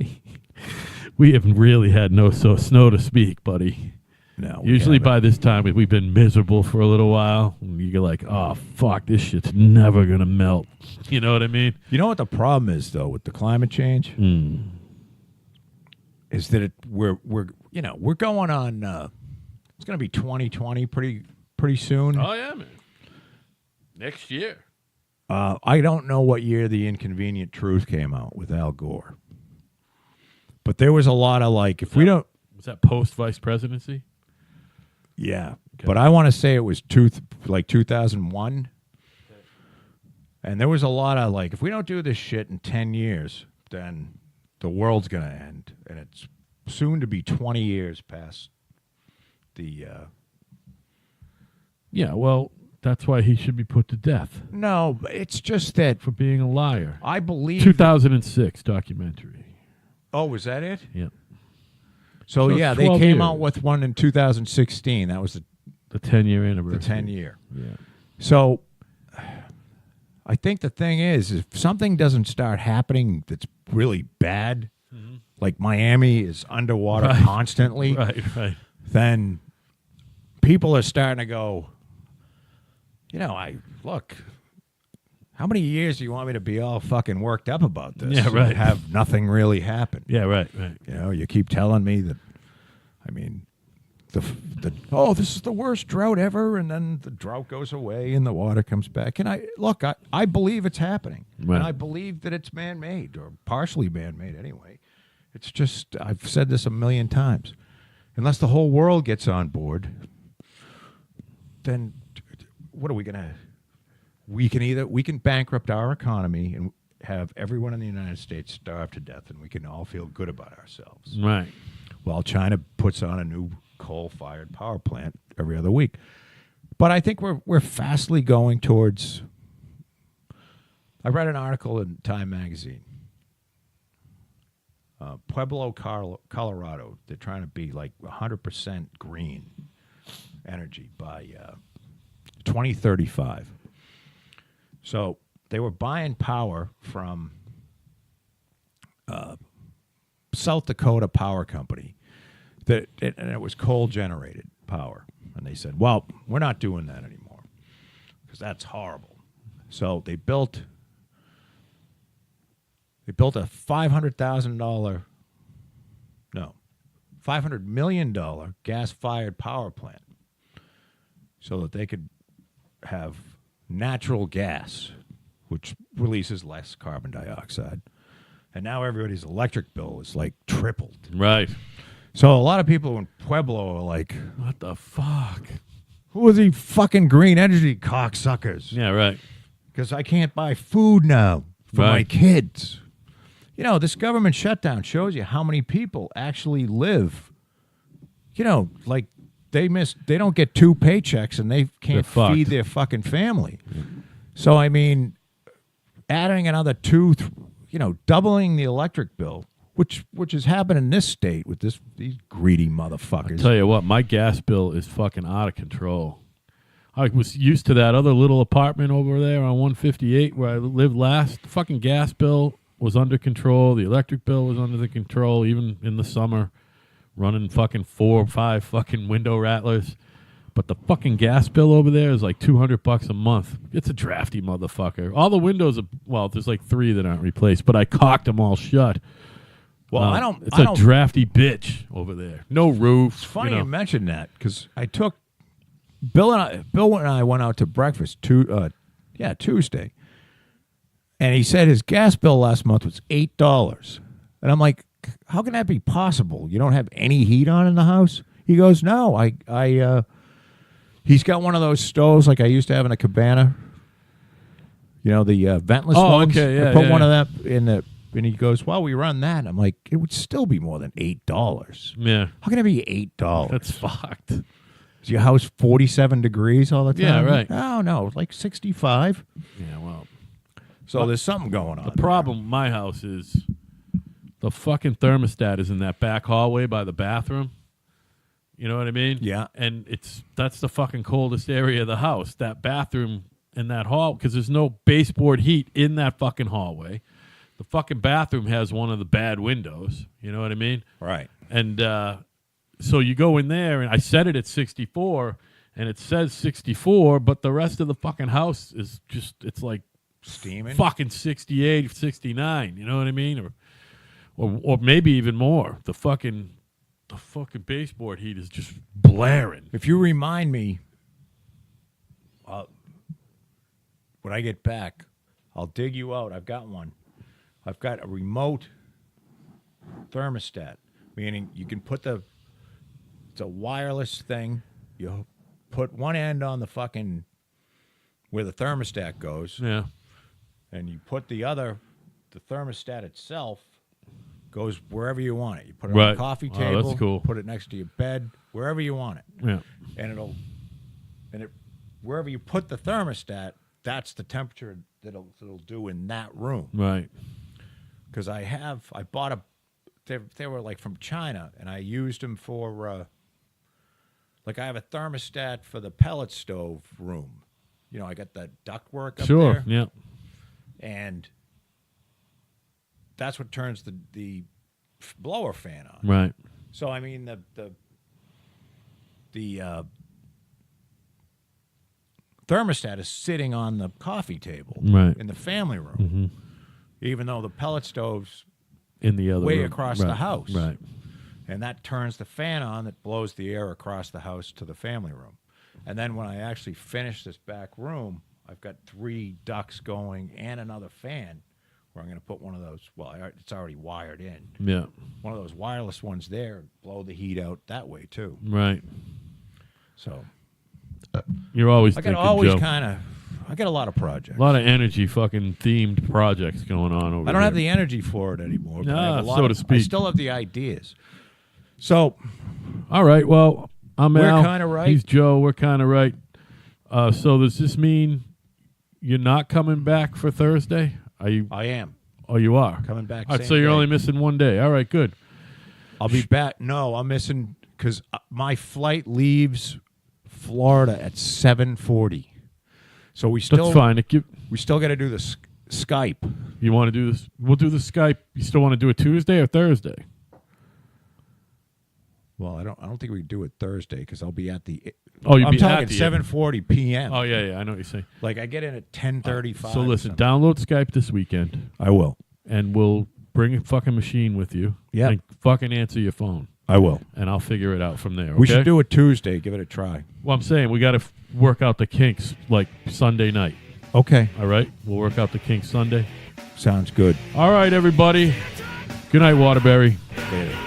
Speaker 1: We haven't really had snow to speak, buddy.
Speaker 2: No. we
Speaker 1: Usually
Speaker 2: haven't.
Speaker 1: by this time, we've been miserable for a little while. And you're like, oh, fuck, this shit's never going to melt. You know what I mean?
Speaker 2: You know what the problem is though with the climate change? Is that we're going on it's going to be 2020 pretty soon.
Speaker 1: Oh, yeah, man. Next year.
Speaker 2: I don't know what year The Inconvenient Truth came out with Al Gore. But there was a lot of if we don't
Speaker 1: Was that post-vice presidency?
Speaker 2: yeah.
Speaker 1: Okay.
Speaker 2: But I want to say it was 2001. And there was a lot of if we don't do this shit in 10 years, then the world's going to end. And it's soon to be 20 years past the
Speaker 1: Yeah, well, that's why he should be put to death
Speaker 2: No, it's just that
Speaker 1: for being a liar.
Speaker 2: I believe
Speaker 1: 2006 documentary.
Speaker 2: Oh, was that it?
Speaker 1: Yeah.
Speaker 2: So
Speaker 1: So
Speaker 2: yeah, they
Speaker 1: 12
Speaker 2: came
Speaker 1: years.
Speaker 2: out with one in 2016. That was
Speaker 1: The 10-year
Speaker 2: the
Speaker 1: anniversary.
Speaker 2: 10 year.
Speaker 1: Yeah.
Speaker 2: So I think the thing is if something doesn't start happening that's really bad, like Miami is underwater
Speaker 1: Right.
Speaker 2: constantly,
Speaker 1: Right.
Speaker 2: then people are starting to go, how many years do you want me to be all fucking worked up about this?
Speaker 1: Yeah, right.
Speaker 2: And have nothing really happen.
Speaker 1: Yeah, right.
Speaker 2: You keep telling me that, this is the worst drought ever, and then the drought goes away and the water comes back. And I believe it's happening.
Speaker 1: Right.
Speaker 2: And I believe that it's man-made, or partially man-made anyway. It's just, I've said this a million times. Unless the whole world gets on board, then what are we going to... We can bankrupt our economy and have everyone in the United States starve to death, and we can all feel good about ourselves.
Speaker 1: Right.
Speaker 2: While China puts on a new coal-fired power plant every other week. But I think we're fastly going towards... I read an article in Time magazine. Pueblo, Colorado, they're trying to be 100% green energy by 2035. So they were buying power from South Dakota Power Company, and it was coal-generated power. And they said, well, we're not doing that anymore because that's horrible. So they built a $500 million gas-fired power plant so that they could have natural gas, which releases less carbon dioxide. And now everybody's electric bill is like tripled.
Speaker 1: Right.
Speaker 2: So a lot of people in Pueblo are like,
Speaker 1: What the fuck?
Speaker 2: who are these fucking green energy cocksuckers?
Speaker 1: Yeah, right.
Speaker 2: Because I can't buy food now for my
Speaker 1: Right.
Speaker 2: kids. You know, this government shutdown shows you how many people actually live. You know, like they don't get 2 paychecks and they can't
Speaker 1: They're
Speaker 2: feed
Speaker 1: fucked.
Speaker 2: their fucking family. So, I mean, adding another doubling the electric bill, which has happened in this state with these greedy motherfuckers.
Speaker 1: Tell you what, my gas bill is fucking out of control. I was used to that other little apartment over there on 158 where I lived last. The fucking gas bill was under control. The electric bill was under the control, even in the summer, running fucking 4 or 5 fucking window rattlers. But the fucking gas bill over there is like $200 a month. It's a drafty motherfucker. All the windows, there's like 3 that aren't replaced, but I cocked them all shut.
Speaker 2: Well,
Speaker 1: It's a drafty bitch over there. No roof.
Speaker 2: It's funny you mentioned that because I took Bill and I went out to breakfast Tuesday, and he said his gas bill last month was $8, and I'm like, how can that be possible? You don't have any heat on in the house? He goes, no, he's got one of those stoves like I used to have in a cabana. You know, the ventless ones.
Speaker 1: Okay, yeah,
Speaker 2: I put
Speaker 1: yeah,
Speaker 2: one of that in the. And he goes, well, we run that. And I'm like, it would still be more than $8.
Speaker 1: Yeah.
Speaker 2: How can it be $8?
Speaker 1: That's fucked.
Speaker 2: Is your house 47 degrees all the time?
Speaker 1: Yeah, right.
Speaker 2: Oh, no, like 65.
Speaker 1: Yeah, well.
Speaker 2: So there's something going on.
Speaker 1: The problem with my house is the fucking thermostat is in that back hallway by the bathroom. You know what I mean?
Speaker 2: Yeah.
Speaker 1: And that's the fucking coldest area of the house, that bathroom in that hall, because there's no baseboard heat in that fucking hallway. The fucking bathroom has one of the bad windows. You know what I mean?
Speaker 2: Right.
Speaker 1: And so you go in there, and I set it at 64, and it says 64, but the rest of the fucking house is just, it's like
Speaker 2: Steaming?
Speaker 1: fucking 68, 69. You know what I mean? Or maybe even more. The fucking baseboard heat is just blaring.
Speaker 2: If you remind me, when I get back, I'll dig you out. I've got one. I've got a remote thermostat, meaning you can put it's a wireless thing. You put one end on the fucking, where the thermostat goes,
Speaker 1: Yeah.
Speaker 2: and you put the thermostat itself goes wherever you want it. You put it on
Speaker 1: Right.
Speaker 2: a coffee
Speaker 1: Oh,
Speaker 2: table,
Speaker 1: that's cool.
Speaker 2: put it next to your bed, wherever you want it.
Speaker 1: Yeah.
Speaker 2: And wherever you put the thermostat, that's the temperature that it'll do in that room.
Speaker 1: Right.
Speaker 2: Because I bought they were like from China, and I used them for, like I have a thermostat for the pellet stove room. You know, I got the ductwork up
Speaker 1: Sure.
Speaker 2: there.
Speaker 1: Yeah.
Speaker 2: And that's what turns the blower fan on.
Speaker 1: Right.
Speaker 2: So, I mean, the thermostat is sitting on the coffee table
Speaker 1: Right.
Speaker 2: in the family room,
Speaker 1: Mm-hmm.
Speaker 2: even though the pellet stove's
Speaker 1: In the other
Speaker 2: way
Speaker 1: room.
Speaker 2: across
Speaker 1: Right.
Speaker 2: the house.
Speaker 1: Right.
Speaker 2: And that turns the fan on that blows the air across the house to the family room. And then when I actually finish this back room, I've got 3 ducts going and another fan where I'm going to put one of those, it's already wired in.
Speaker 1: Yeah.
Speaker 2: One of those wireless ones there, blow the heat out that way too.
Speaker 1: Right.
Speaker 2: So
Speaker 1: You're always
Speaker 2: I
Speaker 1: thinking, Joe.
Speaker 2: I got a lot of projects.
Speaker 1: A lot of energy fucking themed projects going on over
Speaker 2: I don't have
Speaker 1: here.
Speaker 2: the energy for it anymore. But I have a lot
Speaker 1: so to speak.
Speaker 2: I still have the ideas. So
Speaker 1: All right. Well, I'm
Speaker 2: We're
Speaker 1: Al.
Speaker 2: kinda right.
Speaker 1: He's Joe. We're kind of right. So does this mean you're not coming back for Thursday? Are you?
Speaker 2: I am
Speaker 1: Oh, you are
Speaker 2: coming back.
Speaker 1: All right,
Speaker 2: same
Speaker 1: so you're
Speaker 2: day.
Speaker 1: only missing one day. All right. Good.
Speaker 2: I'll be back. No, I'm missing because my flight leaves Florida at 7:40. So we still
Speaker 1: That's fine.
Speaker 2: We still got to do the Skype.
Speaker 1: You want to do this? We'll do the Skype. You still want to do it Tuesday or Thursday?
Speaker 2: Well, I don't think we can do it Thursday because I'll be at the.
Speaker 1: Oh,
Speaker 2: I'm talking 7:40 p.m.
Speaker 1: Oh yeah. I know what you're saying.
Speaker 2: Like I get in at 10:35.
Speaker 1: So listen, download Skype this weekend,
Speaker 2: I will.
Speaker 1: and we'll bring a fucking machine with you.
Speaker 2: Yeah.
Speaker 1: And fucking answer your phone,
Speaker 2: I will.
Speaker 1: and I'll figure it out from there.
Speaker 2: We should
Speaker 1: okay?
Speaker 2: do it Tuesday. Give it a try.
Speaker 1: Well, I'm saying we got to work out the kinks like Sunday night.
Speaker 2: Okay.
Speaker 1: All right, we'll work out the kinks Sunday.
Speaker 2: Sounds good.
Speaker 1: All right, everybody. Good night, Waterbury.
Speaker 2: Later.